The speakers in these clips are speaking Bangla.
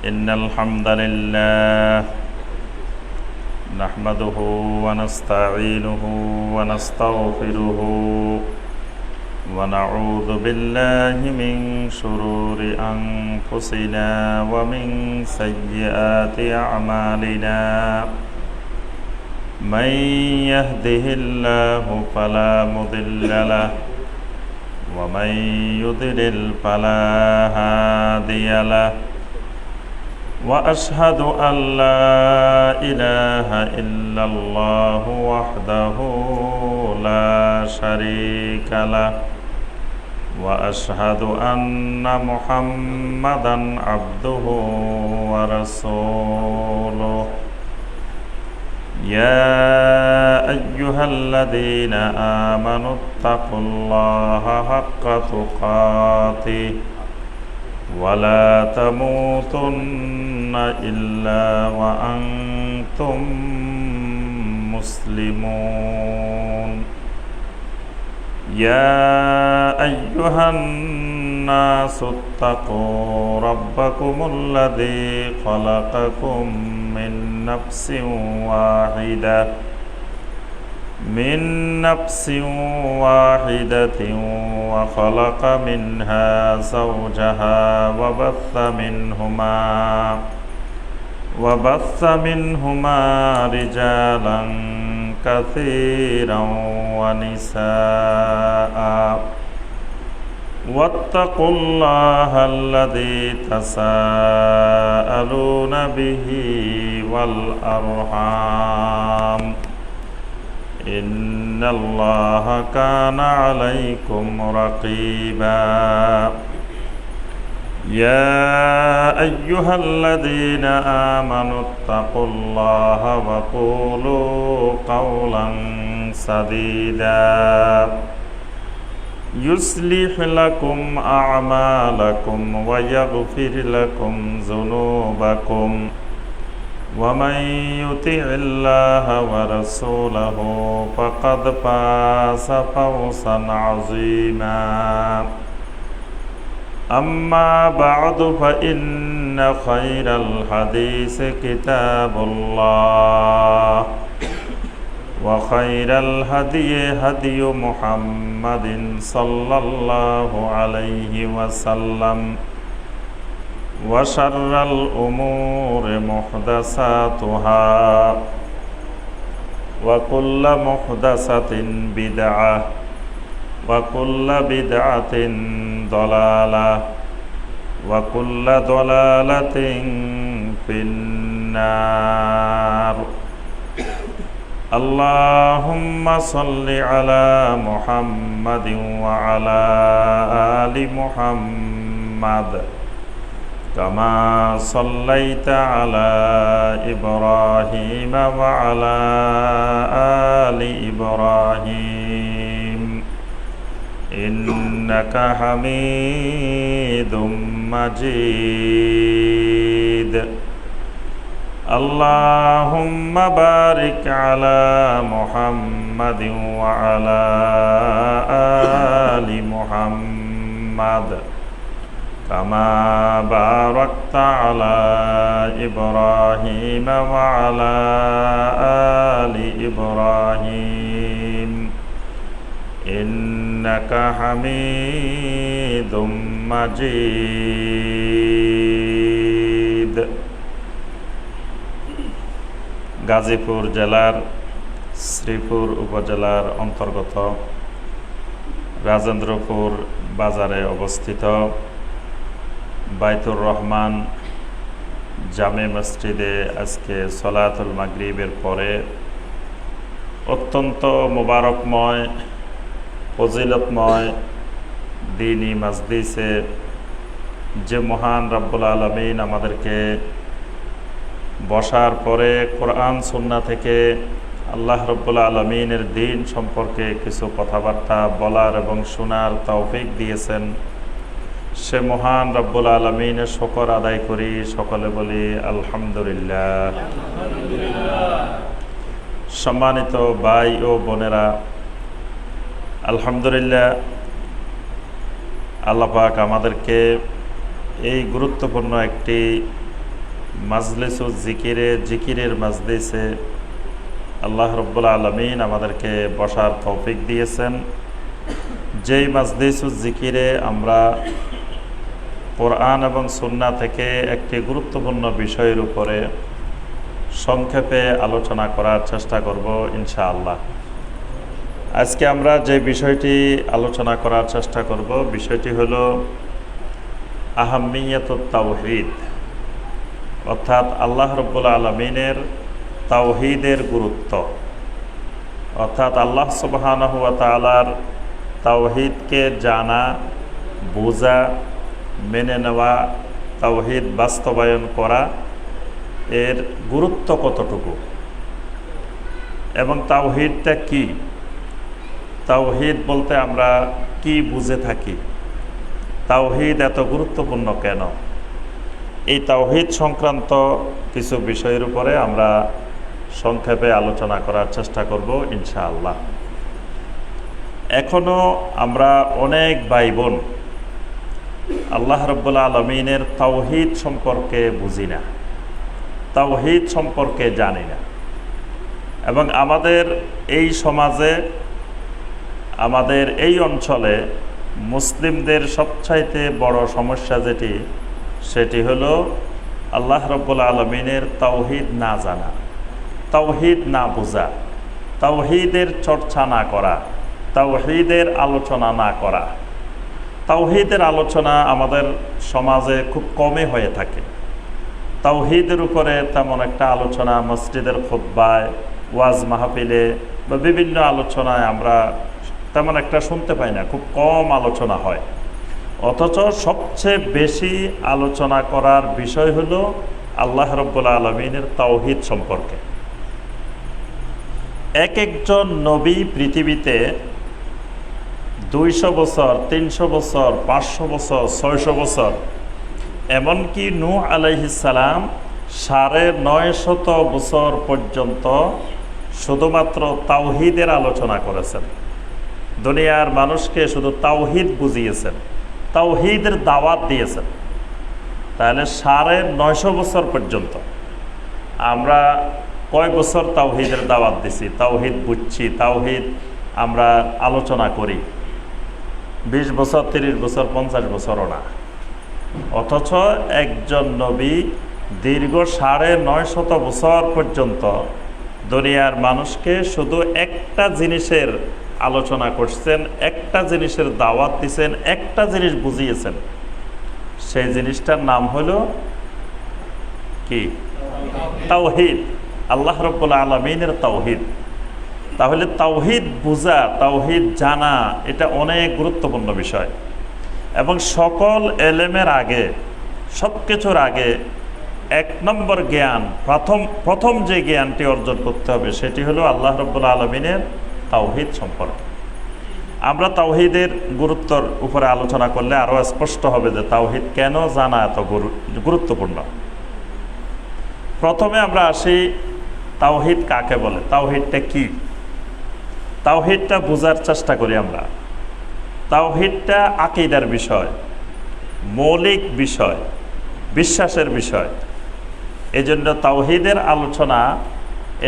إن الحمد لله نحمده ونستعينه ونستغفره ونعوذ بالله من شرور أنفسنا ومن سيئات أعمالنا من يهده الله فلا مضل له ومن يضلل فلا هادي له وأشهد أن لا إله إلا الله وحده لا شريك له وأشهد أن محمدًا عبده ورسوله يا أيها الذين آمنوا اتقوا الله حق تقاته ولا تموتن إلا وأنتم مسلمون يا أيها الناس اتقوا ربكم الذي خلقكم من نفس واحدة وخلق منها زوجها وبث منهما رجالا كثيرا ونساء واتقوا الله الذي تساءلون به والأرحام إن الله كان عليكم رقيبا يا أيها الذين آمنوا اتقوا الله وقولوا قولا سديدا يصلح لكم أعمالكم ويغفر لكم ذنوبكم ومن يطع الله ورسوله فقد فاز فوزا عظيما أما بعد فإن خير الحديث كتاب الله وخير الهدي هدي محمد صلى الله عليه وسلم وشر الأمور محدثاتها وكل محدثة بدعة وكل بدعة ضلالة وكل ضلالة في النار اللهم صل على محمد وعلى آل محمد كما صليت على إبراهيم وعلى آل إبراهيم إنك حميد مجيد اللهم بارك على محمد وعلى آل محمد كما باركت على إبراهيم وعلى آل إبراهيم إنك حميد مجيد গাজীপুর জেলার শ্রীপুর উপজেলার অন্তর্গত রাজেন্দ্রপুর বাজারে অবস্থিত বাইতুর রহমান জামে মসজিদে আজকে সলাতুল মাগরিবের পরে অত্যন্ত মোবারকময় ফজিলতময় দ্বীনি মাজলিসে যে মহান রব্বুল আলামিন আমাদেরকে বসার পরে কোরআন সুন্নাহ থেকে আল্লাহ রব্বুল আলামিনের দ্বীন সম্পর্কে কিছু কথাবার্তা বলার এবং শোনার তৌফিক দিয়েছেন, সে মহান রব্বুল আলামিনের শুকর আদায় করি। সকলে বলি আলহামদুলিল্লাহ। সম্মানিত ভাই ও বোনেরা, আলহামদুলিল্লাহ আল্লাহ পাক আমাদেরকে এই গুরুত্বপূর্ণ একটি মাজলিসুল জিকিরের মাজলিসে আল্লাহ রব্বুল আলামিন আমাদেরকে বসার তৌফিক দিয়েছেন। যেই মাজলিসুল জিকিরে আমরা কোরআন এবং সুন্নাহ থেকে একটি গুরুত্বপূর্ণ বিষয়ের উপরে সংক্ষেপে আলোচনা করার চেষ্টা করব ইনশাআল্লাহ। আজকে আমরা যে বিষয়টি আলোচনা করার চেষ্টা করব, বিষয়টি হলো আহাম্মিয়াতুত তাওহীদ, অর্থাৎ আল্লাহ রব্বুল আলামিনের তাওহীদের গুরুত্ব, অর্থাৎ আল্লাহ সুবহানাহু ওয়া তাআলার তাওহীদকে জানা, বোঝা, মেনে নেওয়া, তাওহীদ বাস্তবায়ন করা, এর গুরুত্ব কতটুকু এবং তাওহীদটা কি, তাওহীদ বলতে আমরা কি বুঝে থাকি, তাওহীদ এত গুরুত্বপূর্ণ কেন, এই তাওহীদ সংক্রান্ত কিছু বিষয়ের উপরে আমরা সংক্ষেপে আলোচনা করার চেষ্টা করব ইনশাআল্লাহ। এখনও আমরা অনেক ভাই বোন আল্লাহ রাব্বুল আলামিনের তাওহীদ সম্পর্কে বুঝি না, তাওহীদ সম্পর্কে জানি না। এবং আমাদের এই সমাজে, আমাদের এই অঞ্চলে মুসলিমদের সবচাইতে বড় সমস্যা সেটি হলো আল্লাহ রাব্বুল আলামিনের তাওহীদ না জানা, তাওহীদ না বোঝা, তাওহীদের চর্চা না করা, তাওহীদের আলোচনা না করা। তাওহীদের আলোচনা আমাদের সমাজে খুব কমই হয়ে থাকে। তাওহীদের উপরে তেমন একটা আলোচনা মসজিদের খুতবায়, ওয়াজ মাহফিলে বা বিভিন্ন আলোচনায় আমরা তেমন একটা শুনতে পাই না, খুব কম আলোচনা হয়। অথচ সবচেয়ে বেশি আলোচনা করার বিষয় হলো আল্লাহ রাব্বুল আলামিনের তাওহীদ সম্পর্কে। এক একজন নবী পৃথিবীতে 200 বছর, 300 বছর, 500 বছর, 600 বছর, এমনকি নূহ আলাইহিস সালাম 950 বছর পর্যন্ত শুধুমাত্র তাওহীদের আলোচনা করেছেন। দুনিয়ার মানুষকে শুধু তাওহীদ বুঝিয়েছেন, তাওহীদের দাওয়াত দিয়েছেন। তাহলে 950 বছর পর্যন্ত আমরা কয় বছর তাওহীদের দাওয়াত দিছি, তাওহীদ বুঝছি, তাওহীদ আমরা আলোচনা করি? 20 বছর, 30 বছর, 50 বছরও না। অথচ একজন নবী দীর্ঘ 950 বছর পর্যন্ত দুনিয়ার মানুষকে শুধু একটা জিনিসের আলোচনা করছেন, একটা জিনিসের দাওয়াত দিয়েছেন, একটা জিনিস বুঝিয়েছেন। সেই জিনিসটার নাম হলো কি? তাওহীদ, আল্লাহ রাব্বুল আলামিনের তাওহীদ। তাহলে তাওহীদ বুঝা, তাওহীদ জানা, এটা অনেক গুরুত্বপূর্ণ বিষয়। এবং সকল এলেমের আগে, সব কিছুর আগে 1 নম্বর জ্ঞান, প্রথম যে জ্ঞানটি অর্জন করতে হবে সেটি হলো আল্লাহ রাব্বুল আলামিনের তাওহীদ সম্পর্কে। আমরা তাওহীদের গুরুত্বর উপরে আলোচনা করলে আরও স্পষ্ট হবে যে তাওহীদ কেন জানা এত গুরুত্বপূর্ণ। প্রথমে আমরা আসি, তাওহীদ কাকে বলে, তাওহীদটা কি, তাওহীদটা বোঝার চেষ্টা করি আমরা। তাওহীদটা আকীদার বিষয়, মৌলিক বিষয়, বিশ্বাসের বিষয়। এজন্য তাওহীদের আলোচনা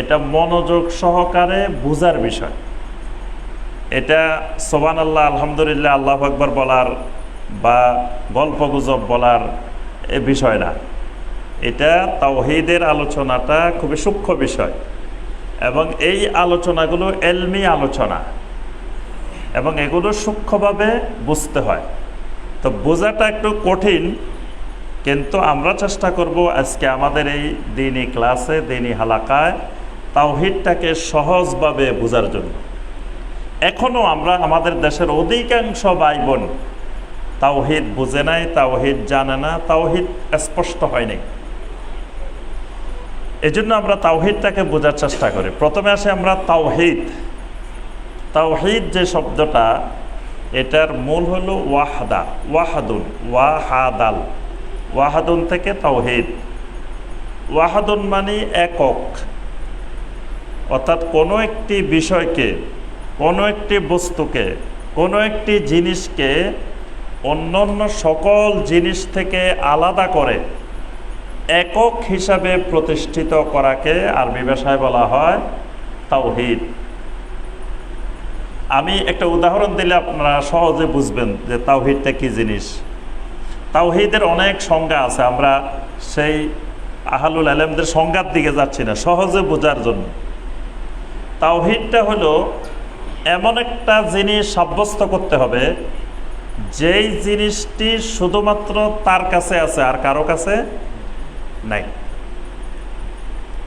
এটা মনোযোগ সহকারে বোঝার বিষয়। এটা সুবহানাল্লাহ, আলহামদুলিল্লাহ, আল্লাহু আকবার বলার বা গল্পগুজব বলার এ বিষয় না। এটা তাওহীদের আলোচনাটা খুবই সূক্ষ্ম বিষয় এবং এই আলোচনাগুলো এলমি আলোচনা এবং এগুলো সূক্ষ্মভাবে বুঝতে হয়। তো বোঝাটা একটু কঠিন, কিন্তু আমরা চেষ্টা করব আজকে আমাদের এই দ্বীনি ক্লাসে, দ্বীনি হালাকায় তাওহীদটাকে সহজভাবে বোঝার জন্য। এখনও আমরা আমাদের দেশের অধিকাংশ ভাই বোন তাওহীদ বুঝে নাই, তাওহীদ জানে না, তাওহীদ স্পষ্ট হয়নি। এজন্য আমরা তাওহীদটাকে বোঝার চেষ্টা করি। প্রথমে আসে আমরা তাওহীদ। তাওহীদ যে শব্দটা, এটার মূল হলো ওয়াহদা, ওয়াহাদুন, ওয়াহাদাল, ওয়াহাদুন থেকে তাওহীদ। ওয়াহাদুন মানে একক, অর্থাৎ কোনো একটি বিষয়কে, কোনো একটি বস্তুকে, কোনো একটি জিনিসকে অন্যান্য সকল জিনিস থেকে আলাদা করে একক হিসাবে প্রতিষ্ঠিত করাকে আরবি ভাষায় বলা হয় তাওহীদ। আমি একটা উদাহরণ দিলে আপনারা সহজে বুঝবেন যে তাওহীদটা কি জিনিস। তাওহীদের অনেক সংজ্ঞা আছে, আমরা সেই আহলুল ইলমদের সংজ্ঞার দিকে যাচ্ছি না, সহজে বোঝার জন্য। তাওহীদটা হলো এমন একটা জিনিস সাব্যস্ত করতে হবে যেই জিনিসটি শুধুমাত্র তার কাছে আছে আর কারো কাছে নাই।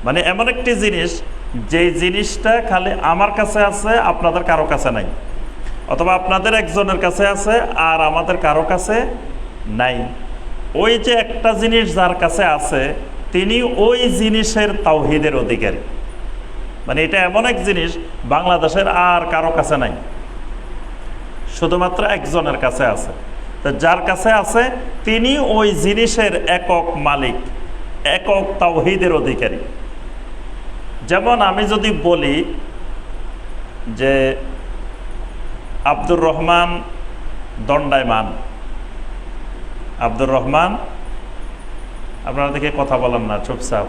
মানে এমন একটি জিনিস যেই জিনিসটা খালি আমার কাছে আছে, আপনাদের কারো কাছে নাই, অথবা আপনাদের একজনের কাছে আছে আর আমাদের কারো কাছে নাই। ওই যে একটা জিনিস যার কাছে আছে তিনি ওই জিনিসের তাওহীদের অধিকারী। মানে এটা এমন এক জিনিস বাংলাদেশের আর কারো কাছে নাই, শুধুমাত্র একজনের কাছে আছে। তো যার কাছে আছে তিনি ওই জিনিসের একক মালিক, একক তাওহীদের অধিকারী। যেমন আমি যদি বলি যে আব্দুর রহমান দণ্ডায়মান, আব্দুর রহমান, আপনারা দেখে কথা বলেন না, চুপচাপ।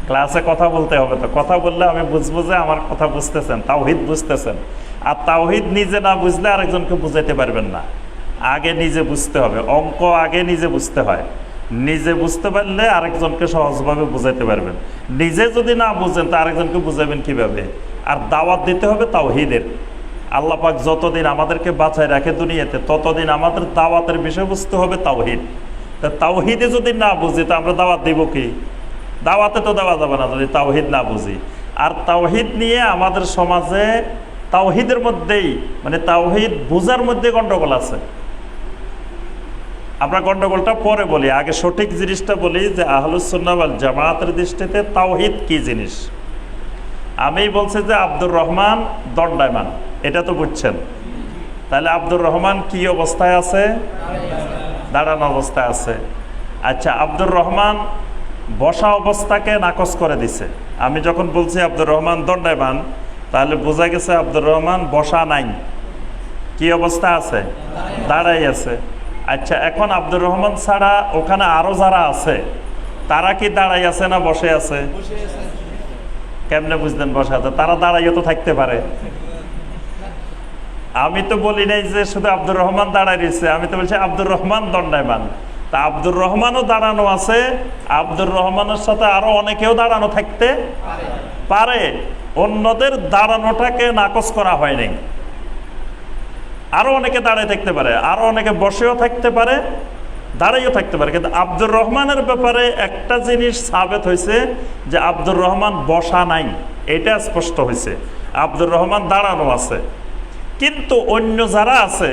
ক্লাসে কথা বলতে হবে, তো কথা বললে আমি বুঝবো যে আমার কথা বুঝতেছেন, তাওহীদ বুঝতেছেন। আর তাওহীদ নিজে না বুঝলে আরেকজনকে বুঝাইতে পারবেন না, আগে নিজে বুঝতে হবে। অঙ্ক আগে নিজে বুঝতে হয়, নিজে বুঝতে পারলে আরেকজনকে সহজভাবে বুঝাইতে পারবেন। নিজে যদি না বুঝেন তা আরেকজনকে বুঝাবেন কিভাবে? আর দাওয়াত দিতে হবে তাওহীদের। আল্লাহ পাক যতদিন আমাদেরকে বাঁচায় রাখে দুনিয়াতে, ততদিন আমাদের দাওয়াতের বিষয়বস্তু হবে তাওহীদ। তা তাওহীদে যদি না বুঝি তো আমরা দাওয়াত দিব কি? দাওয়াতে তো দেওয়া যাবে না যদি তাওহীদ না বুঝি। আর তাওহীদ নিয়ে আমাদের সমাজে তাওহীদের মধ্যেই, মানে তাওহীদ বুঝার মধ্যে গন্ডগোল আছে। আমরা গন্ডগোলটা পরে বলি, আগে সঠিক জিনিসটা বলি যে আহলুস সুন্নাহ ওয়াল জামাতের দৃষ্টিতে তাওহীদ কি জিনিস। আমি বলছি যে আব্দুর রহমান দণ্ডায়মান, এটা তো বুঝছেন। তাহলে আব্দুর রহমান কি অবস্থায় আছে? দাঁড়ানো অবস্থায় আছে। আচ্ছা, আব্দুর রহমান বসা অবস্থাকে নাকচ করে দিছে। আমি যখন বলছি আব্দুর রহমান দণ্ডায়মান, তাহলে বোঝা গেছে আব্দুর রহমান বসা নাই, কি অবস্থা আছে? দাঁড়াই আছে। আচ্ছা, এখন আব্দুর রহমান ছাড়া ওখানে আরো যারা আছে তারা কি দাঁড়াই আছে না বসে আছে? কেমনে বুঝলেন বসে আছে? তারা দাঁড়াইও তো থাকতে পারে। আমি তো বলি নাই যে শুধু আব্দুর রহমান দাঁড়াই রয়েছে, আমি তো বলছি আব্দুর রহমান দণ্ডায়মান। তা আব্দুর রহমানও দাঁড়ানো আছে, আব্দুর রহমানের সাথে আরো অনেকেও দাঁড়ানো থাকতে পারে। অন্যদের দাঁড়ানোটাকে নাকচ করা হয়নি। আরো অনেকে দাঁড়ায় থাকতে পারে, আরো অনেকে বসেও থাকতে পারে, দাঁড়াইও থাকতে পারে। কিন্তু আব্দুর রহমানের ব্যাপারে একটা জিনিস সাবেত হয়েছে যে আব্দুর রহমান বসা নাই, এটা স্পষ্ট হয়েছে। আব্দুর রহমান দাঁড়ানো আছে, কিন্তু অন্য যারা আছে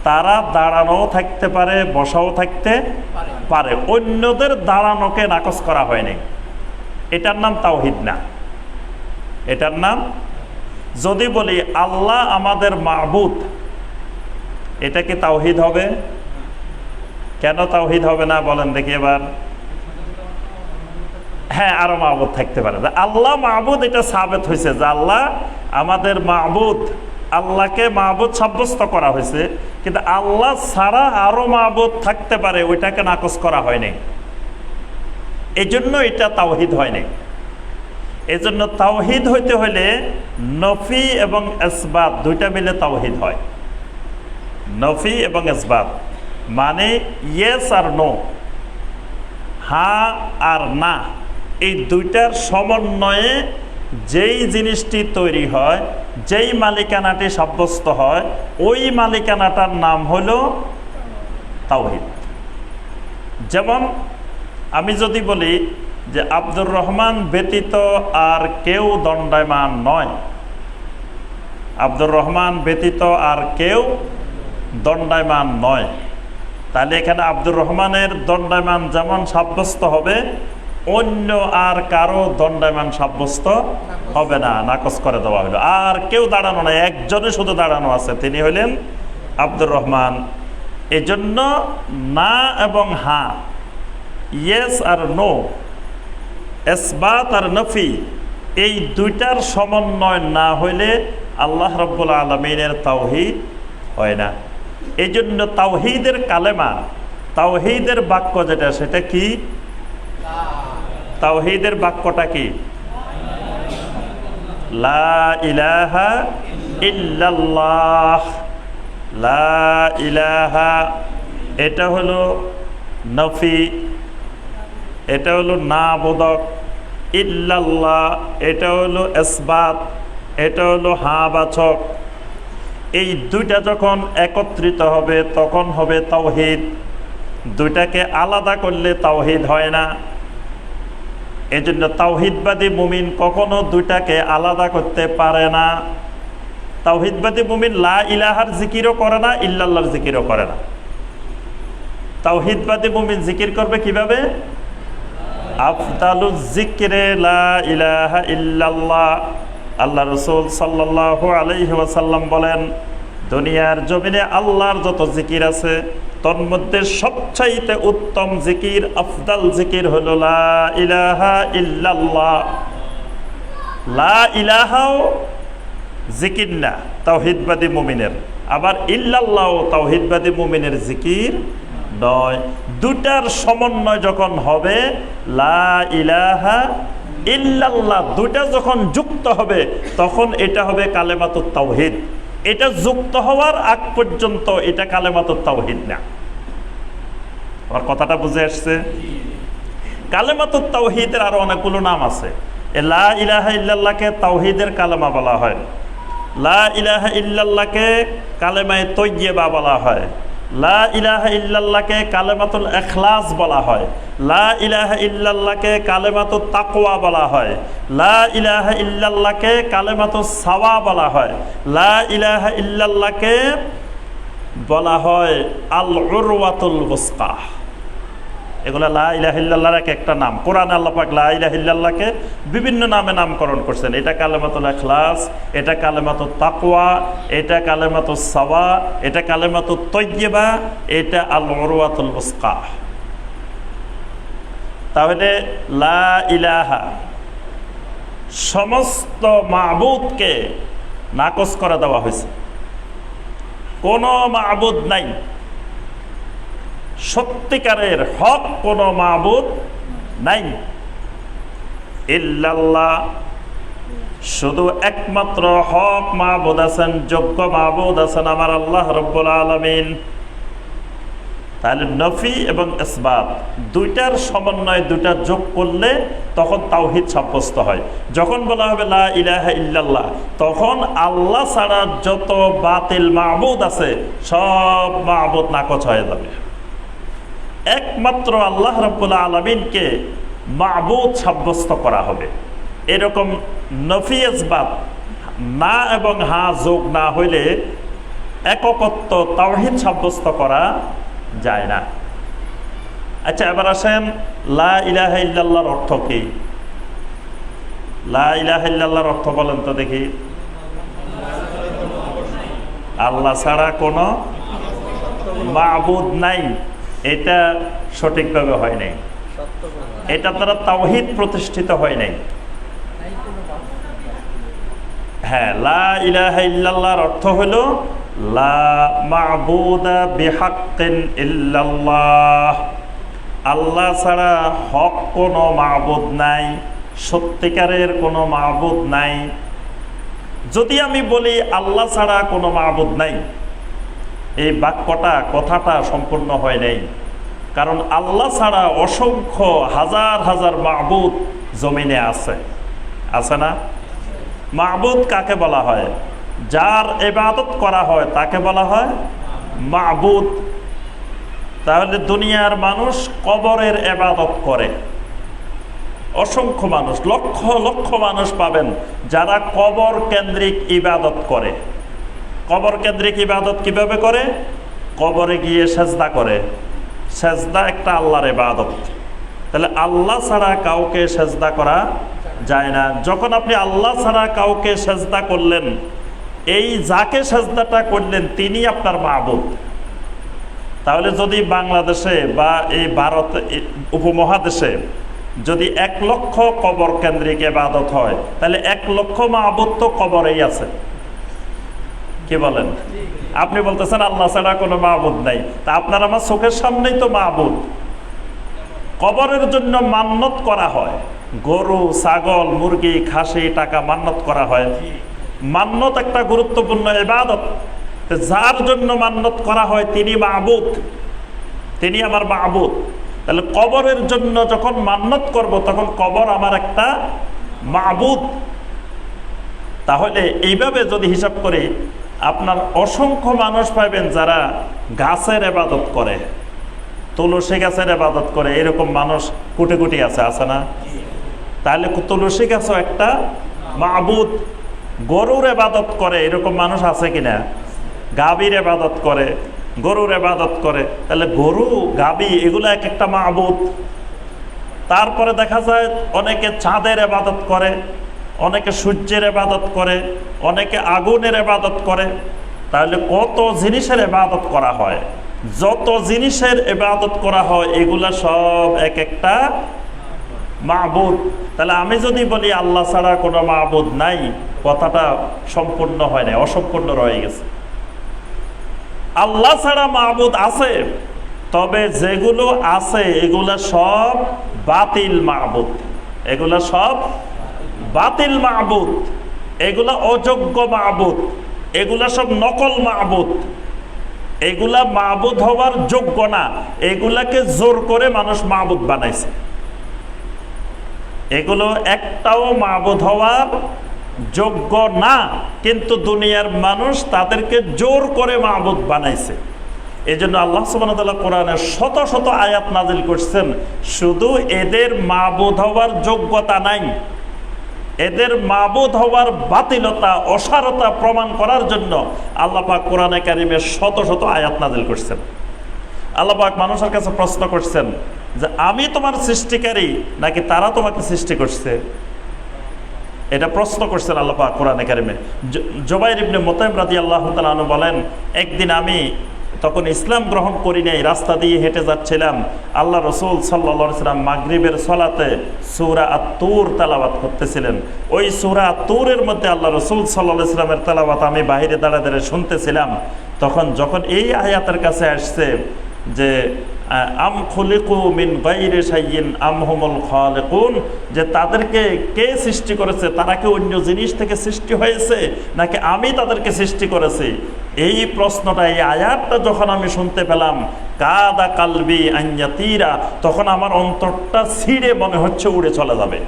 তারা দাঁড়ানোও থাকতে পারে, বসাও থাকতে পারে। অন্যদের দাঁড়ানোকে নাকচ করা হয়নি। এটার নাম তাওহীদ না, এটার নাম, যদি বলি আল্লাহ আমাদের মাবুদ, এটা কি তাওহীদ হবে? কেন তাওহীদ হবে না বলেন দেখি এবার? হ্যাঁ, আরো মাবুদ থাকতে পারে। আল্লাহ মাবুদ, এটা সাবেত হয়েছে যে আল্লাহ আমাদের মাবুদ, আল্লাহকে মাবুদ সাব্যস্ত করা হয়েছে। কিন্তু আল্লাহ ছাড়া আরো মাবুদ থাকতে পারে, ওইটাকে নাকচ করা হয়নি। এই জন্য এটা তাওহীদ হয়নি। এই জন্য তাওহীদ হইতে হলে নফি এবং ইসবাত দুইটা মিলে তাওহীদ হয়। নফি এবং ইসবাত মানে ইয়েস আর নো, হ্যাঁ আর না, এই দুইটার সমন্বয়ে যেই জিনিসটি তৈরি হয়, যেই মালিকানাটি সাব্যস্ত হয়, ওই মালিকানাটার নাম হলো তাওহীদ। যেমন আমি যদি বলি যে আব্দুর রহমান ব্যতীত আর কেউ দণ্ডায়মান নয়, আব্দুর রহমান ব্যতীত আর কেউ দণ্ডায়মান নয়, তাহলে এখানে আব্দুর রহমানের দণ্ডায়মান যেমন সাব্যস্ত হবে, অন্য আর কারো দণ্ডায়মান সাব্যস্ত হবে না, নাকচ করে দেওয়া হলো। আর কেউ দাঁড়ানো নাই, একজনে শুধু দাঁড়ানো আছে, তিনি হলেন আব্দুর রহমান। এজন্য না এবং হ্যাঁ, ইয়েস আর নো, ইসবাত আর নফি, এই দুইটার সমন্বয় না হইলে আল্লাহ রাব্বুল আলামিনের তাওহীদ হয় না। এই জন্য তাওহীদের কালেমা, তাওহীদের বাক্য যেটা, সেটা কি? তাওহীদের বাক্যটা কি? লা ইলাহা ইল্লাল্লাহ। লা ইলাহা এটা হলো নফি, এটা হলো না বোধক। ইল্লাল্লাহ এটা হলো ইসবাত, এটা হলো হা বাচক। এই দুইটা যখন একত্রিত হবে তখন হবে তাওহীদ। দুইটাকে আলাদা করলে তাওহীদ হয় না। এজন্য তাওহীদবাদী মুমিন কখনো দুইটাকে আলাদা করতে পারে না। তাওহীদবাদী মুমিন লা ইলাহার জিকিরও করে না, ইল্লাল্লাহর জিকিরও করে না। তাওহীদবাদী মুমিন জিকির করবে কিভাবে? আফদালুজ যিকরে লা ইলাহা ইল্লাল্লাহ। আল্লাহ রাসূল সাল্লাল্লাহু আলাইহি ওয়াসাল্লাম বলেন, দুনিয়ার জমিনে আল্লাহর যত জিকির আছে তোর মধ্যে সবচাইতে উত্তম জিকির, আফদাল জিকির হলো লা ইলাহা ইল্লাল্লাহ। লা ইলাহাও জিকির না তাওহীদবাদী মুমিনের, আবার ইল্লাল্লাহ তাওহীদবাদী মুমিনের জিকির নয়। দুটার সমন্বয় যখন হবে, লা ইলাহা ইল্লাল্লাহ দুটা যখন যুক্ত হবে তখন এটা হবে কালেমাতুত তাওহীদ। এটা যুক্ত হওয়ার আগ পর্যন্ত এটা কালেমাতুত তাওহীদ না। আমার কথাটা বুঝে আসছে? কালেমাতুত তাওহীদের আরো অনেকগুলো নাম আছে। লা ইলাহা ইল্লাল্লাহকে তাওহীদের কালেমা বলা হয়, লা ইলাহা ইল্লাল্লাহকে কালেমায়ে তয়্যিবা বলা হয়, লা ইলাহা ইল্লাল্লাহকে কালেমাতুল ইখলাস বলা হয়, লা ইলাহা ইল্লাল্লাহকে কালেমাতুত তাকওয়া বলা হয়, লা ইলাহা ইল্লাল্লাহকে কালেমাতুস সাওয়া বলা হয়, লা ইলাহা ইল্লাল্লাহকে বলা হয় আল উরওয়াতুল ওয়াসকা। এগুলা লা ইলাহা ইল্লাল্লাহর এক একটা নাম। কোরআনে আল্লাহ পাক লা ইলাহা ইল্লাল্লাহকে বিভিন্ন নামে নামকরণ করছেন। এটা কালেমাতুল ইখলাস, এটা কালেমাতুত তাকওয়া, এটা কালেমাতুস সাওয়া, এটা কালেমাতুত তয়্যিবা, এটা আল উরওয়াতুল ওয়াসকা। তাহলে লা ইলাহা সমস্ত মাবুদকে নাকচ করে দেওয়া হয়েছে। কোনো মাবুদ নাই, সত্যিকারের হক কোনো মাবুদ নাই। ইল্লাল্লাহ শুধু একমাত্র হক মাবুদ আছেন, যোগ্য মাবুদ আছেন আমার আল্লাহ রাব্বুল আলামিন। তাহলে নফি এবং ইসবাত দুইটার সমন্বয়, দুইটা যোগ করলে তখন তাওহীদ সাব্যস্ত হয়। যখন বলা হবে লা ইলাহা ইল্লাল্লাহ, তখন আল্লাহ ছাড়া যত বাতিল মাবুদ আছে সব মাবুদ নাকচ হয়ে যাবে। একমাত্র আল্লাহ রাব্বুল আলামিনকে মাবুদ সাব্যস্ত করা হবে। এরকম নফি ইসবাত না এবং হা যোগ না হইলে এককত্ব তাওহীদ সাব্যস্ত করা যায় না। আচ্ছা, এবার আসেন লা ইলাহা ইল্লাল্লাহর অর্থ কি? লা ইলাহা ইল্লাল্লাহর অর্থ বলেন তো দেখি। আল্লাহ ছাড়া কোনো মাবুদ নাই, এটা সঠিকভাবে হয় নাই। এটা দ্বারা তাওহীদ প্রতিষ্ঠিত হয় নাই। হ্যাঁ, লা ইলাহা ইল্লাল্লাহর অর্থ হলো লা মা'বুদা বিহাক্কিন ইল্লাল্লাহ। আল্লাহ ছাড়া হক কোনো মাবুদ নাই, সত্যিকারের কোনো মাবুদ নাই। যদি আমি বলি আল্লাহ ছাড়া কোনো মাবুদ নাই, এই বাক্যটা, কথাটা সম্পূর্ণ হয় নাই। কারণ আল্লাহ ছাড়া অসংখ্য হাজার হাজার মাবুদ জমিনে আছে, আছে না? মাবুদ কাকে বলা হয়? যার ইবাদত করা হয় তাকে বলা হয় মাবুদ। তাহলে দুনিয়ার মানুষ কবরের ইবাদত করে, অসংখ্য মানুষ, লক্ষ লক্ষ মানুষ পাবেন যারা কবর কেন্দ্রিক ইবাদত করে। কবর কেন্দ্রিক ইবাদত কিভাবে করে? কবরে গিয়ে সেজদা করে। সেজদা একটা আল্লাহর ইবাদত। তাহলে আল্লাহ ছাড়া কাউকে সেজদা করা যায় না। যখন আপনি আল্লাহ ছাড়া কাউকে সেজদা করলেন, এই যাকে সেজদাটা করলেন তিনি আপনার মাবুদ। তাহলে যদি বাংলাদেশে বা এই ভারত উপমহাদেশে যদি 1 লক্ষ কবর কেন্দ্রিক ইবাদত হয়, তাহলে 1 লক্ষ মাবুদ তো কবরেই আছে। কি বলেন? আপনি বলতেছেন আল্লাহ ছাড়া কোনো মাবুদ নাই, তা আপনার আমার চোখের সামনেই তো মাবুদ। কবরের জন্য মান্নত করা হয়, গরু, ছাগল, মুরগি, খাসি, টাকা মান্নত করা হয়। মান্নত একটা গুরুত্বপূর্ণ ইবাদত। যার জন্য মান্নত করা হয় তিনি মাবুদ, তিনি আমার মাবুদ। তাহলে কবরের জন্য যখন মান্নত করব তখন কবর আমার একটা মাবুদ। তাহলে এইভাবে যদি হিসাব করি আপনার অসংখ্য মানুষ পাবেন যারা গাছের ইবাদত করে, তুলসী গাছের ইবাদত করে, এরকম মানুষ কোটি কোটি আছে, আছে না? তাহলে তুলসী গাছও একটা মাবুদ। গরুর ইবাদত করে এরকম মানুষ আছে কিনা? গাভীর ইবাদত করে, গরুর ইবাদত করে। তাহলে গরু, গাভী এগুলো এক একটা মাবুদ। তারপরে দেখা যায় অনেকে চাঁদের ইবাদত করে, অনেকে সূর্যের ইবাদত করে, অনেকে আগুনের ইবাদত করে। তাহলে কত জিনিসের ইবাদত করা হয়। যত জিনিসের ইবাদত করা হয় এগুলা সব এক একটা মাবুদ। তাহলে আমি যদি বলি আল্লাহ ছাড়া কোনো মাবুদ নাই, কথাটা সম্পূর্ণ হয় না, অসম্পূর্ণ রয়ে গেছে। আল্লাহ ছাড়া মাবুদ আছে, তবে যেগুলো আছে এগুলা সব বাতিল মাবুদ। এগুলা সব বাতিল মাবুদ, এগুলা অযোগ্য মাবুদ, এগুলা সব নকল মাবুদ। এগুলা মাবুদ হওয়ার যোগ্য না, এগুলাকে জোর করে মানুষ মাবুদ বানাইছে। এগুলো একটাও মাবুদ হওয়ার যোগ্য না, কিন্তু দুনিয়ার মানুষ তাদেরকে জোর করে মাবুদ বানাইছে। এই জন্য আল্লাহ সুবহানাহু ওয়া তাআলা কোরআনে শত শত আয়াত নাজিল করছেন, শুধু এদের মাবুদ হওয়ার যোগ্যতা নাই, এদের মাবুদ হওয়ার বাতিলতা, অসারতা প্রমাণ করার জন্য আল্লাহ পাক কোরআনে কারিমে শত শত আয়াত নাজিল করছেন। আল্লাহ পাক মানুষের কাছে প্রশ্ন করছেন যে আমি তোমার সৃষ্টিকারী নাকি তারা তোমাকে সৃষ্টি করছে? এটা প্রশ্ন করছেন আল্লাহ পাক কোরআনে কারিমে। জুবাইর ইবনে মুতাইম রাদিয়াল্লাহু তাআলা আনহু বলেন, একদিন আমি তখন ইসলাম গ্রহণ করি নাই, রাস্তা দিয়ে হেঁটে যাচ্ছিলাম, আল্লাহ রসুল সাল্লাল্লাহু আলাইহি ওয়াসাল্লাম মাগরিবের সলাতে সূরা আত-তুর তেলাওয়াত করতেছিলেন। ওই সূরা আত-তুরের মধ্যে আল্লাহ রসুল সাল্লাল্লাহু আলাইহি ওয়াসাল্লামের তেলাওয়াত আমি বাইরে দাঁড়িয়ে দাঁড়িয়ে শুনতেছিলাম। যখন এই আয়াতের কাছে আসছে যে আম খুলিকু মিন গায়রি শাইইন আম হুমুল খালিকুন, যে তাদেরকে কে সৃষ্টি করেছে, তারা কি অন্য জিনিস থেকে সৃষ্টি হয়েছে নাকি আমি তাদেরকে সৃষ্টি করেছি? এই প্রশ্নটা, এই আয়াতটা যখন আমি শুনতে পেলাম, কাদা কালবি আন ইয়াতিরা, তখন আমার অন্তরটা ছিঁড়ে মনে হচ্ছে উড়ে চলে যাবে।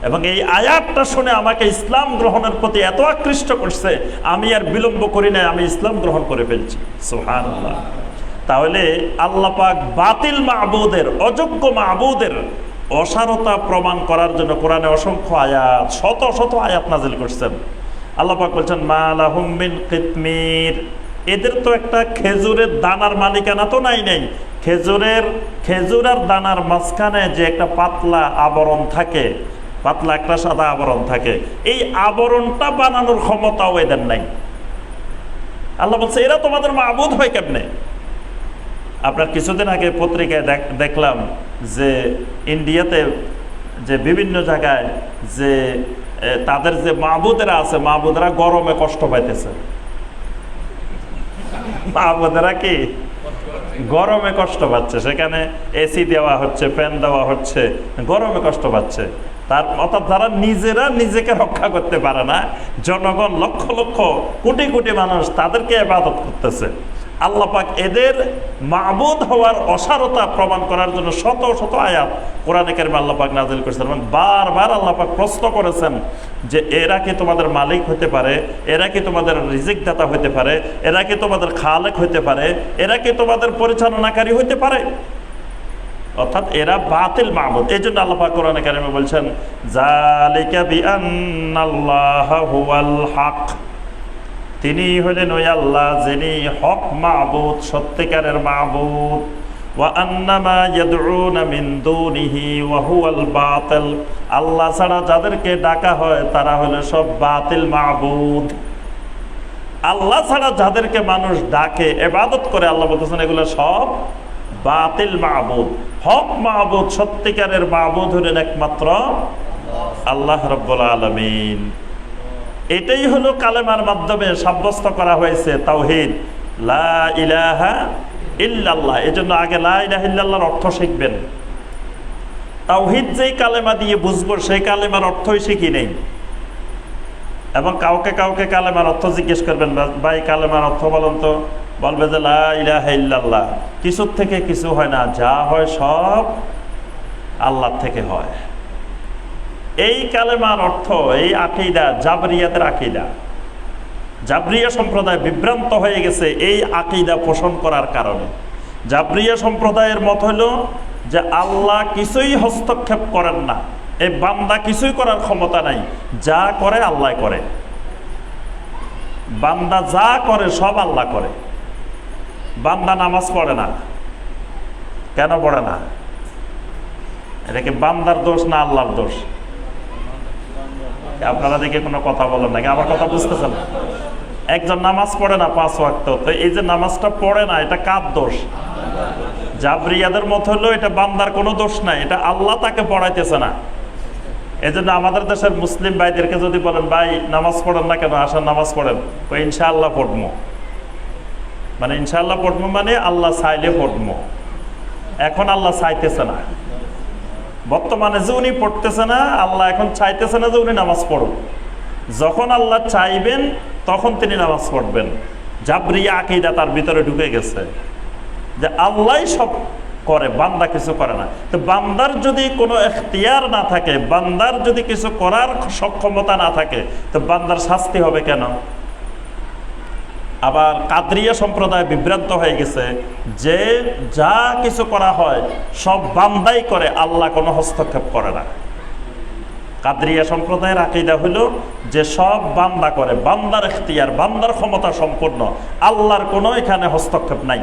এবং এই আয়াতটা শুনে আমাকে ইসলাম গ্রহণের প্রতি এত আকৃষ্ট করছে, আমি আর বিলম্ব করি না, আমি ইসলাম গ্রহণ করে ফেলছি। সুবহানাল্লাহ। তাহলে আল্লাহ পাক বাতিল মাবুদের, অযোগ্য মাবুদের অসারতা প্রমাণ করার জন্য কোরআনে অসংখ্য আয়াত, শত শত আয়াত নাজিল করছেন। আল্লাহ পাক বলছেন মা লাহুম মিন কিতমির, এদের তো একটা খেজুরের দানার মালিকানা তো নাই। খেজুর আর দানার মাঝখানে যে একটা পাতলা আবরণ থাকে, পাতলা একটা সাদা আবরণ থাকে, এই আবরণটা বানানোর ক্ষমতাও এদের নাই। আল্লাহ বলছে এরা তোমাদের মাবুদ হয় কেমনে? আপনার কিছুদিন আগে পত্রিকায় দেখলাম যে ইন্ডিয়াতে যে বিভিন্ন জায়গায় যে তাদের যে মাবুদেরা আছে, মাবুদেরা গরমে কষ্ট পাইতেছে। মাবুদেরা কি গরমে কষ্ট পাচ্ছে, সেখানে এসি দেওয়া হচ্ছে, ফ্যান দেওয়া হচ্ছে, গরমে কষ্ট পাচ্ছে। অর্থাৎ তারা নিজেরা নিজেকে রক্ষা করতে পারে না, জনগণ লক্ষ লক্ষ কোটি কোটি মানুষ তাদেরকে ইবাদত করতেছে। আল্লাহ পাক এদের মাবুদ হওয়ার অসারতা প্রমাণ করার জন্য শত শত আয়াত কোরআনে কারিমে আল্লাহ পাক নাযিল করেছেন। এবং বারবার আল্লাহ পাক প্রশ্ন করেছেন যে এরা কি তোমাদের মালিক হতে পারে, এরা কি তোমাদের রিজিক দাতা হতে পারে, এরা কি তোমাদের খালেক হতে পারে, এরা কি তোমাদের পরিচালনাকারী হতে পারে? অর্থাৎ এরা বাতিল মাবুদ। এই জন্য আল্লাহ পাক কোরআনে কারিমে বলছেন যালিকা বিআন্নাল্লাহা হুয়াল হক, তিনি হলেন ওই আল্লাহ যিনি হক মাবুদ, সত্যিকারের মাবুদ। ওয়া আন্নামা ইয়াদউনা মিন দুনিহি ওয়া হুয়াল বাতিল, আল্লাহ ছাড়া যাদেরকে ডাকা হয় তারা হলো সব বাতিল মাবুদ। আল্লাহ ছাড়া যাদেরকে মানুষ ডাকে, ইবাদত করে, আল্লাহ বলতেছেন এগুলো সব বাতিল মাবুদ। হক মাবুদ, সত্যিকারের মাবুদ হলেন একমাত্র আল্লাহ রাব্বুল আলামিন। এটাই হলো কালেমার মাধ্যমে সাব্যস্ত করা হয়েছে তাওহীদ, লা ইলাহা ইল্লাল্লাহ। এজন্য আগে লা ইলাহা ইল্লাল্লাহর অর্থ শিখবেন। তাওহীদ যেই কালেমা দিয়ে বুঝবো সেই কালেমার অর্থই শিখি নেই। এবং কাউকে কাউকে কালেমার অর্থ জিজ্ঞেস করবেন, ভাই কালেমার অর্থ বলেন তো, বলবে যে লা ইলাহা ইল্লাল্লাহ। কিছুর থেকে কিছু হয় না, যা হয় সব আল্লাহর থেকে হয়। এই কালেমার অর্থ, এই আকীদা জাবরিয়াতের আকীদা। জাবরিয়া সম্প্রদায় বিভ্রান্ত হয়ে গেছে এই আকীদা পোষণ করার কারণে। জাবরিয়া সম্প্রদায়ের মত হলো যে আল্লাহ কিছুই হস্তক্ষেপ করেন না, এই বান্দা কিছুই করার ক্ষমতা নাই, যা করে আল্লাহ করে। বান্দা যা করে সব আল্লাহ করে। বান্দা নামাজ পড়ে না, কেন পড়ে না? এটা কি বান্দার দোষ না আল্লাহর দোষ? আপনারা দেখে কোনো কথা বলেন নাকি? আমার কথা বুঝতেছেন? একজন নামাজ পড়ে না 5 ওয়াক্ত, তো এই যে নামাজটা পড়ে না, এটা কার দোষ? জাবরিয়াদের মত হলো এটা বান্দার কোনো দোষ নাই, এটা আল্লাহ তাকে পড়াইতেছে না। এই জন্য আমাদের দেশের মুসলিম ভাইদেরকে যদি বলেন, ভাই নামাজ পড়েন না কেন, আসেন নামাজ পড়েন, ইনশাআল্লাহ পড়বো। মানে ইনশাআল্লাহ পড়বো মানে আল্লাহ চাইলে পড়বো। এখন আল্লাহ চাইতেছে না, বর্তমানে যে উনি পড়তেছে না, আল্লাহ এখন চাইতেছে না যে উনি নামাজ পড়ুন। যখন আল্লাহ চাইবেন তখন তিনি নামাজ পড়বেন। জাবরিয়া আকীদা তার ভিতরে ঢুকে গেছে যে আল্লাহ সব করে, বান্দা কিছু করে না। তো বান্দার যদি কোনো এখতিয়ার না থাকে, বান্দার যদি কিছু করার সক্ষমতা না থাকে, তো বান্দার শাস্তি হবে কেন? আবার কাদরিয়া সম্প্রদায় বিভ্রান্ত হয়ে গেছে যে যা কিছু করা হয় সব বান্দাই করে, আল্লাহ কোনো হস্তক্ষেপ করে না। কাদরিয়া সম্প্রদায়ের আকীদা হলো যে সব বান্দা করে, বান্দার এখতিয়ার, বান্দার ক্ষমতা সম্পূর্ণ, আল্লাহর কোনো এখানে হস্তক্ষেপ নাই।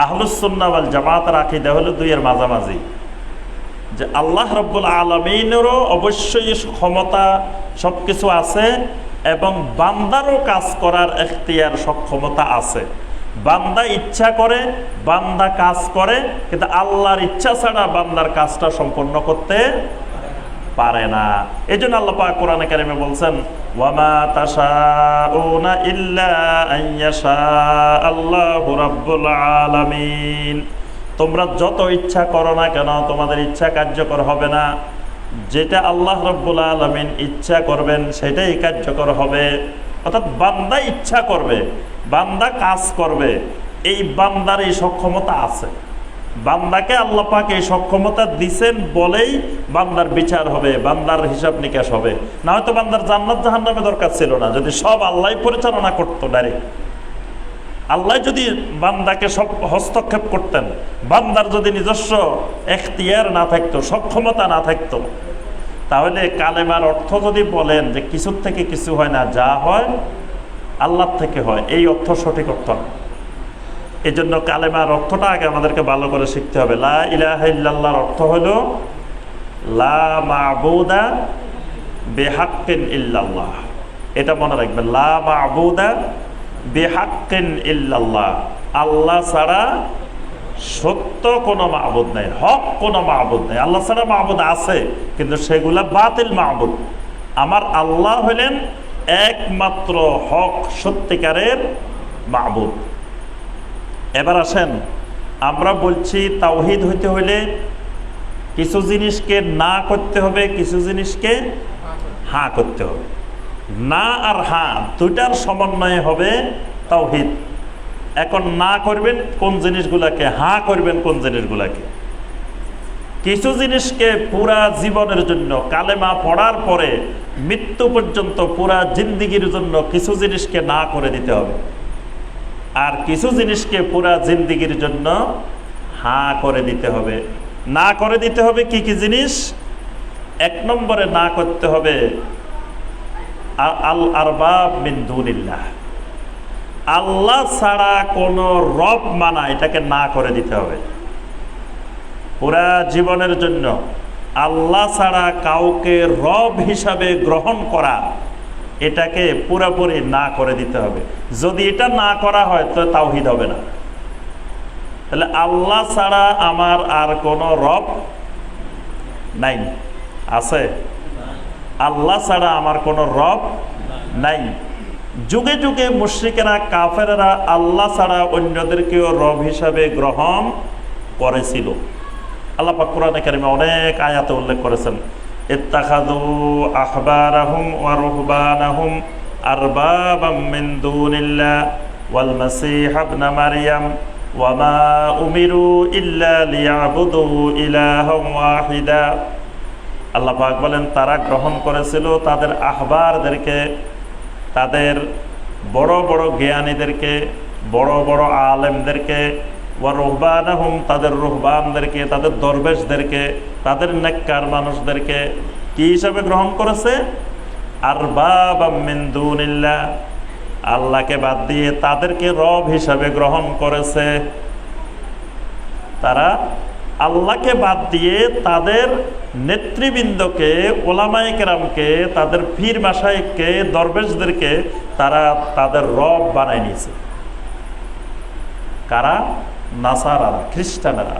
আহলুস সুন্নাহ ওয়াল জামাতের আকীদা হলো দুইয়ের মাঝামাঝি, যে আল্লাহ রাব্বুল আলামিনেরও অবশ্যই ক্ষমতা সবকিছু আছে এবং বান্দারও কাজ করার এখতিয়ার সক্ষমতা আছে। বান্দা ইচ্ছা করে, বান্দা কাজ করে, কিন্তু আল্লাহর ইচ্ছা ছাড়া বান্দার কাজটা সম্পন্ন করতে পারে না। এই জন্য আল্লাহ পাক কোরআনে কারিমে বলছেন, ওয়ামা তাশাউনা ইল্লা আইয়াশা আল্লাহু রাব্বুল আলামিন। তোমরা যত ইচ্ছা করো না কেন, তোমাদের ইচ্ছা কার্যকর হবে না। যেটা আল্লাহ রাব্বুল আলামিন ইচ্ছা করবেন সেটাই কার্যকর হবে। অর্থাৎ বান্দা ইচ্ছা করবে, বান্দা কাজ করবে, এই বান্দার এই সক্ষমতা আছে। বান্দাকে আল্লাহ পাক এই সক্ষমতা দিছেন বলেই বান্দার বিচার হবে, বান্দার হিসাব নিকাশ হবে। না হয়তো বান্দার জান্নাত জাহান্নামে দরকার ছিল না, যদি সব আল্লাহ পরিচালনা করতো ডাইরেক্ট। আল্লাহ যদি বান্দাকে সব হস্তক্ষেপ করতেন, বান্দার যদি নিজস্ব এখতিয়ার না থাকতো, সক্ষমতা না থাকতো, তাহলে কালেমার অর্থ যদি বলেন যে কিছুর থেকে কিছু হয় না, যা হয় আল্লাহর থেকে হয়, এই অর্থ সঠিক অর্থ না। এই জন্য কালেমার অর্থটা আগে আমাদেরকে ভালো করে শিখতে হবে। লা ইলাহা ইল্লাল্লাহর অর্থ হলো লা মা'বুদা বিহাক্কিন ইল্লাল্লাহ। এটা মনে রাখবেন, লা মা'বুদা বিহাক্কিন ইল্লাল্লাহ। আল্লাহ ছাড়া সত্য কোনো মাবুদ নাই, হক কোনো মাবুদ নাই। আল্লাহ ছাড়া মাবুদ আছে, কিন্তু সেগুলা বাতিল মাবুদ। আমার আল্লাহ হলেন একমাত্র হক সত্যিকারের মাবুদ। এবার আসেন, আমরা বলছি তাওহীদ হইতে হইলে কিছু জিনিসকে না করতে হবে, কিছু জিনিসকে হ্যাঁ করতে হবে। না আর হ্যাঁ দুইটার সমন্বয়ে হবে তাওহীদ। এখন না করবেন কোন জিনিসগুলাকে, হ্যাঁ করবেন কোন জিনিসগুলাকে। কিছু জিনিসকে পুরা জীবনের জন্য, কালেমা পড়ার পরে মৃত্যু পর্যন্ত পুরা জিন্দিগির জন্য কিছু জিনিসকে না করে দিতে হবে, আর কিছু জিনিসকে পুরা জিন্দিগির জন্য হ্যাঁ করে দিতে হবে। না করে দিতে হবে কি কি জিনিস? 1 নম্বরে না করতে হবে আল আরবাব মিন দুনিল্লাহ। আল্লাহ ছাড়া কোনো রব মানা, এটাকে না করে দিতে হবে। পুরা জীবনের জন্য আল্লাহ ছাড়া কাউকে রব হিসাবে গ্রহণ করা, এটাকে পুরোপুরি না করে দিতে হবে। যদি এটা না করা হয় তো তাওহীদ হবে না। তাহলে আল্লাহ ছাড়া আমার আর কোনো রব নাই, আছে? আল্লাহ ছাড়া আমার কোনো রব নাই। যুগে যুগে মুশরিকেরা, কাফেরেরা আল্লাহ ছাড়া অন্যদেরকেও রব হিসাবে গ্রহণ করেছিল। আল্লাহ পাক কোরআনে কারিমে অনেক আয়াতে উল্লেখ করেছেন, ইত্তাখাযু আহবারাহুম ওয়া রুহবানাহুম আরবাবাম মিন দুনিল্লাহ ওয়াল মাসীহ ইবনে মারইয়াম ওয়া মা উমিরু ইল্লা লিয়াবুদু ইলাহান ওয়াহিদা। আল্লাহ পাক বলেন, তারা গ্রহণ করেছিল তাদের আহবারদেরকে, তাদের বড় বড় জ্ঞানীদেরকে, বড় বড় আলেমদেরকে, ওয়া রুহবানাহুম তাদের রুহবানদেরকে, তাদের দরবেশদেরকে, তাদের নেককার মানুষদেরকে কি হিসাবে গ্রহণ করেছে? আরবাবাম মিন দুনিল্লাহ, আল্লাহকে বাদ দিয়ে তাদেরকে রব হিসাবে গ্রহণ করেছে। তারা আল্লাহকে বাদ দিয়ে তাদের নেতৃবৃন্দকে, ওলামায়ে কেরামকে, তাদের পীর মাশায়েখকে, দরবেশদেরকে তারা তাদের রব বানায় নিয়েছে। কারা? নাসারারা, খ্রিস্টানেরা।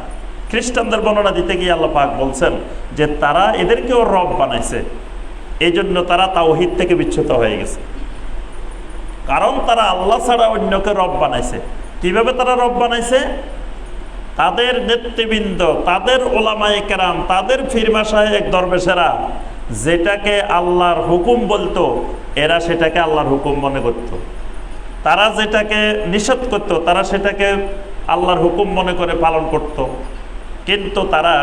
খ্রিস্টানদের বর্ণনা দিতে গিয়ে আল্লাহ পাক বলছেন যে তারা এদেরকেও রব বানাইছে, এই জন্য তারা তাওহীদ থেকে বিচ্যুত হয়ে গেছে। কারণ তারা আল্লাহ ছাড়া অন্যকে রব বানাইছে। কিভাবে তারা রব বানাইছে? তাদের নেতৃবৃন্দ, তাদের ওলামায়ে কেরাম, তাদের পীর মাশায়েখ, দরবেশেরা যেটাকে আল্লাহর হুকুম বলতো, এরা সেটাকে আল্লাহর হুকুম মনে করত। তারা যেটাকে নিষেধ করত, তারা সেটাকে আল্লাহর হুকুম মনে করে পালন করত। কিন্তু তারা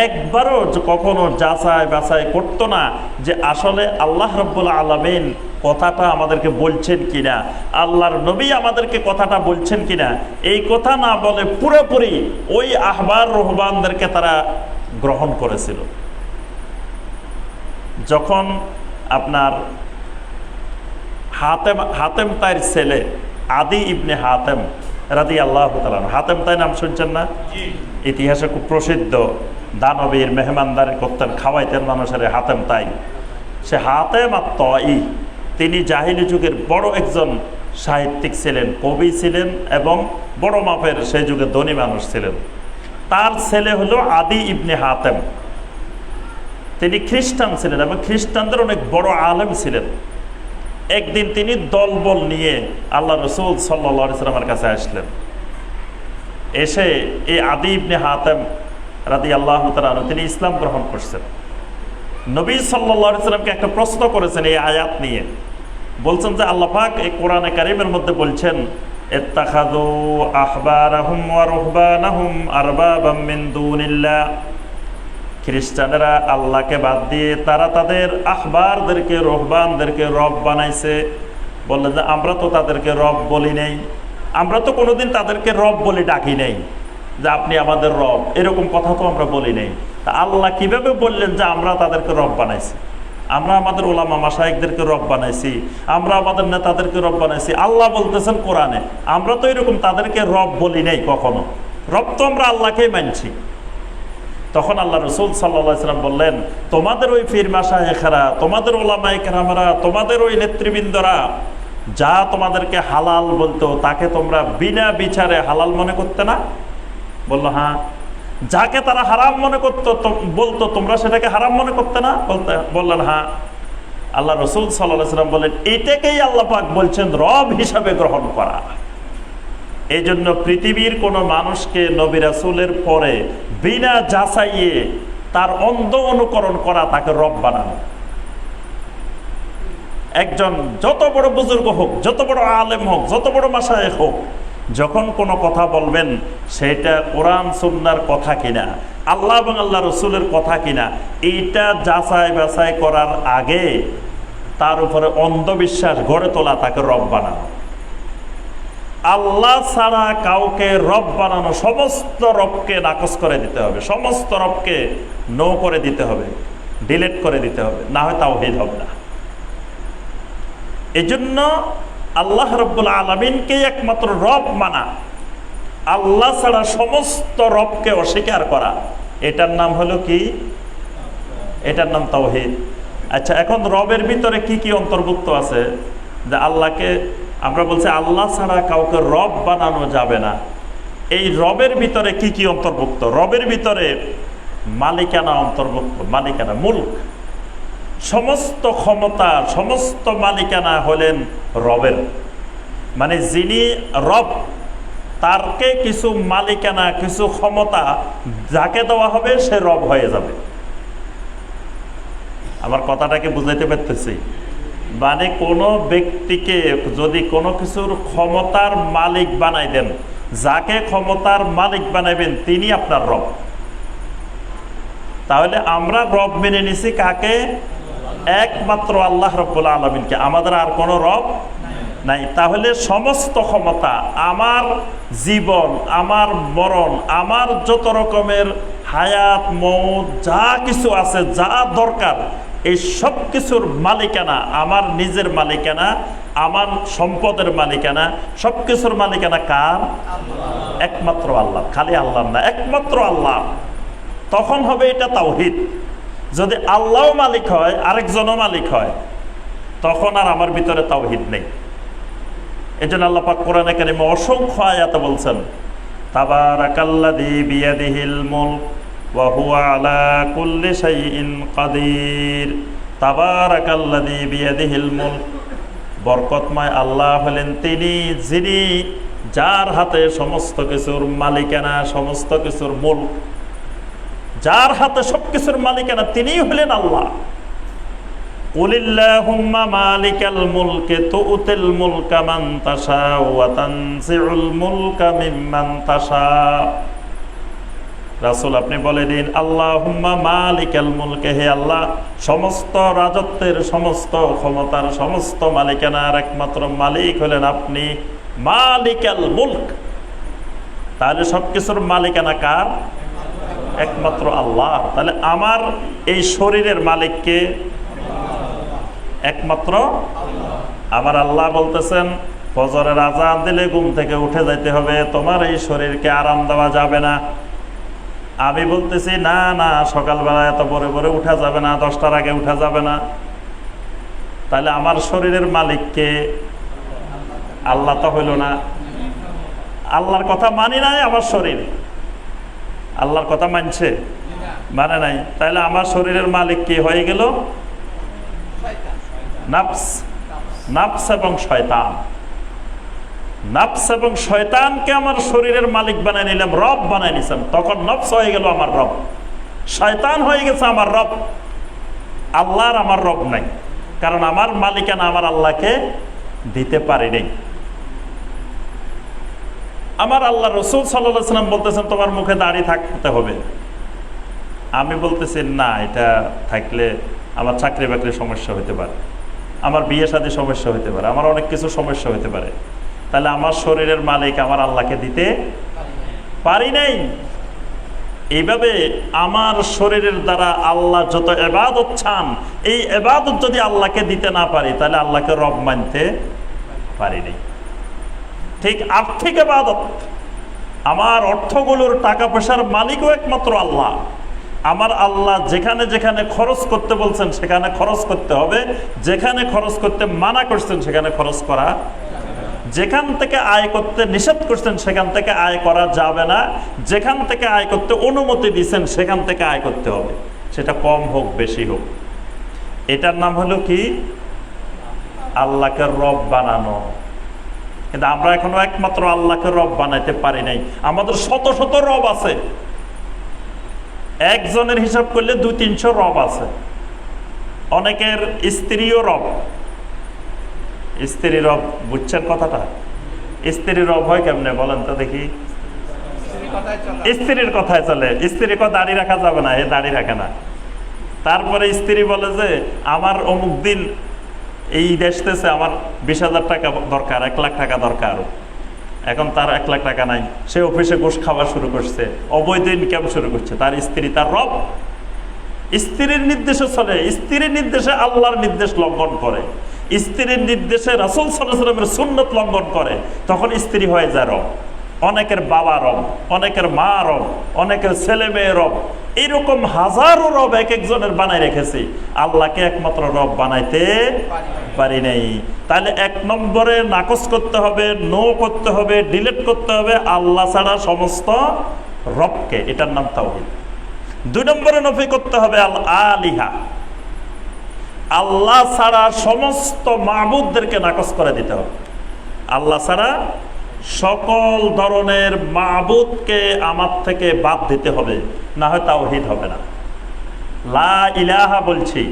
একবারও কখনো যাচাই বাছাই করতো না যে আসলে আল্লাহ রাব্বুল আলামিন কথাটা আমাদেরকে বলছেন কিনা, আল্লাহর নবী আমাদেরকে কথাটা বলছেন কিনা। এই কথা না বলে পুরোপুরি ওই আহবার রুহবানদেরকে তারা গ্রহণ করেছিল। যখন আপনার হাতেম তাইর ছেলে আদি ইবনে হাতেম রাদিয়াল্লাহু তাআলা, হাতেম তাই নাম শুনছেন না? ইতিহাসে খুব প্রসিদ্ধ, দানবীর, মেহমানদারি করতেন, খাওয়াইতেন মানুষের। হাতেম তাই, সে হাতেম আত-তাই, তিনি জাহিলি যুগের বড় একজন সাহিত্যিক ছিলেন, কবি ছিলেন এবং বড় মাপের সেই যুগে ধনী মানুষ ছিলেন। তার ছেলে হলো আদি ইবনে হাতেম। তিনি খ্রিস্টান ছিলেন এবং খ্রিস্টানদের অনেক বড় আলেম ছিলেন। একদিন তিনি দলবল নিয়ে আল্লাহ রাসূল সাল্লাল্লাহু আলাইহি ওয়াসাল্লামের কাছে আসলেন। এসে এই আদি ইবনে হাতেম রাদিয়াল্লাহু তাআলা তিনি ইসলাম গ্রহণ করছেন। নবী সাল্লাল্লাহু আলাইহি ওয়াসাল্লামকে একটা প্রশ্ন করেছেন এই আয়াত নিয়ে। বলছেন যে আল্লাহ পাক এই কোরআনে কারীমের মধ্যে বলছেন, ইত্তাখাযু আহবারাহুম ওয়া রুহবানাহুম আরবাবাম মিন দুনিল্লাহ। খ্রিস্টানেরা আল্লাহকে বাদ দিয়ে তারা তাদের আহবারদেরকে, রুহবানদেরকে রব বানাইছে। বললেন যে আমরা তো তাদেরকে রব বলি নাই, আমরা তো কোনোদিন তাদেরকে রব বলে ডাকি নাই যে আপনি আমাদের রব, এরকম কথা তো আমরা বলি নাই। তা আল্লাহ কিভাবে বললেন যে আমরা তাদেরকে রব বানাইছি? আমরা আমাদের ওলামা মাশায়েখদেরকে রব বানাইছি, আমরা আমাদের নেতাদেরকে রব বানাইছি। আল্লাহ বলতেছেন কোরআনে, আমরা তো এরকম তাদেরকে রব বলি নাই কখনো, রব তো আমরা আল্লাহকেই মানছি। তখন আল্লাহ রাসূল সাল্লাল্লাহু আলাইহি ওয়াসাল্লাম বললেন, তোমাদের ওই পীর মাশায়েখরা, তোমাদের ওলামায়ে কেরামরা, তোমাদের ওই নেতৃবৃন্দরা যা তোমাদেরকে হালাল বলতো তাকে তোমরা বিনা বিচারে হালাল মনে করতে না? বললো হ্যাঁ। যাকে তারা হারাম মনে করতো বলতো, তোমরা সেটাকে হারাম মনে করতে না? বললেন হ্যাঁ। আল্লাহ রাসূল সাল্লাল্লাহু আলাইহি ওয়াসাল্লাম বলেন, এটাকেই আল্লাহ পাক বলছেন রব হিসাবে গ্রহণ করা। এই জন্য পৃথিবীর কোনো মানুষকে নবী রাসূলের পরে বিনা যাচাইয়ে তার অন্ধ অনুকরণ করা, তাকে রব বানানো। একজন যত বড় বুজুর্গ হোক, যত বড় আলেম হোক, যত বড় মাশায়েখ হোক, যখন কোনো কথা বলবেন সেটা কোরআন সুন্নাহর কথা কিনা, আল্লাহ এবং আল্লাহ রসুলের কথা কিনা, এইটা যাচাই বাছাই করার আগে তার উপরে অন্ধবিশ্বাস গড়ে তোলা, তাকে রব বানানো। আল্লাহ ছাড়া কাউকে রব বানানো, সমস্ত রবকে নাকচ করে দিতে হবে, সমস্ত রবকে নো করে দিতে হবে, ডিলিট করে দিতে হবে, না হয় তাওহীদ হবে না। এজন্য আল্লাহ রাব্বুল আলামিনকে একমাত্র রব মানা, আল্লাহ ছাড়া সমস্ত রবকে অস্বীকার করা, এটার নাম হলো কি? এটার নাম তাওহীদ। আচ্ছা, এখন রবের ভিতরে কি কি অন্তর্ভুক্ত আছে? যে আল্লাহকে আমরা বলছি আল্লাহ ছাড়া কাউকে রব বানানো যাবে না। এই রবের ভিতরে কি কি অন্তর্ভুক্ত? রবের ভিতরে মালিকানা অন্তর্ভুক্ত, মালিকানা, মুলক। সমস্ত ক্ষমতা, সমস্ত মালিকানা হলেন রবের। মানে যিনি রব, তারকে কিছু মালিকানা, কিছু ক্ষমতা যাকে দেওয়া হবে সে রব হয়ে যাবে। আমার কথাটাকে বুঝাইতে পারতেছি? মানে কোনো ব্যক্তিকে যদি কোনো কিছুর ক্ষমতার মালিক বানাই দেন, যাকে ক্ষমতার মালিক বানাইবেন তিনি আপনার রব। তাহলে আমরা রব মেনে নিছি কাকে? একমাত্র আল্লাহ রাব্বুল আলামিনকে। আমাদের আর কোনো রব নাই। তাহলে সমস্ত ক্ষমতা, আমার জীবন, আমার মরণ, আমার যত রকমের হায়াত মওত যা কিছু আছে, যা দরকার, এই সব কিছুর মালিকানা আমার নিজের মালিকানা, আমার সম্পদের মালিকানা, সব কিছুর মালিকানা কার? একমাত্র আল্লাহ। খালি আল্লাহ না, একমাত্র আল্লাহ। তখন হবে এটা তাওহীদ। যদি আল্লাহ মালিক হয়, আরেকজনও মালিক হয়, তখন আর আমার ভিতরে তাওহীদ নেই। এজন্য আল্লাহ পাক কোরআনে কারিমে অসংখ্য আয়াতে বলছেন, তাবারাকাল্লাযী বিয়াদিহিল মুলক ওয়া হুয়া আলা কুল্লি শাইইন কাদির। তাবারাকাল্লাযী বিয়াদিহিল মুলক, বরকতময় আল্লাহ হলেন তিনি যিনি, যার হাতে সমস্ত কিছুর মালিকানা, সমস্ত কিছুর মুলক, যার হাতে সবকিছুর মালিকানা তিনিই হলেন আল্লাহ। কুলিল্লাহুম্মা মালিকাল মুলকি তু'তিল মুলকা মান তাশা ওয়া তানজিউল মুলকা মিম্মান তাশা। রাসূল আপনি বলে দিন, আল্লাহুম্মা মালিকাল মুলকি, হে আল্লাহ সমস্ত রাজত্বের, সমস্ত ক্ষমতার, সমস্ত মালিকানার একমাত্র মালিক হলেন আপনি। মালিকাল মুলক, তাহলে সবকিছুর মালিকানা কার? একমাত্র আল্লাহ। তাহলে আমার এই শরীরের মালিককে? একমাত্র আমার আল্লাহ বলতেছেন, ফজরের আযান দিলে ঘুম থেকে উঠে যাইতে হবে, তোমার এই শরীরকে আরাম দেওয়া যাবে না। আমি বলতেছি না না, সকালবেলা এত ভোরে ভোরে উঠা যাবে না, 10টার আগে উঠা যাবে না। তাহলে আমার শরীরের মালিককে? আল্লাহ তো হইল না। আল্লাহর কথা মানি নাই আমার শরীর, আল্লাহর কথা মানছে? মানে নাই। তাহলে আমার শরীরের মালিক কি হয়ে গেল? নাফস। নাফস এবং শয়তান। নাফস এবং শয়তানকে আমার শরীরের মালিক বানাই নিলাম, রব বানাই নিলাম। তখন নফস হয়ে গেল আমার রব, শয়তান হয়ে গেছে আমার রব। আল্লাহর আমার রব নাই, কারণ আমার মালিকানা আমার আল্লাহকে দিতে পারি নাই। আমার আল্লাহ রসুল সাল্লাল্লাহু আলাইহি ওয়াসাল্লাম বলতেছেন তোমার মুখে দাড়ি থাকতে হবে। আমি বলতেছি না, এটা থাকলে আমার চাকরি বাকরির সমস্যা হতে পারে, আমার বিয়ে শাদী সমস্যা হতে পারে, আমার অনেক কিছু সমস্যা হতে পারে। তাহলে আমার শরীরের মালিক আমার আল্লাহকে দিতে পারি নাই। এইভাবে আমার শরীরের দ্বারা আল্লাহ যত ইবাদত চান, এই ইবাদত যদি আল্লাহকে দিতে না পারি, তাহলে আল্লাহকে রব মানতে পারি নাই। ঠিক আর্থিক ইবাদত, আমার অর্থগুলোর, টাকা পয়সার মালিকও একমাত্র আল্লাহ। আমার আল্লাহ যেখানে যেখানে খরচ করতে বলছেন সেখানে খরচ করতে হবে, যেখানে খরচ করতে মানা করছেন সেখানে খরচ করা, যেখান থেকে আয় করতে নিষেধ করছেন সেখান থেকে আয় করা যাবে না, যেখান থেকে আয় করতে অনুমতি দিয়েছেন সেখান থেকে আয় করতে হবে, সেটা কম হোক বেশি হোক। এটার নাম হলো কি? আল্লাহকে রব বানানো। কিন্তু আমরা এখনো একমাত্র আল্লাহকে রব বানাইতে পারি নাই। আমাদের শত শত রব আছে, একজনের হিসাব করলে 200-300 রব আছে। অনেকের স্ত্রীও রব। স্ত্রী রব, বুঝছেন কথাটা? স্ত্রী রব হয় কেমনে বলেন তো দেখি? স্ত্রীর কথায় চলে। স্ত্রী কো দাড়ি রাখা যাবে না, এ দাড়ি রাখে না। তারপরে স্ত্রী বলে যে আমার অমুক দিন এই দেশতেছে, আমার 20,000 টাকা দরকার, 1 লাখ টাকা দরকার। এখন তার 1 লাখ টাকা নাই, সে অফিসে ঘুষ খাওয়া শুরু করছে, অবৈধ ইনকাম শুরু করছে। তার স্ত্রী তার রব। স্ত্রীর নির্দেশে চলে, স্ত্রীর নির্দেশে আল্লাহর নির্দেশ লঙ্ঘন করে, স্ত্রীর নির্দেশে রাসূল সাল্লাল্লাহু আলাইহি ওয়াসাল্লামের সুন্নত লঙ্ঘন করে, তখন স্ত্রী হয়ে যায় রব। অনেকের বাবা রব, অনেকের মা রব, অনেকের ছেলে মেয়ে রব। এইরকম হাজারো রব এক একজনের বানাই রেখেছি, আল্লাহকে একমাত্র রব বানাইতে পারি নাই। তাহলে 1 নম্বরে নাকচ করতে হবে, নো করতে হবে, ডিলিট করতে হবে আল্লাহ ছাড়া সমস্ত রবকে। এটার নাম তাওহীদ। 2 নম্বরে নফি করতে হবে আল আলিহা, আল্লাহ ছাড়া সমস্ত মাবুদদেরকে নাকচ করে দিতে হবে। আল্লাহ ছাড়া সকল ধরনের মাবুদকে আমার থেকে বাদ দিতে হবে, না হয় তাওহীদ হবে না। লা ইলাহা বলছি,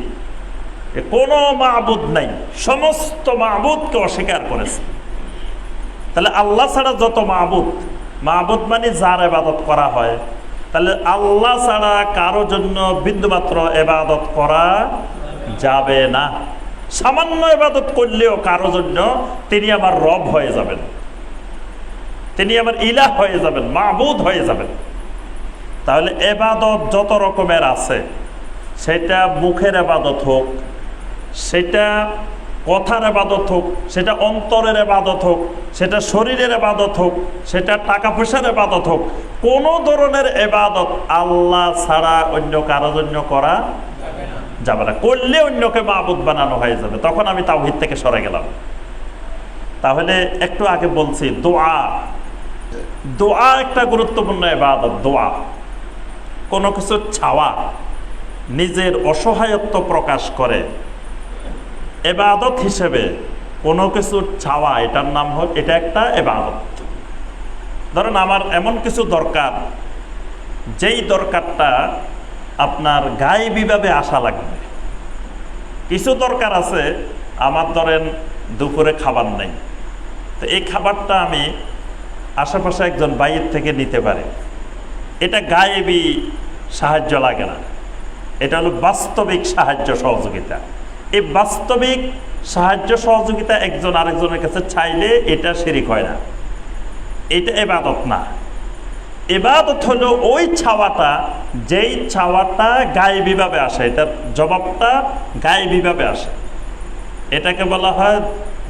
কোনো মাবুদ নাই, সমস্ত মাবুদকে অস্বীকার করেছে। তাহলে আল্লাহ ছাড়া যত মাবুদ, মাবুদ মানে যার ইবাদত করা হয়, তাহলে আল্লাহ ছাড়া কারো জন্য বিন্দুমাত্র ইবাদত করা যাবে না। সামান্য ইবাদত করলেও কারো জন্য তিনি আমার রব হয়ে যাবেন, তিনি আমার ইলাহ হয়ে যাবেন, মাবুদ হয়ে যাবেন। তাহলে ইবাদত যত রকমের আছে, সেটা মুখের ইবাদত হোক, সেটা কথার ইবাদত হোক, সেটা অন্তরের ইবাদত হোক, সেটা শরীরের ইবাদত হোক, সেটা টাকা পয়সার ইবাদত হোক, কোনো ধরনের ইবাদত আল্লাহ ছাড়া অন্য কারো জন্য করা যাবে না। করলে অন্যকে মাবুদ বানানো হয়ে যাবে, তখন আমি তাওহীদ থেকে সরে গেলাম। তাহলে একটু আগে বলছি দোয়া, দোয়া একটা গুরুত্বপূর্ণ ইবাদত। দোয়া কোনো কিছু চাওয়া, নিজের অসহায়ত্ব প্রকাশ করে ইবাদত হিসেবে কোনো কিছু চাওয়া, এটার নাম হল, এটা একটা ইবাদত। ধরেন আমার এমন কিছু দরকার, যেই দরকারটা আপনার গায়েবীভাবে আসা লাগবে। কিছু দরকার আছে, আমার ধরেন দুপুরে খাবার নেই, তো এই খাবারটা আমি আশেপাশে একজন বাইরের থেকে নিতে পারি, এটা গায়েবী সাহায্য লাগে না, এটা হলো বাস্তবিক সাহায্য সহযোগিতা। এই বাস্তবিক সাহায্য সহযোগিতা একজন আরেকজনের কাছে চাইলে এটা শিরিক হয় না, এটা ইবাদত না। ইবাদত হলো ওই চাওয়াটা, যেই চাওয়াটা গায়েবীভাবে আসে, এটার জবাবটা গায়েবীভাবে আসে, এটাকে বলা হয়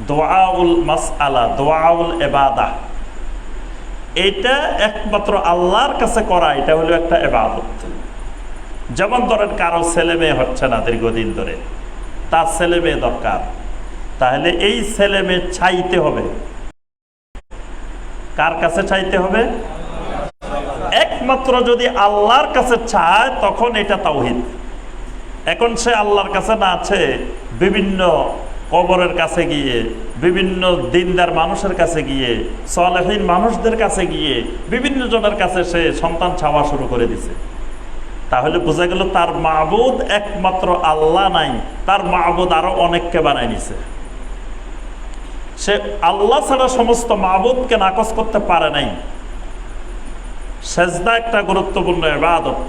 দোয়াউল মাসআলা, দোয়াউল ইবাদাহ। এটা একমাত্র আল্লাহর কাছে করা, এটা হলো একটা ইবাদত। যেমন ধরেন কারো ছেলে মেয়ে হচ্ছে না দীর্ঘদিন ধরে, তার ছেলে মেয়ে দরকার, তাহলে এই ছেলে মেয়ে চাইতে হবে, কার কাছে চাইতে হবে? একমাত্র যদি আল্লাহর কাছে চায় তখন এটা তাওহীদ। এখন সে আল্লাহর কাছে না আছে, বিভিন্ন কবরের কাছে গিয়ে, বিভিন্ন দিনদার মানুষের কাছে গিয়ে, সালেহীন মানুষদের কাছে গিয়ে, বিভিন্ন জনের কাছে সে সন্তান চাওয়া শুরু করে দিছে, তাহলে বোঝা গেল তার মাবুদ একমাত্র আল্লাহ নাই, তার মাবুদ আরো অনেককে বানাই নিছে। সে আল্লাহ ছাড়া সমস্ত মাবুদকে নাকচ করতে পারে নাই। সেজদা একটা গুরুত্বপূর্ণ ইবাদত।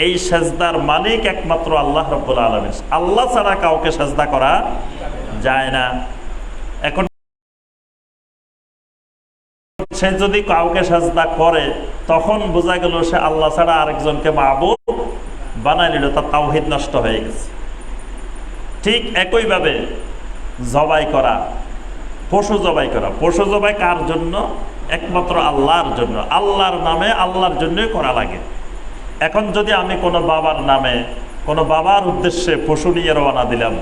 এই সেজদার মালিক একমাত্র আল্লাহ রাব্বুল আলামিন, আল্লাহ ছাড়া কাউকে সেজদা করা যায় না। এখন সে যদি কাউকে সেজদা করে, তখন বোঝা গেল সে আল্লাহ ছাড়া আরেকজনকে মাবুদ বানাই নিল, তার তাওহীদ নষ্ট হয়ে গেছে। ঠিক একইভাবে জবাই করা, পশু জবাই করা, পশু জবাই কার জন্য? একমাত্র আল্লাহর জন্য, আল্লাহর নামে, আল্লাহর জন্যই করা লাগে। এখন যদি আমি কোনো বাবার নামে, কোনো বাবার উদ্দেশ্যে পশু নিয়ে রওনা দিলাম,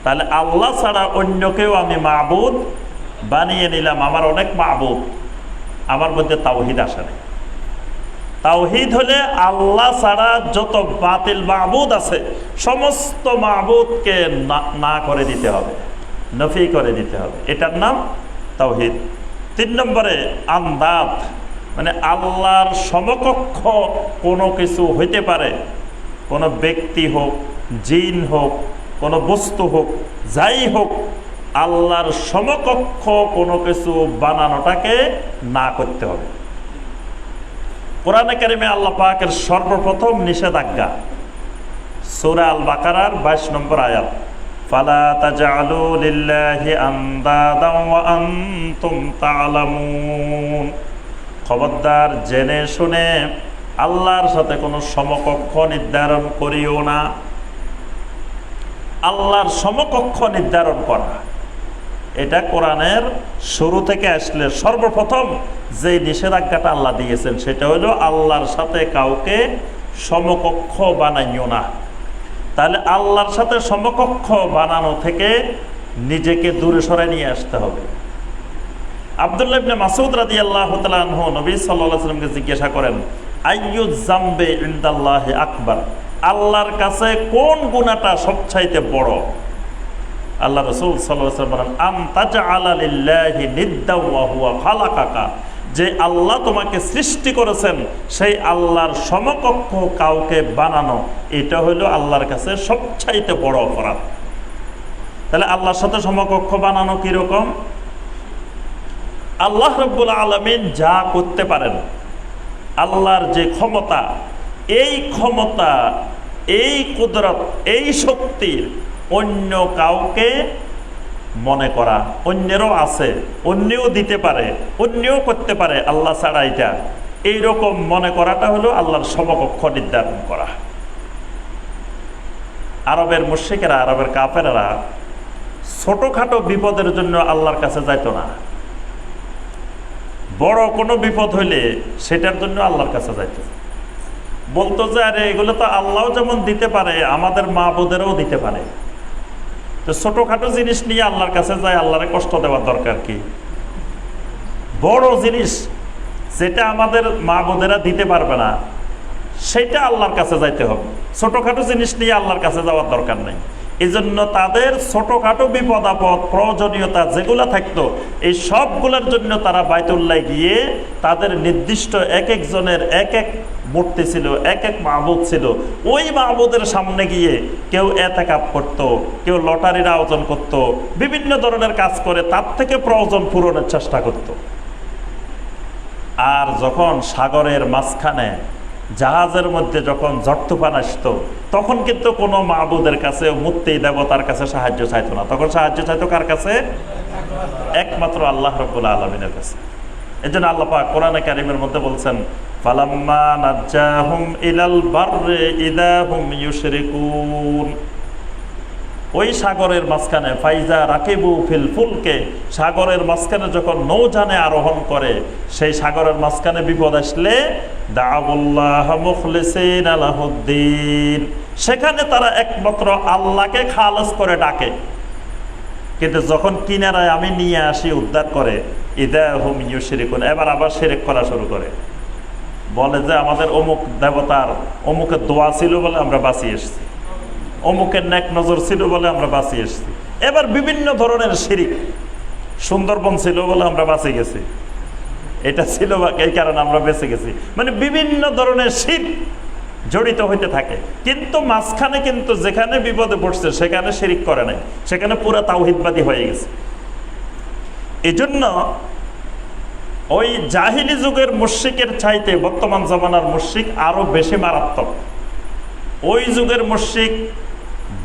তাহলে আল্লাহ ছাড়া অন্যকেও আমি মাবুদ বানিয়ে নিলাম। আমার অনেক মাবুদ, আমার মধ্যে তাওহীদ আসে নাই। তাওহীদ হলে আল্লাহ ছাড়া যত বাতিল মাবুদ আছে, সমস্ত মাবুদকে না করে দিতে হবে, নফি করে দিতে হবে, এটার নাম তাওহীদ। 3 নম্বরে আন্দাত, মানে আল্লাহর সমকক্ষ কোনো কিছু হইতে পারে, কোনো ব্যক্তি হোক, জিন হোক, কোনো বস্তু হোক, যাই হোক, আল্লাহর সমকক্ষ কোনো কিছু বানানোটাকে না করতে হবে। কোরআনে কারিমে আল্লাহ পাকের সর্বপ্রথম নিষেধাজ্ঞা সূরা আল বাকারার 22 নম্বর আয়াত, ফালা তাজআলু লিল্লাহি আনদাদান ওয়া আনতুম তা'লামুন। খবরদার, জেনে শুনে আল্লাহর সাথে কোনো সমকক্ষ নির্ধারণ করিও না। আল্লাহর সমকক্ষ নির্ধারণ করা, এটা কোরআনের শুরু থেকে আসলে সর্বপ্রথম যে নিষেধাজ্ঞাটা আল্লাহ দিয়েছেন, সেটা হলো আল্লাহর সাথে কাউকে সমকক্ষ বানাইও না। তাহলে আল্লাহর সাথে সমকক্ষ বানানো থেকে নিজেকে দূরে সরে নিয়ে আসতে হবে। আব্দুল্লাহ ইবনে মাসউদ রাদিয়াল্লাহু তাআলা আনহু নবী সাল্লাল্লাহু আলাইহি ওয়াসাল্লামকে জিজ্ঞাসা করেন, আইয়ু যামবি ইনদাল্লাহি আকবার, আল্লাহর কাছে কোন গুনাহটা সবচাইতে বড়? আল্লাহ রাসূল সাল্লাল্লাহু আলাইহি ওয়াসাল্লাম বলেন, আন তাজআলা লিল্লাহি নিদ্দা ওয়া হুয়া খালাকাকা, যে আল্লাহ তোমাকে সৃষ্টি করেছেন সেই আল্লাহর সমকক্ষ কাউকে বানানো, এটা হলো আল্লাহর কাছে সবচাইতে বড় অপরাধ। তাহলে আল্লাহর সাথে সমকক্ষ বানানো কিরকম? আল্লাহ রাব্বুল আলামিন যা করতে পারেন, আল্লাহর যে ক্ষমতা, এই ক্ষমতা, এই কুদরত, এই শক্তির অন্য কাউকে মনে করা, অন্যেরও আছে, অন্যও দিতে পারে, অন্যও করতে পারে আল্লাহ ছাড়া, এটা এইরকম মনে করাটা হলো আল্লাহর সমকক্ষ নির্ধারণ করা। আরবের মুশরিকেরা, আরবের কাফেরেরা ছোটখাটো বিপদের জন্য আল্লাহর কাছে যাইতো না, বড় কোনো বিপদ হইলে সেটার জন্য আল্লাহর কাছে যাইতো। বলতো যে আরে এগুলো তো আল্লাহ যেমন দিতে পারে আমাদের মাবুদেরও দিতে পারে, তো ছোটখাটো জিনিস নিয়ে আল্লাহর কাছে যায়, আল্লাহরে কষ্ট দেওয়ার দরকার কি? বড় জিনিস যেটা আমাদের মাবুদেরা দিতে পারবে না সেটা আল্লাহর কাছে যাইতে হবে, ছোটখাটো জিনিস নিয়ে আল্লাহর কাছে যাওয়ার দরকার নেই। এই জন্য তাদের ছোটখাটো বিপদ আপদ প্রয়োজনীয়তা যেগুলো থাকতো, এই সবগুলোর জন্য তারা বাইতুল্লাহ গিয়ে তাদের নির্দিষ্ট এক একজনের এক এক মূর্তি ছিল, এক এক মাহবুদ ছিল, ওই মাহবুদের সামনে গিয়ে কেউ এতেকাপ করত, কেউ লটারির আয়োজন করত, বিভিন্ন ধরনের কাজ করে তার থেকে প্রয়োজন পূরণের চেষ্টা করত। আর যখন সাগরের মাঝখানে জাহাজের মধ্যে যখন ঝড় তুফান আসতো, তখন কিন্তু কোনো মাবুদের কাছে, মূর্তি দেবতার কাছে সাহায্য চাইতো না, তখন সাহায্য চাইতো কার কাছে? একমাত্র আল্লাহ রাব্বুল আলামিনের কাছে। এই জন্য আল্লাহ পাক কোরআনে কারীমের মধ্যে বলছেন, ফালাম্মা নাজ্জাহুম ইলাল বাররি ইযা হুম ইউশরিকুন, ওই সাগরের মাঝখানে, ফাইজা রাকিবু ফিল ফুলকে, সাগরের মাঝখানে যখন নৌযানে আরোহণ করে, সেই সাগরের মাঝখানে বিপদ আসলে দাউল্লাহ মুখলিসিনা লাহুদ্দিন, সেখানে তারা একমাত্র আল্লাহকে খালেস করে ডাকে। কিন্তু যখন কিনারায় আমি নিয়ে আসি উদ্ধার করে, ইদা হুম ইউশরিকুন, এবার আবার শিরক করা শুরু করে, বলে যে আমাদের অমুক দেবতার অমুকের দোয়া ছিল বলে আমরা বাঁচিয়ে এসেছি, অমুকের নেক নজর ছিল বলে আমরা বাঁচিয়ে এসেছি। এবার বিভিন্ন ধরনের শিরিক, সুন্দরবন ছিল বলে আমরা বাঁচে গেছি, এটা ছিল এই কারণে আমরা বেঁচে গেছি, মানে বিভিন্ন ধরনের শিরক জড়িত হইতে থাকে। কিন্তু মাঝখানে কিন্তু যেখানে বিপদে পড়ছে সেখানে শিরিক করে নাই, সেখানে পুরো তাওহীদবাদী হয়ে গেছে। এই জন্য ওই জাহিলি যুগের মুশরিকের চাইতে বর্তমান জামানার মুশরিক আরো বেশি মারাত্মক। ওই যুগের মুশরিক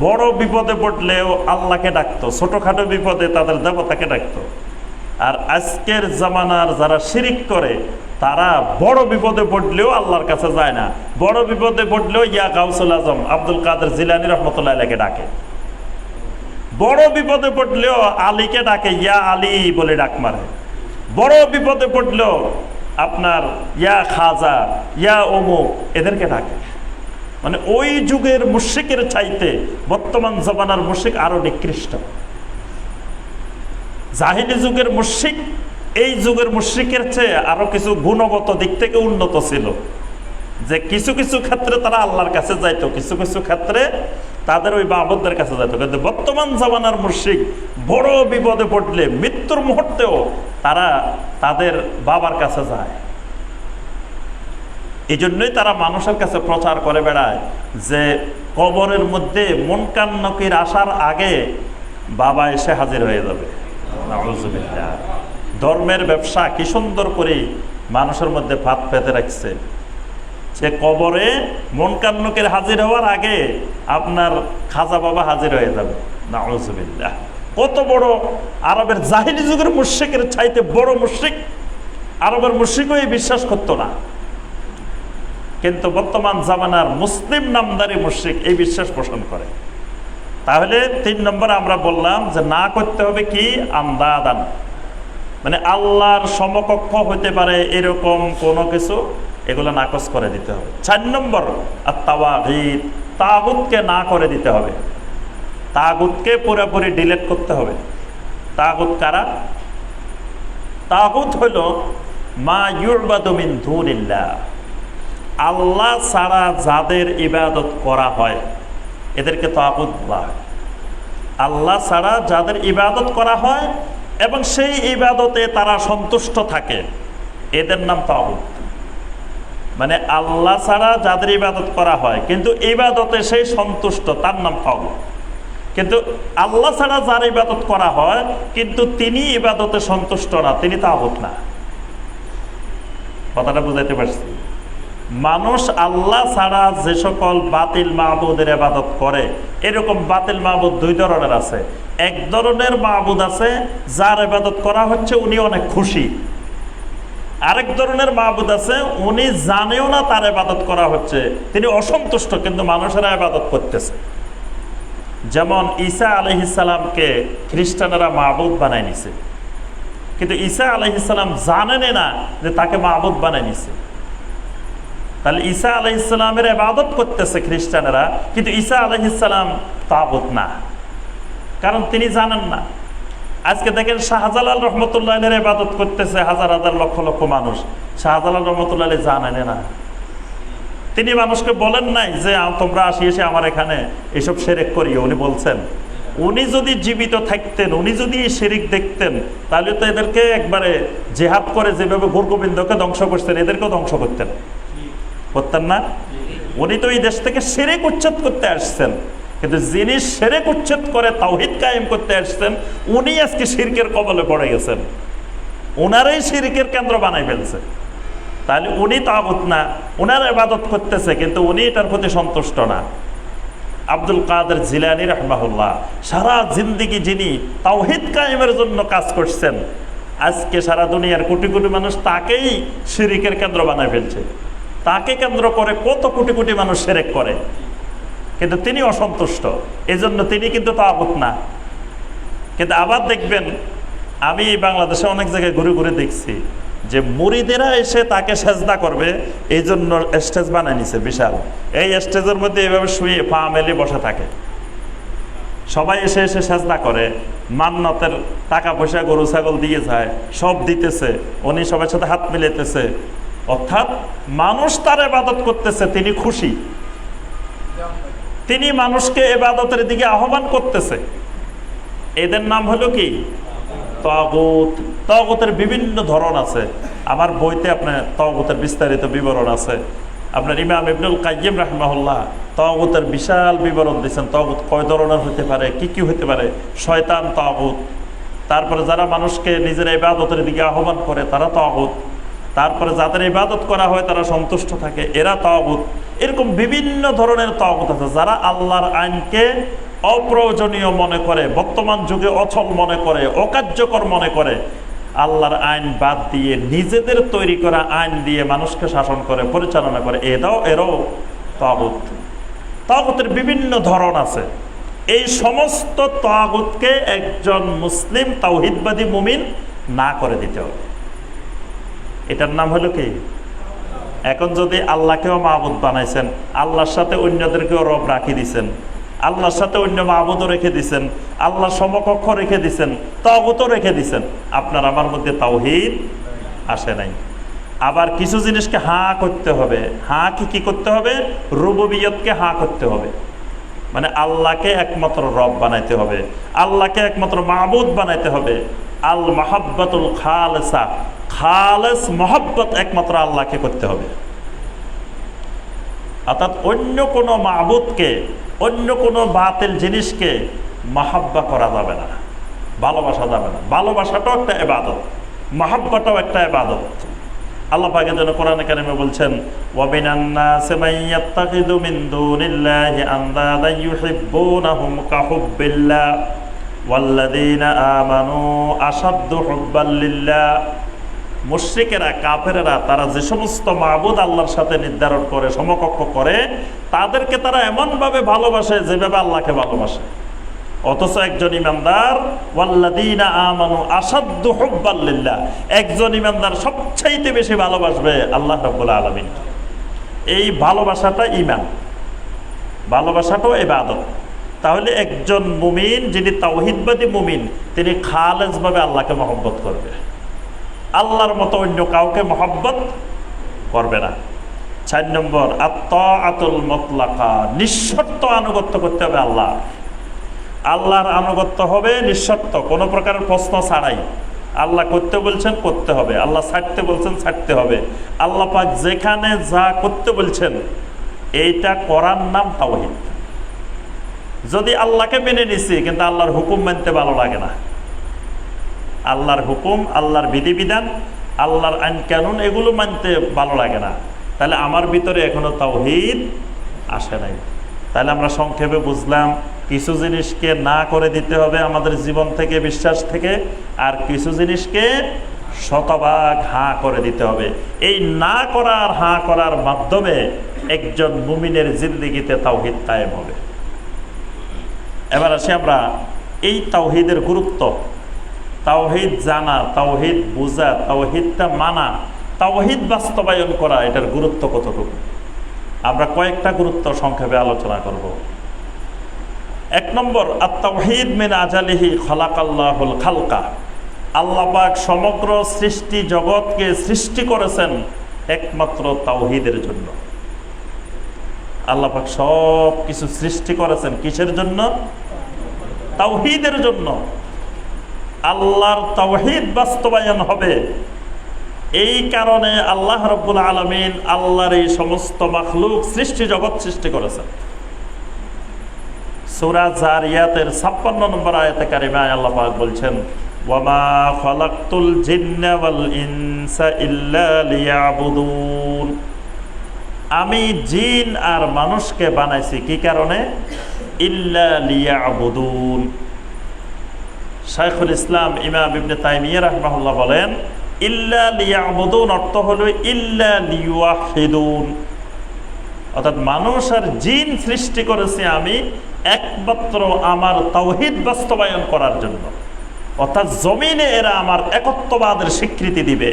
বড় বিপদে পড়লেও আল্লাহকে ডাকতো, ছোটখাটো বিপদে তাদের দেবতাকে ডাকতো। আর আজকের জামানার যারা শিরিক করে তারা বড় বিপদে পড়লেও আল্লাহর কাছে যায় না, বড় বিপদে পড়লেও ইয়া গাউসুল আজম আব্দুল কাদের জিলানী রহমতুল্লাহ আলাইহিকে ডাকে, বড় বিপদে পড়লেও আলীকে ডাকে, ইয়া আলী বলে ডাক মারে, বড় বিপদে পড়লেও আপনার ইয়া খাজা, ইয়া অমুক, এদেরকে ডাকে। মানে ওই যুগের মুশরিকের চাইতে বর্তমান জামানার মুশরিক আরো নিকৃষ্ট। জাহিলি যুগের মুশরিক এই যুগের মুশরিকের চেয়ে আরো কিছু গুণগত দিক থেকে উন্নত ছিল, যে কিছু কিছু ক্ষেত্রে তারা আল্লাহর কাছে যাইতো, কিছু কিছু ক্ষেত্রে তাদের ওই মাবুদের কাছে যাইতো। কিন্তু বর্তমান জামানার মুশরিক বড় বিপদে পড়লে মৃত্যুর মুহূর্তেও তারা তাদের বাবার কাছে যায়। এই জন্যই তারা মানুষের কাছে প্রচার করে বেড়ায় যে কবরের মধ্যে মুনকার নকির আসার আগে বাবা এসে হাজির হয়ে যাবে। নাউযুবিল্লাহ। ধর্মের ব্যবসা কি সুন্দর করে মানুষের মধ্যে ফাঁদ পেতে রাখছে, যে কবরে মুনকার নকির হাজির হওয়ার আগে আপনার খাজা বাবা হাজির হয়ে যাবে। নাউযুবিল্লাহ। কত বড়! আরবের জাহিলি যুগের মুশরিকের চাইতে বড় মুশরিক। আরবের মুশরিকও এই বিশ্বাস করতো না, কিন্তু বর্তমান জামানার মুসলিম নামদারি মুশরিক এই বিশ্বাস পোষণ করে। তাহলে 3 নম্বর আমরা বললাম যে না করতে হবে কি? আন্দাদান, মানে আল্লাহর সমকক্ষ হতে পারে এরকম কোনো কিছু, এগুলো নাকচ করে দিতে হবে। 4 নম্বর আত-তাওয়াগীত, তাগুতকে না করে দিতে হবে, তাগুতকে পুরোপুরি ডিলিট করতে হবে। তাগুত কারা? তাগুত হলো মা ইউবাদু মিন দুনিল্লাহ, আল্লাহ ছাড়া যাদের ইবাদত করা হয় এদেরকে তাগুত বলা হয়। আল্লাহ ছাড়া যাদের ইবাদত করা হয় এবং সেই ইবাদতে তারা সন্তুষ্ট থাকে, এদের নাম তাগুত। মানে আল্লাহ ছাড়া যাদের ইবাদত করা হয় কিন্তু ইবাদতে সেই সন্তুষ্ট, তার নাম তাগুত। কিন্তু আল্লাহ ছাড়া যার ইবাদত করা হয় কিন্তু তিনি ইবাদতে সন্তুষ্ট না, তিনি তাগুত না। কথাটা বুঝাইতে পারছি? মানুষ আল্লাহ ছাড়া যে সকল বাতিল মাবুদের ইবাদত করে, এরকম বাতিল মাবুদ দুই ধরনের আছে। এক ধরনের মাবুদ আছে যার ইবাদত করা হচ্ছে উনি অনেক খুশি, আরেক ধরনের মাবুদ আছে উনি জানেও না তার ইবাদত করা হচ্ছে, তিনি অসন্তুষ্ট কিন্তু মানুষেরা ইবাদত করতেছে। যেমন ঈসা আলাইহিস সালামকে খ্রিস্টানেরা মাবুদ বানায় নিছে, কিন্তু ঈসা আলাইহিস সালাম জানেন না যে তাকে মাবুদ বানায় নিছে। তাহলে ঈসা আলাইহিস সালামের ইবাদত করতেছে খ্রিস্টানেরা, কিন্তু ঈসা আলাইহিস সালাম তাগুত না, কারণ তিনি জানেন না। আজকে দেখেন শাহজালাল রহমতুল্লাহ আলাইহির ইবাদত করতেছে হাজার হাজার লক্ষ লক্ষ মানুষ, শাহজালাল রহমতুল্লাহ আলাইহি জানেন না। তিনি মানুষকে বলেন নাই যে তোমরা আসি এসে আমার এখানে এসব শিরক করিও, উনি বলছেন। উনি যদি জীবিত থাকতেন, উনি যদি এই শিরক দেখতেন, তাহলে তো এদেরকে একবারে জেহাদ করে যেভাবে গোরগোবিন্দকে ধ্বংস করতেন এদেরকেও ধ্বংস করতেন না? উনি তো এই দেশ থেকে শিরক উচ্ছেদ করতে আসছেন, কিন্তু যিনি শিরক উচ্ছেদ করে তাওহীদ কায়েম করতে আসছেন উনি আজকে শিরকের কবলে পড়ে গেছেন, ওনারাই শিরকের কেন্দ্র বানাই ফেলছে। তাহলে উনি তাগুত না, ওনার ইবাদত করতেছে কিন্তু উনি এটার প্রতি সন্তুষ্ট না। আব্দুল কাদের জিলানী রাহমাহুল্লাহ সারা জিন্দেগি যিনি তাওহীদ কায়েমের জন্য কাজ করছেন, আজকে সারা দুনিয়ার কোটি কোটি মানুষ তাকেই শিরকের কেন্দ্র বানায় ফেলছে। তাকে কেন্দ্র করে কত কোটি কোটি মানুষ শিরক করে, কিন্তু তিনি অসন্তুষ্ট, এজন্য তিনি কিন্তু তাগুত না। কিন্তু আবার দেখবেন, আমি বাংলাদেশে অনেক জায়গায় ঘুরে ঘুরে দেখছি যে মুরিদেরা এসে তাকে সেজদা করবে, এই জন্য স্টেজ বানায় নিছে বিশাল। এই স্টেজের মধ্যে এইভাবে শুয়ে পা মেলে বসে থাকে, সবাই এসে এসে সেজদা করে, মান্নতের টাকা পয়সা গরু ছাগল দিয়ে যায়, সব দিতেছে, উনি সবার সাথে হাত মিলাইতেছে। অর্থাৎ মানুষ তার ইবাদত করতেছে, তিনি খুশি, তিনি মানুষকে ইবাদতের দিকে আহ্বান করতেছে। এদের নাম হলো কি? তাগুত। তাগুতের বিভিন্ন ধরন আছে, আমার বইতে আপনার তাগুতের বিস্তারিত বিবরণ আছে। আপনার ইমাম ইবনুল কাইয়িম রাহিমাহুল্লাহ তাগুতের বিশাল বিবরণ দিয়েছেন, তাগুত কয় ধরনের হতে পারে, কি কি হতে পারে। শয়তান তাগুত, তারপরে যারা মানুষকে নিজের ইবাদতের দিকে আহ্বান করে তারা তাগুত, তারপরে যাদের ইবাদত করা হয় তারা সন্তুষ্ট থাকে এরা তাগুত। এরকম বিভিন্ন ধরনের তাগুত আছে। যারা আল্লাহর আইনকে অপ্রয়োজনীয় মনে করে, বর্তমান যুগে অচল মনে করে, অকার্যকর মনে করে, আল্লাহর আইন বাদ দিয়ে নিজেদের তৈরি করা আইন দিয়ে মানুষকে শাসন করে, পরিচালনা করে, এরাও তাগুত। তাগুতের বিভিন্ন ধরন আছে। এই সমস্ত তাগুতকে একজন মুসলিম তাওহীদবাদী মুমিন না করে দিতে হবে। এটার নাম হলো কি? এখন যদি আল্লাহকেও মাবুদ বানাইছেন, আল্লাহর সাথে অন্যদেরকেও রব রাখি দিছেন, আল্লাহর সাথে অন্য মাবুদও রেখে দিছেন, আল্লাহ সমকক্ষ রেখে দিছেন, তাগুতও রেখে দিছেন, আপনার আমার মধ্যে তাওহীদ আসে নাই। আবার কিছু জিনিসকে হাঁ করতে হবে। হাঁ কি করতে হবে? রুবুবিয়তকে হাঁ করতে হবে, মানে আল্লাহকে একমাত্র রব বানাইতে হবে, আল্লাহকে একমাত্র মাবুদ বানাইতে হবে। আল মাহাব্বাতুল খালেসা, খালেস মহব্বত একমাত্র আল্লাহকে করতে হবে। অর্থাৎ অন্য কোনো মাবুদকে, অন্য কোনো বাতিল জিনিসকে মাহাব্বা করা যাবে না, ভালোবাসা যাবে না। ভালোবাসাটাও একটা ইবাদত, মাহাব্বাটাও একটা ইবাদত। আল্লাহ পাকের জন্য কোরআনে কারিমে বলছেন, ওয়া মিনান নাসি মান ইয়াত্তাখিযু মিন দুনিল্লাহি আনদাদান ইউহিব্বুনাহুম কাহুব্বিল্লাহ ওয়াল্লাযীনা আমানু আশাদ্দু হুব্বাল লিল্লাহ। মুশরিকেরা, কাফেরেরা, তারা যে সমস্ত মাবুদ আল্লাহর সাথে নির্ধারণ করে, সমকক্ষ করে, তাদেরকে তারা এমনভাবে ভালোবাসে যেভাবে আল্লাহকে ভালোবাসে। অথচ একজন ইমানদার, ওয়াল্লাযীনা আমানু আশাদ্দু হুব্বাল লিল্লাহ, একজন ইমানদার সবচাইতে বেশি ভালোবাসবে আল্লাহ রাব্বুল আলামিন। এই ভালোবাসাটা ঈমান, ভালোবাসাটাও ইবাদত। তাহলে একজন মুমিন যিনি তাওহীদবাদী মুমিন, তিনি খালেসভাবে আল্লাহকে মহব্বত করবে, আল্লাহর মতো অন্য কাউকে মহব্বত করবে না। 4 নম্বর, আত-তাআতুল মুতলাকা, নিঃশর্ত আনুগত্য করতে হবে আল্লাহ। আল্লাহর আনুগত্য হবে নিঃশর্ত, কোনো প্রকারের প্রশ্ন ছাড়াই। আল্লাহ করতে বলছেন করতে হবে, আল্লাহ ছাড়তে বলছেন ছাড়তে হবে। আল্লাহ পাক যেখানে যা করতে বলছেন এইটা করার নাম তাওহীদ। যদি আল্লাহকে মেনে নিছি কিন্তু আল্লাহর হুকুম মানতে ভালো লাগে না, আল্লাহর হুকুম, আল্লাহর বিধিবিধান, আল্লাহর আইন কানুন এগুলো মানতে ভালো লাগে না, তাহলে আমার ভিতরে এখনো তাওহীদ আসে নাই। তাহলে আমরা সংক্ষেপে বুঝলাম, কিছু জিনিসকে না করে দিতে হবে আমাদের জীবন থেকে, বিশ্বাস থেকে, আর কিছু জিনিসকে শতভাগ হাঁ করে দিতে হবে। এই না করার হাঁ করার মাধ্যমে একজন মুমিনের জিন্দেগিতে তাওহীদ কায়েম হবে। এবার আসি আমরা এই তাওহীদের গুরুত্ব, তাওহীদ জানা, তাওহীদ বোঝা, তাওহীদটা মানা, তাওহীদ বাস্তবায়ন করা, এটার গুরুত্ব কতটুকু আমরা কয়েকটা গুরুত্ব সংক্ষেপে আলোচনা করব। 1 নম্বর, আত-তাওহীদ মিন আজালিহি খালাকাল্লাহুল খালকা। আল্লাহ পাক সমগ্র সৃষ্টি জগৎকে সৃষ্টি করেছেন একমাত্র তাওহীদের জন্য। আল্লাহ পাক সব কিছু সৃষ্টি করেছেন কিসের জন্য? তাওহীদের জন্য। আল্লাহর তাওহীদ বাস্তবায়ন হবে, এই কারণে আল্লাহ রাব্বুল আলামিন আল্লাহর এই সমস্ত মাখলুক সৃষ্টি জগৎ সৃষ্টি করেছেন। সূরা জারিয়াতের 56 নম্বর আয়াতে কারিমায় আল্লাহ পাক বলছেন, ওয়ামা খালাকতুল জিন্না ওয়াল ইনসা ইল্লা লিয়াবুদুন। আমি জিন আর মানুষকে বানাইছি কি কারণে? ইল্লা লিয়াবুদুন। শাইখুল ইসলাম ইমাম ইবনে তাইমিয়া রাহিমাহুল্লাহ বলেন, ইল্লা লিয়াবুদুন অর্থ হলো ইল্লা লিওয়াহিদুন, অর্থাৎ মানুষ আর জিন সৃষ্টি করেছি আমি একমাত্র আমার তাওহীদ বাস্তবায়ন করার জন্য। অর্থাৎ জমিনে এরা আমার একত্ববাদের স্বীকৃতি দিবে,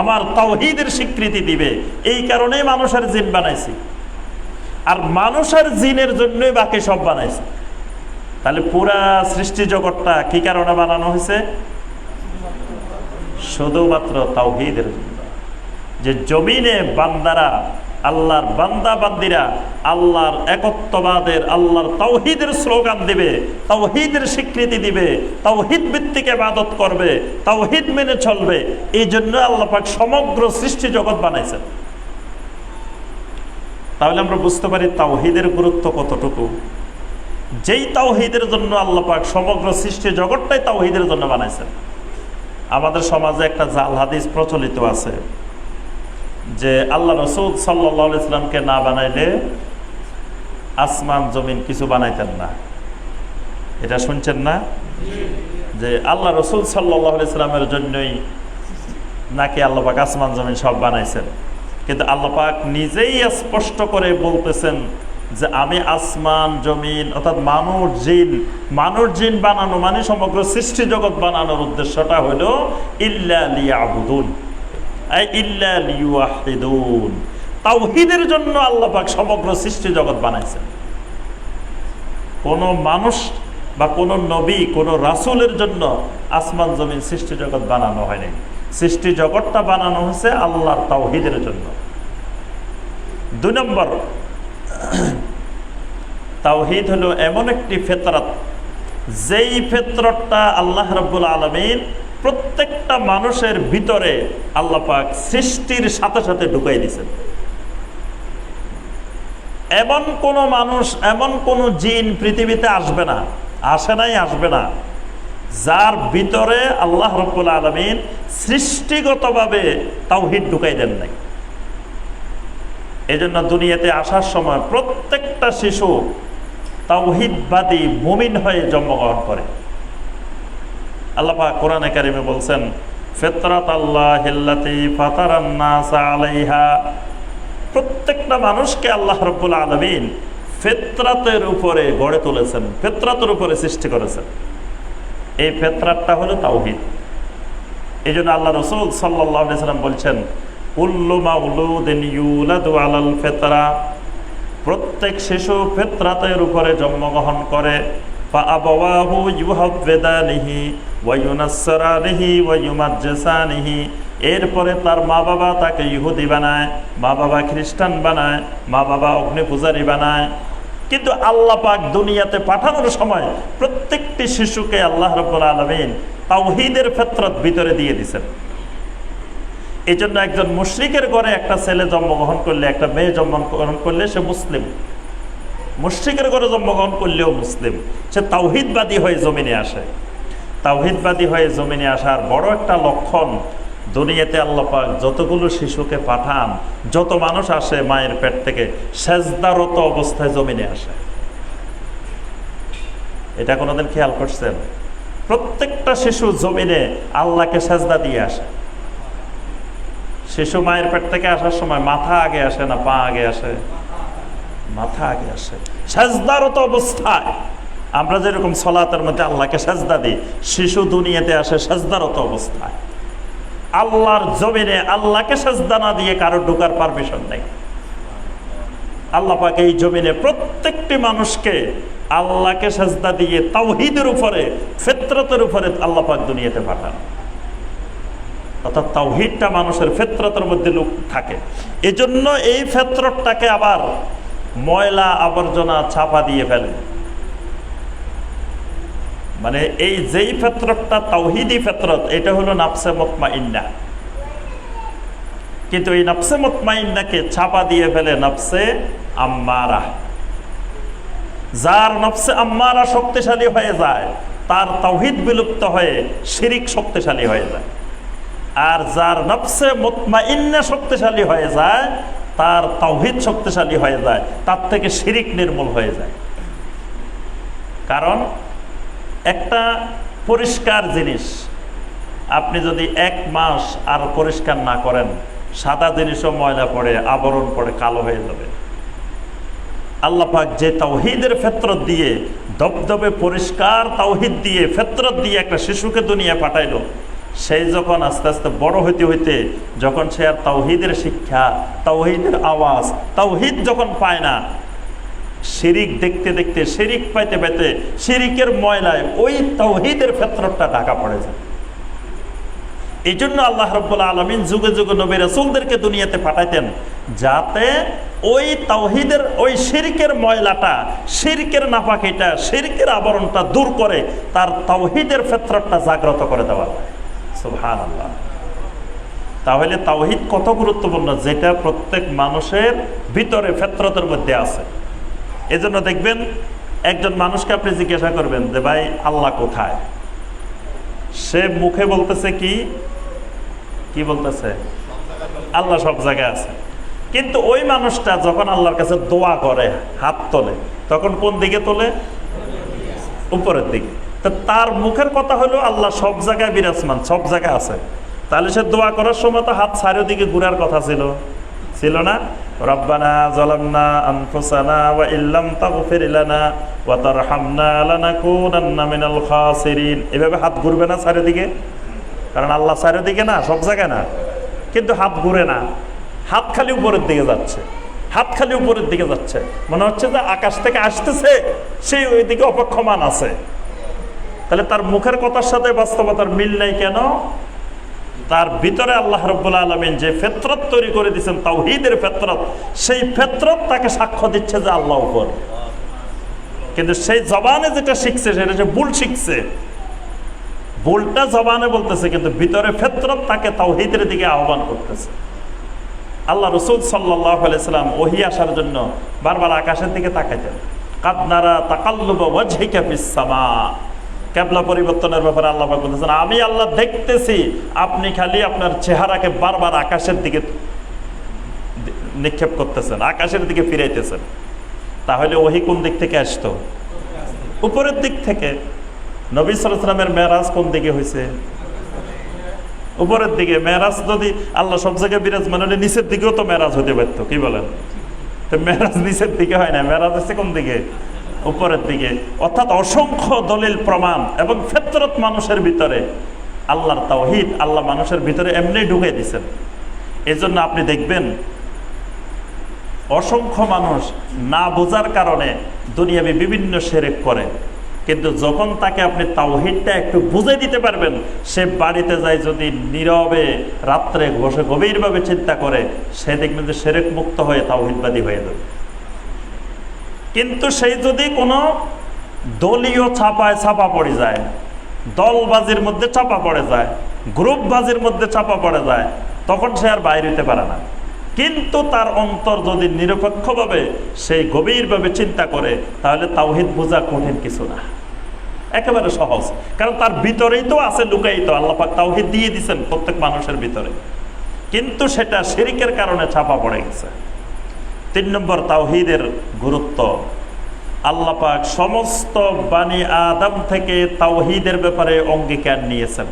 আমার তাওহীদের স্বীকৃতি দিবে, এই কারণেই মানুষের জিন বানাইছি। আর মানুষের জিনের জন্যই বাকি সব বানাইছি। তাহলে পুরা সৃষ্টি জগৎটা কি কারণে বানানো হয়েছে? শুধুমাত্র তাওহীদের জন্য। যে জমিনে বান্দারা, আল্লাহর বান্দা বান্দিরা আল্লাহর একত্ববাদের, আল্লাহর তাওহীদের স্লোগান দিবে, তাওহীদের স্বীকৃতি দিবে, তাওহীদ ভিত্তিক ইবাদত করবে, তাওহীদ মেনে চলবে, এই জন্য আল্লাহ পাক সমগ্র সৃষ্টি জগৎ বানাইছেন। তাহলে আমরা বুঝতে পারি তাওহীদের গুরুত্ব কতটুকু। যেই তাওহীদের জন্য আল্লাহ পাক সমগ্র সৃষ্টি জগৎটাই তাওহীদের জন্য বানাইছেন। আমাদের সমাজে একটা জাল হাদিস প্রচলিত আছে যে আল্লাহ রাসূল সাল্লাল্লাহু আলাইহি সাল্লামকে না বানাইলে আসমান জমিন কিছু বানাইতেন না। এটা শুনছেন না? যে আল্লাহ রাসূল সাল্লাল্লাহু আলাইহি সাল্লামের জন্যই নাকি আল্লাহ পাক আসমান জমিন সব বানাইছেন। কিন্তু আল্লাহ পাক নিজেই স্পষ্ট করে বলতেছেন যে আমি আসমান জমিন অর্থাৎ মানুষ জিন বানানো মানে সমগ্র সৃষ্টি জগৎ বানানোর উদ্দেশ্যটা হলো ইল্লা লিয়াবুদুন, ইল্লা লিওয়াহিদুন। তাওহীদের জন্য আল্লাহ পাক সমগ্র সৃষ্টি জগৎ বানাইছেন। কোন মানুষ বা কোন নবী, কোন রাসূলের জন্য আসমান জমিন সৃষ্টি জগৎ বানানো হয়নি। সৃষ্টি জগৎটা বানানো হয়েছে আল্লাহর তাওহীদের জন্য। 2 নম্বর, তাওহীদ হলো এমন একটি ফিতরত, যেই ফিতরতটা আল্লাহ রাব্বুল আলামিন প্রত্যেকটা মানুষের ভিতরে আল্লাহ পাক সৃষ্টির সাথে সাথে ঢুকাই দিয়েছেন। এমন কোন মানুষ, এমন কোন জিন পৃথিবীতে আসবে না, আসে নাই, আসবে না, যার ভিতরে আল্লাহ রাব্বুল আলামিন সৃষ্টিগতভাবে তাওহীদ ঢুকাই দেন নাই। এজন্য দুনিয়াতে আসার সময় প্রত্যেকটা শিশু তাওহীদবাদী মুমিন হয়ে জন্মগ্রহণ করে। আল্লাহ পাক কোরআনে কারিমে বলছেন, ফিতরাতাল্লাহিল্লাতী ফাতারান নাস আলাইহা। প্রত্যেকটা মানুষকে আল্লাহ রাব্বুল আলামিন ফিতরাতের উপরে গড়ে তুলেছেন, ফিতরাতের উপরে সৃষ্টি করেছেন। এই ফিতরাতটা হলো তাওহীদ। এইজন্য আল্লাহ রাসূল সাল্লাল্লাহু আলাইহি সাল্লাম বলছেন, কুল্লু মাউলুদিন ইউলাদু আলাল ফিতরা। প্রত্যেক শিশু ফিতরাতের উপরে জন্মগ্রহণ করে। ফাআবাওয়াহু ইউহাব্বিদানিহি ওয়া ইউনাসসিরানিহি ওয়া ইউমাজ্জিসানিহি। এরপরে তার মা বাবা তাকে ইহুদি বানায়, মা বাবা খ্রিস্টান বানায়, মা বাবা অগ্নি পূজারী বানায়। কিন্তু আল্লাহ পাক দুনিয়াতে পাঠানোর সময় প্রত্যেকটি শিশুকে আল্লাহ রাব্বুল আলামিন তাওহীদের ফিতরত ভিতরে দিয়ে দিয়েছেন। এই জন্য একজন মুশরিকের ঘরে একটা ছেলে জন্মগ্রহণ করলে, একটা মেয়ে জন্মগ্রহণ করলে সে মুসলিম, মুশরিকের ঘরে জন্মগ্রহণ করলেও মুসলিম। সে তাওহীদবাদী হয়ে জমিনে আসে। তাওহীদবাদী হয়ে জমিনে আসার বড় একটা লক্ষণ, দুনিয়াতে আল্লাহ পাক যতগুলো শিশুকে পাঠান, যত মানুষ আসে মায়ের পেট থেকে, সেজদারত অবস্থায় জমিনে আসে। এটা কোনোদিন খেয়াল করছেন? প্রত্যেকটা শিশু জমিনে আল্লাহকে সেজদা দিয়ে আসে। শিশু মায়ের পেট থেকে আসার সময় মাথা আগে আসে না পা আগে আসে? মাথা আগে আসে, সেজদারত অবস্থায়। আমরা যেরকম সালাতের মধ্যে আল্লাহকে সেজদা দিই, শিশু দুনিয়াতে আসে সেজদারত অবস্থায়। আল্লাহর জমিনে আল্লাহকে সেজদা না দিয়ে কারো ঢোকার পারমিশন নেই। আল্লাহ পাক এই জমিনে প্রত্যেকটি মানুষকে আল্লাহকে সেজদা দিয়ে তাওহীদের উপরে, ফিতরতের উপরে আল্লাহ পাক দুনিয়াতে পাঠান। অর্থাৎ তাওহীদটা মানুষের ফিতরতের মধ্যে থাকে। এজন্য এই ফিতরতটাকে আবার ময়লা আবর্জনা চাপা দিয়ে ফেলে। মানে এই যেই ফিতরতটা তাওহীদি ফিতরত, এটা হলো নাফসে মুতমাইন্না। কিন্তু এই নাফসে মুতমাইন্নাকে চাপা দিয়ে ফেলে নাফসে আম্মারা। যার নফসে আম্মারা শক্তিশালী হয়ে যায়, তার তাওহীদ বিলুপ্ত হয়ে শিরিক শক্তিশালী হয়ে যায়। আর যার নফসে মুতমাইন্না শক্তিশালী হয়ে যায়, তার তাওহীদ শক্তিশালী হয়ে যায়, তার থেকে শিরিক নির্মূল হয়ে যায়। কারণ একটা পরিষ্কার জিনিস আপনি যদি 1 মাস আর পরিষ্কার না করেন, সাদা জিনিসও ময়লা পড়ে, আবরণ পড়ে, কালো হয়ে যাবে। আল্লাহ পাক যে তাওহীদের ফিতরত দিয়ে, দবদবে পরিষ্কার তাওহীদ দিয়ে, ফিতরত দিয়ে একটা শিশুকে দুনিয়া পাঠাইলো, সেই যখন আস্তে আস্তে বড় হইতে হইতে যখন সে আর তাওহীদের শিক্ষা, তাওহীদের আওয়াজ, তাওহীদ যখন পায় না, শিরিক দেখতে দেখতে, শিরিক পাইতে পাইতে, শিরিকের ময়লায় ওই তাওহীদের ফিতরতটা ঢাকা পড়ে যায়। এই জন্য আল্লাহ রাব্বুল আলামিন যুগে যুগে নবী রাসূলদেরকে দুনিয়াতে পাঠাইতেন, যাতে ওই তাওহীদের, ওই শিরকের ময়লাটা, শিরকের নাপাকিটা, শিরকের আবরণটা দূর করে তার তাওহীদের ফিতরতটা জাগ্রত করে দেওয়া। সুবহানাল্লাহ। তাহলে তাওহীদ কত গুরুত্বপূর্ণ, যেটা প্রত্যেক মানুষের ভিতরে ফিতরতের মধ্যে আছে। এজন্য দেখবেন একজন মানুষকে আপনি জিজ্ঞাসা করবেন যে ভাই আল্লাহ কোথায়, সে মুখে বলতেছে কি বলতেছে? আল্লাহ সব জায়গায় আছে। কিন্তু ওই মানুষটা যখন আল্লাহর কাছে দোয়া করে, হাত তোলে, তখন কোন দিকে তোলে? উপরের দিকে। তো তার মুখের কথা হলো আল্লাহ সব জায়গায় বিরাজমান, সব জায়গায় আছে। তাহলে সে দোয়া করার সময় তো হাত চারিদিকে ঘুরার কথা ছিল না? রব্বানা যালামনা আনফুসানা ওয়া ইল্লাম তাগফির লানা ওয়া তারহামনা লানাকুনান্না মিনাল খাসিরিন। এভাবে হাত ঘুরবে না চারিদিকে? কারণ আল্লাহ চারিদিকে না, সব জায়গায় না। কিন্তু হাত ঘুরে না, হাত খালি উপরের দিকে যাচ্ছে, হাত খালি উপরের দিকে যাচ্ছে। মনে হচ্ছে যে আকাশ থেকে আসতেছে, সেই ওই দিকে অপেক্ষমান আছে। তাহলে তার মুখের কথার সাথে বাস্তবতার মিল নেই কেন? তার ভিতরে আল্লাহ রাব্বুল আলামিন যে ফিতরত তৈরি করে দিয়েছেন, তাওহীদের ফিতরত, সেই ফিতরত তাকে সাক্ষ্য দিচ্ছে যে আল্লাহ উপর। কিন্তু সেই জবানে যেটা শিখছে, সেটা যে ভুল শিখছে, ভুলটা জবানে বলতেছে, কিন্তু ভিতরে ফিতরত তাকে তাওহীদের দিকে আহ্বান করতেছে। আল্লাহ রাসূল সাল্লাল্লাহু আলাইহি সাল্লাম ওহী আসার জন্য বারবার আকাশের দিকে তাকাইতেন। কাদ নারা তাকাল্লুবা ওয়াজহিকা ফিস সামা। কিবলা পরিবর্তনের ব্যাপারে আল্লাহ পাক বলেছেন, আমি আল্লাহ দেখতেছি, আপনি খালি আপনার চেহারাকে বারবার আকাশের দিকে নিক্ষেপ করতেছেন, আকাশের দিকে ফিরাইতেছেন। তাহলে ওহী কোন দিক থেকে আসতো? উপরের দিক থেকে। নবী সাল্লাল্লাহু আলাইহি ওয়াসাল্লামের মেরাজ কোন দিকে হয়েছে? উপরের দিকে। মেরাজ যদি আল্লাহ সব জায়গায় বিরাজমান হলে নিচের দিকেও তো মেরাজ হতে পারতো, কি বলেন? তো মেরাজ নিচের দিকে হয় না, মেরাজ হচ্ছে কোন দিকে? উপরের দিকে। অর্থাৎ অসংখ্য দলিল প্রমাণ এবং ফিতরত মানুষের ভিতরে, আল্লাহর তাওহীদ আল্লাহ মানুষের ভিতরে এমনি ঢুকে দিয়েছেন। এই জন্য আপনি দেখবেন অসংখ্য মানুষ না বোঝার কারণে দুনিয়াবি বিভিন্ন শিরক করে, কিন্তু যখন তাকে আপনি তাওহীদটা একটু বুঝে দিতে পারবেন, সে বাড়িতে যায় যদি নীরবে রাত্রে বসে গভীরভাবে চিন্তা করে, সে দেখবেন যে শিরক মুক্ত হয়ে তাওহীদবাদী হয়ে যাবে। কিন্তু সেই যদি কোনো দলীয় ছাপায় ছাপা পড়ে যায়, দলবাজির মধ্যে চাপা পড়ে যায়, গ্রুপবাজির মধ্যে চাপা পড়ে যায়, তখন সে আর বাইরে হতে পারে না। কিন্তু তার অন্তর যদি নিরপেক্ষভাবে সেই গভীরভাবে চিন্তা করে, তাহলে তাওহীদ বোঝা কঠিন কিছু না, একেবারে সহজ। কারণ তার ভিতরেই তো আছে লুকায়িত, আল্লাহ পাক তাওহীদ দিয়ে দিয়েছেন প্রত্যেক মানুষের ভিতরে, কিন্তু সেটা শিরকের কারণে ছাপা পড়ে গেছে। 3 নম্বর তাওহীদের গুরুত্ব, আল্লাহ পাক সমস্ত বানি আদম থেকে তাওহীদের ব্যাপারে অঙ্গীকার নিয়েছেন।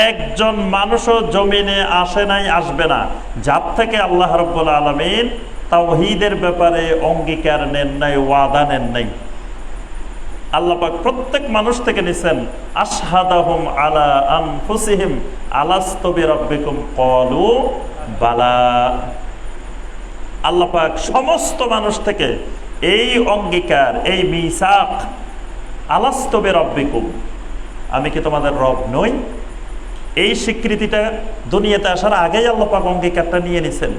একজন মানুষও জমিনে আসে নাই, আসবে না, যার থেকে আল্লাহ রাব্বুল আলামিন তাওহীদের ব্যাপারে অঙ্গীকার নেন নাই, ওয়াদা নেন নাই। আল্লাহ পাক প্রত্যেক মানুষ থেকে নিছেন, আশহাদাহুম আলা আনফুসিহিম আলাস্তু বিরাব্বিকুম ক্বালু বালা। আল্লাহ পাক সমস্ত মানুষ থেকে এই অঙ্গীকার, এই মিসাক, আলাস্তু বিরাব্বিকুম, আমি কি তোমাদের রব নই, এই স্বীকৃতিটা দুনিয়াতে আসার আগেই আল্লাহ পাক অঙ্গীকারটা নিয়ে নিছেন।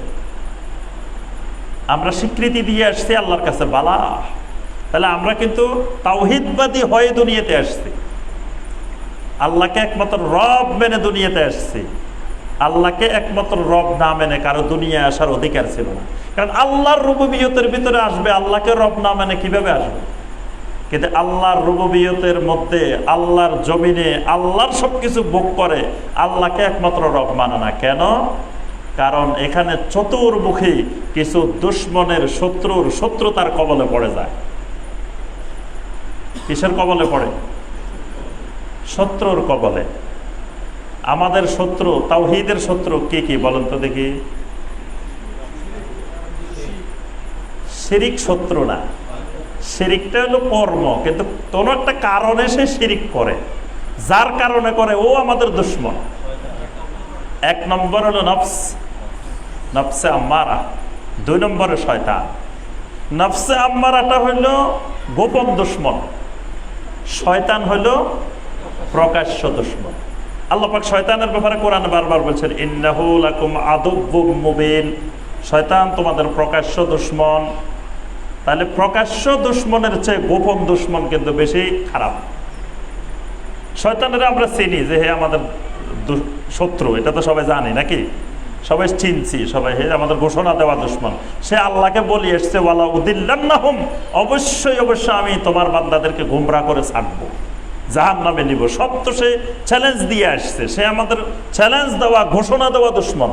আমরা স্বীকৃতি দিয়ে আসছি আল্লাহর কাছে, বালা। তাহলে আমরা কিন্তু তাওহীদবাদী হয়ে দুনিয়াতে আসছি, আল্লাহকে একমাত্র রব মেনে দুনিয়াতে আসছি। আল্লাহকে একমাত্র রব না মেনে কারো দুনিয়ায় আসার অধিকার ছিল না। কারণ আল্লাহর রুবুবিয়তের ভিতরে আসবে, আল্লাহকে রব না মেনে কিভাবে আসবে? কিন্তু আল্লাহর রুবুবিয়তের মধ্যে, আল্লাহর জমিনে আল্লাহর সবকিছু ভোগ করে, আল্লাহকে একমাত্র রব মানে না। কেন? কারণ এখানে চতুর্মুখী কিছু দুশ্মনের, শত্রুর শত্রুতার কবলে পড়ে যায়। কিসের কবলে পড়ে? শত্রুর কবলে। আমাদের শত্রু, তাওহীদের শত্রু কি কি বলেন তো দেখি? শিরিক শত্রু না, শিরিকটা হলো কর্ম, কিন্তু কোনো একটা কারণে সে শিরিক করে, যার কারণে করে ও আমাদের দুশ্মন। 1 নম্বর হলো নফস, নফসে আম্মারা। 2 নম্বরে শয়তান। নফসে আম্মারাটা হইল গোপন দুশ্মন, শয়তান হইল প্রকাশ্য দুশ্মন। আল্লাহ পাক শয়তানের ব্যাপারে কোরআনে বারবার বলছেন, ইন্নাহু লাকুম আদুব্বুম মুবিন, শয়তান তোমাদের প্রকাশ্য দুশ্মন। তাহলে প্রকাশ্য দুশ্মনের চেয়ে গোপন দুশ্মন কিন্তু বেশি খারাপ। শয়তানের আমরা চিনি যে হে আমাদের শত্রু, এটা তো সবাই জানি নাকি, সবাই চিনছি, সবাই হে আমাদের ঘোষণা দেওয়া দুশ্মন। সে আল্লাহকে বলি এসছে, ওয়ালা উদিল্লান্নাহুম, অবশ্যই অবশ্যই আমি তোমার বান্দাদেরকে গোমরাহ করে ছাড়বো, জাহান্নামে নিব। সব তো সে চ্যালেঞ্জ দিয়ে আসছে, সে আমাদের চ্যালেঞ্জ দেওয়া, ঘোষণা দেওয়া দুশ্মন।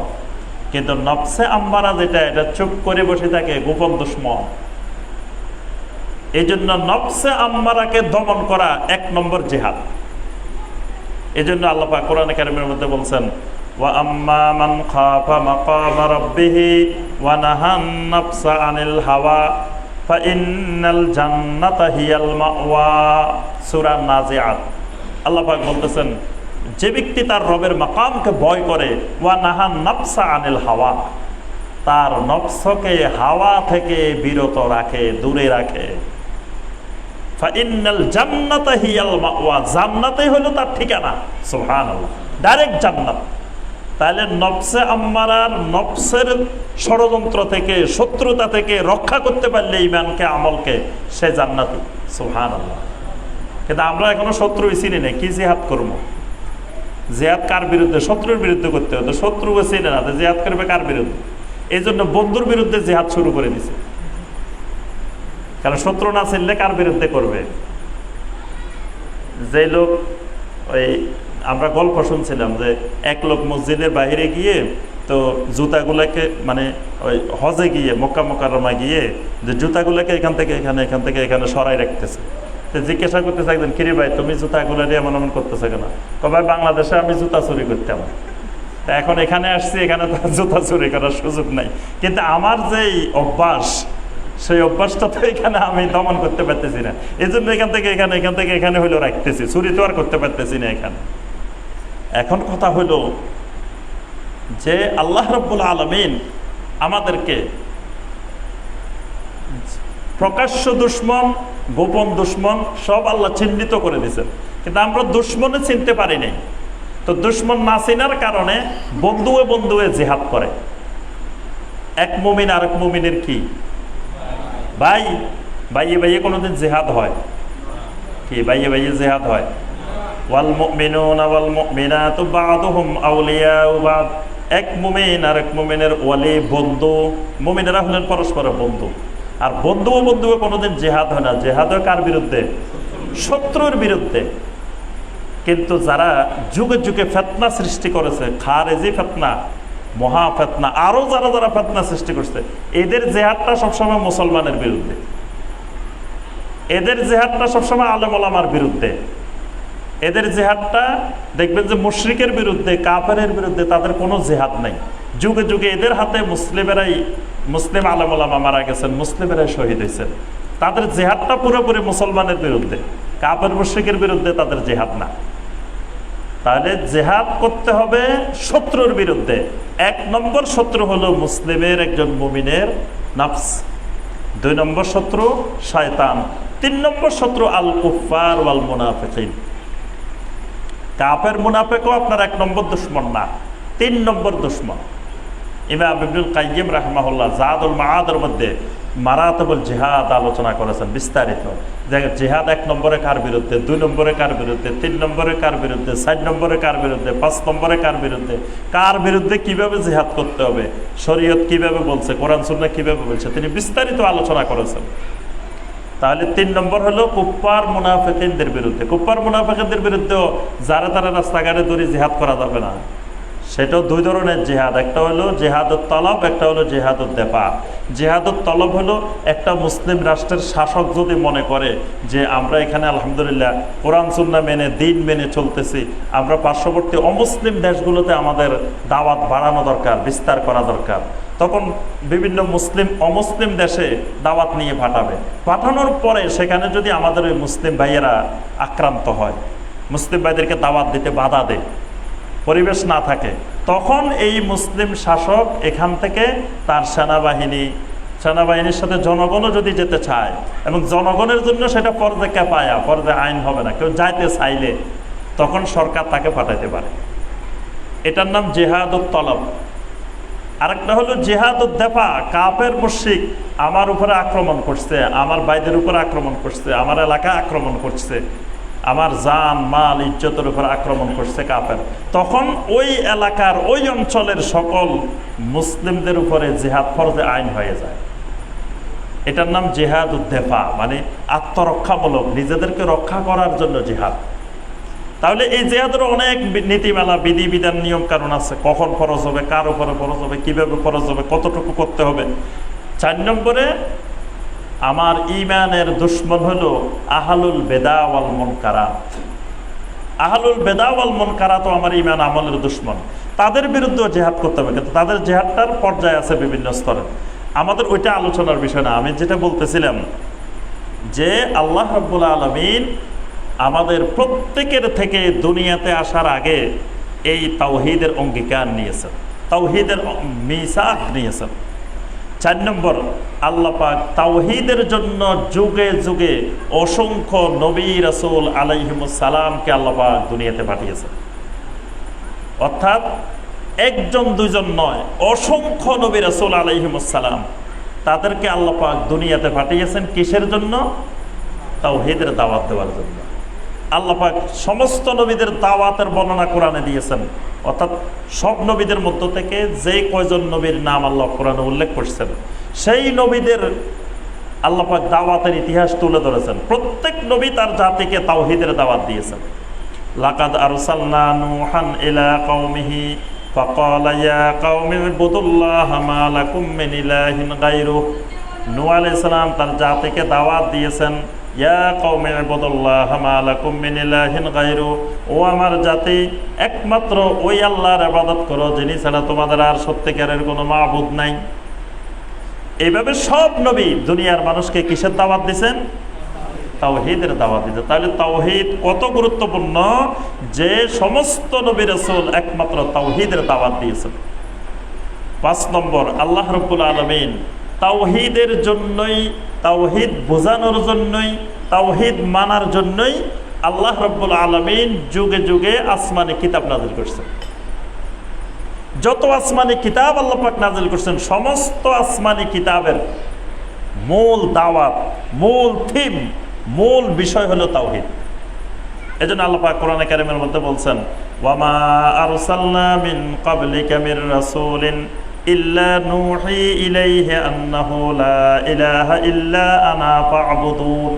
কিন্তু নফসে আম্মারা যেটা, এটা চুপ করে বসে থাকে, গোপন দুশ্মন। এই জন্য নফসে আম্মারাকে দমন করা 1 নম্বর জিহাদ। এই জন্য আল্লাহ পাক কোরআনে কারীমের মধ্যে বলছেন, ওয়া আম্মা মান খাফা মাকামা রাব্বিহি ওয়া নাহান নাফসা আনিল হাওয়া ফাইন্নাল জান্নাতা হিয়াল মাওয়া। সূরা নাজিআত। আল্লাহ পাক বলতেছেন, যে ব্যক্তি তার রবের মাকামকে ভয় করে, ওয়া নাহান নাফসা আনিল হাওয়া, তার নফসকে হাওয়া থেকে বিরত রাখে, দূরে রাখে, ফাইন্নাল জান্নাতা হিয়াল মাওয়া, জান্নাতেই হলো তার ঠিকানা। সুবহানাল্লাহ, ডাইরেক্ট জান্নাত। তাহলে নফসে আম্মারার, নফসের ষড়যন্ত্র থেকে, শত্রুতা থেকে রক্ষা করতে পারলে ঈমানকে, আমলকে, সে জান্নাতি। সুবহানাল্লাহ। কিন্তু আমরা এখনো শত্রুই চিনি না, কি জিহাদ করবো? জিহাদ কার বিরুদ্ধে? শত্রুর বিরুদ্ধে করতে হতো, শত্রুও চিনে না, জিহাদ করবে কার বিরুদ্ধে? এই জন্য বন্ধুর বিরুদ্ধে জিহাদ শুরু করে দিছে। কারণ শত্রু না চিনলে কার বিরুদ্ধে করবে? যে লোক, ওই আমরা গল্প শুনছিলাম যে এক লোক মসজিদের বাইরে গিয়ে তো জুতাগুলোকে, মানে ওই হজে গিয়ে, মক্কা মুকাররমা গিয়ে, যে জুতাগুলোকে এখান থেকে এখানে, এখান থেকে এখানে সরাই রাখতেছে। তো জিজ্ঞাসা করতেছে একদিন, কিরে ভাই তুমি জুতাগুলো নিয়ে এমন এমন করতেছে কেন? ভাই বাংলাদেশে আমি জুতা চুরি করতাম, তা এখন এখানে আসছি, এখানে তো জুতা চুরি করার সুযোগ নাই, কিন্তু আমার যেই অভ্যাস, সেই অভ্যাসটা তো এখানে আমি দমন করতে পারতেছি না, এই জন্য এখান থেকে এখানে, এখান থেকে এখানে হইলো রাখতেছি, চুরি তো আর করতে পারতেছি না এখানে। এখন কথা হইল যে আল্লাহ রাব্বুল আলামিন আমাদেরকে প্রকাশ্য দুশ্মন, গোপন দুশ্মন সব আল্লাহ চিহ্নিত করে দিয়েছেন, কিন্তু আমরা দুশ্মনে চিনতে পারি নাই। তো দুশ্মন না চিনার কারণে বন্ধুয়ে বন্ধুয়ে জিহাদ করে। এক মুমিন আরেক মুমিনের কি ভাই ভাইয়ে ভাইয়ে কোনোদিন জেহাদ হয় কি? ভাইয়ে ভাইয়ে জেহাদ হয়? ওয়াল মুমিনুনা ওয়াল মুমিনাতু বা'দুহুম আউলিয়াউ বা'দ। এক মুমিন আর এক মুমিনের ওয়ালি, বন্ধু। মুমিনেরা হলেন পরস্পরের বন্ধু। আর বন্ধু ও বন্ধু কোনোদিন জেহাদ হয় না। জেহাদ হয় কার বিরুদ্ধে? শত্রুর বিরুদ্ধে। কিন্তু যারা যুগে যুগে ফিতনা সৃষ্টি করেছে, খারেজি ফিতনা, মহা ফিতনা, আরো যারা যারা ফিতনা সৃষ্টি করছে, এদের জেহাদটা সবসময় মুসলমানের বিরুদ্ধে। এদের জেহাদটা সবসময় আলেম ওলামার বিরুদ্ধে। এদের জেহাদটা দেখবেন যে মুশরিকের বিরুদ্ধে, কাফেরের বিরুদ্ধে তাদের কোনো জেহাদ নাই। যুগে যুগে এদের হাতে মুসলিম আলেম ওলামা মারা গেছেন, মুসলিমেরাই শহীদ হয়েছেন। তাদের জেহাদটা পুরোপুরি মুসলমানের বিরুদ্ধে, কাফের মুশরিকের বিরুদ্ধে তাদের জেহাদ না। তাহলে জেহাদ করতে হবে শত্রুর বিরুদ্ধে। 1 নম্বর শত্রু হলো মুসলিমের একজন মুমিনের নফস। 2 নম্বর শত্রু শয়তান। 3 নম্বর শত্রু আল কুফার ওয়াল মুনাফিকিন। কাফের মুনাফিকও আপনার 1 নম্বর দুশমন না, 3 নম্বর দুশমন। ইমাম ইবনুল কাইয়িম রাহিমাহুল্লাহ জাদুল মাআদের মধ্যে মারাতাবুল জিহাদ আলোচনা করেছেন বিস্তারিত। জিহাদ 1 নম্বরে কার বিরুদ্ধে, 2 নম্বরে কার বিরুদ্ধে, 3 নম্বরে কার বিরুদ্ধে, 4 নম্বরে কার বিরুদ্ধে, 5 নম্বরে কার বিরুদ্ধে, কার বিরুদ্ধে কিভাবে জিহাদ করতে হবে, শরীয়ত কিভাবে বলছে, কোরআন সুন্নাহ কিভাবে বলছে, তিনি বিস্তারিত আলোচনা করেছেন। তাহলে 3 নম্বর হলো কুফার মুনাফিকিনদের বিরুদ্ধে। কুফার মুনাফিকিনদের বিরুদ্ধেও যারা তারা রাস্তাঘাটে দৌড়ে জিহাদ করা যাবে না। সেটাও 2 ধরনের জিহাদ। একটা হলো জিহাদুত তলব, একটা হলো জিহাদুত দেফা। জিহাদুত তলব হলো একটা মুসলিম রাষ্ট্রের শাসক যদি মনে করে যে আমরা এখানে আলহামদুলিল্লাহ কোরআন সুন্নাহ মেনে, দিন মেনে চলতেছি, আমরা পার্শ্ববর্তী অমুসলিম দেশগুলোতে আমাদের দাওয়াত বাড়ানো দরকার, বিস্তার করা দরকার, তখন বিভিন্ন অমুসলিম দেশে দাওয়াত নিয়ে পাঠানোর পরে সেখানে যদি আমাদের ওই মুসলিম ভাইয়েরা আক্রান্ত হয়, মুসলিম ভাইদেরকে দাওয়াত দিতে বাধা দেয়, পরিবেশ না থাকে, তখন এই মুসলিম শাসক এখান থেকে তার সেনাবাহিনীর সাথে জনগণও যদি যেতে চায়, এবং জনগণের জন্য সেটা ফরজে কিফায়া, ফরজে আইন হবে না, কেউ যাইতে চাইলে তখন সরকার তাকে পাঠাইতে পারে। এটার নাম জিহাদুত তলব। আরেকটা হলো জিহাদুত দেফা। কাফের মুশরিক আমার উপরে আক্রমণ করছে, আমার ভাইদের উপরে আক্রমণ করছে, আমার এলাকা আক্রমণ করছে, আমার জান মাল ইজ্জতের উপর আক্রমণ করছে কাফের, তখন ওই এলাকার ওই অঞ্চলের সকল মুসলিমদের উপরে জিহাদ ফরজে আইন হয়ে যায়। এটার নাম জিহাদুত দেফা, মানে আত্মরক্ষামূলক, নিজেদেরকে রক্ষা করার জন্য জিহাদ। তাহলে এই জিহাদের অনেক নীতিমালা, বিধিবিধান, নিয়ম কারণ আছে। কখন ফরজ হবে, কার উপরে ফরজ হবে, কিভাবে ফরজ হবে, কতটুকু করতে হবে। 4 নম্বরে আমার ঈমানের দুশমন হলো আহলুল বিদআ ওয়াল মুনকারাত। আহলুল বিদআ ওয়াল মুনকারাত আমার ঈমান আমলের দুশমন। তাদের বিরুদ্ধেও জিহাদ করতে হবে, কিন্তু তাদের জিহাদটার পর্যায়ে আছে বিভিন্ন স্তরে। আমাদের ওইটা আলোচনার বিষয় না। আমি যেটা বলতেছিলাম যে আল্লাহ রাব্বুল আলামিন আমাদের প্রত্যেকের থেকে দুনিয়াতে আসার আগে এই তাওহীদের অঙ্গীকার নিয়েছেন, তাওহীদের মিসাক নিয়েছেন। 4 নম্বর, আল্লাহ পাক তাওহীদের জন্য যুগে যুগে অসংখ্য নবী রাসূল আলাইহিমুস সালামকে আল্লাহ পাক দুনিয়াতে পাঠিয়েছেন। অর্থাৎ 1 জন 2 জন নয়, অসংখ্য নবী রাসূল আলাইহিমুস সালাম, তাদেরকে আল্লাহ পাক দুনিয়াতে পাঠিয়েছেন কিসের জন্য? তাওহীদের দাওয়াত দেওয়ার জন্য। আল্লাহ পাক সমস্ত নবীদের দাওয়াতের বর্ণনা কোরআনে দিয়েছেন। অর্থাৎ সব নবীদের মধ্য থেকে যে কয়জন নবীর নাম আল্লাহ কোরআনে উল্লেখ করছেন, সেই নবীদের আল্লাহ পাক দাওয়াতের ইতিহাস তুলে ধরেছেন। প্রত্যেক নবী তার জাতিকে তাওহীদের দাওয়াত দিয়েছেন। লাকাদ আরসালনা নূহান ইলা কওমিহি ফাকালা ইয়া কওমি ইবুদুল্লাহ মা লাকুম মিন ইলাহিন গায়রুহু। নূহ আলাইহিস সালাম তার জাতিকে দাওয়াত দিয়েছেন, ইয়া কওমি ইবুদুল্লাহ মা লাকুম মিন ইলাহিন গায়রুহু, ও আমার জাতি একমাত্র ওই আল্লাহর ইবাদত করো যিনি ছাড়া তোমাদের আর সত্যিকারের কোনো মাবুদ নাই। এইভাবে সব নবী দুনিয়ার মানুষকে কিসের দাওয়াত দিয়েছেন? তাওহীদের দাওয়াত দিয়েছেন। তাহলে তাওহীদ কত গুরুত্বপূর্ণ যে সমস্ত নবী রাসূল একমাত্র তাওহীদের দাওয়াত দিয়েছেন। 5 নম্বর, আল্লাহ রাব্বুল আলামিন তাওহীদের জন্যই, তাওহীদ বোঝানোর জন্যই, তাওহীদ মানার জন্যই আল্লাহ রাব্বুল আলামিন যুগে যুগে আসমানে কিতাব নাযিল করছেন। যত আসমানি কিতাব আল্লাহ পাক নাযিল করছেন, সমস্ত আসমানি কিতাবের মূল দাওয়াত, মূল থিম, মূল বিষয় হলো তাওহীদ। এজন্য আল্লাহ পাক কোরআনে কারীমের মধ্যে বলছেন, ওয়ামা আরসালনা মিন ক্বাবলিকা মির রাসূলিন ইল্লা নূহি ইলাইহি আন্নাহু লা ইলাহা ইল্লা আনা ফা'বুদুন।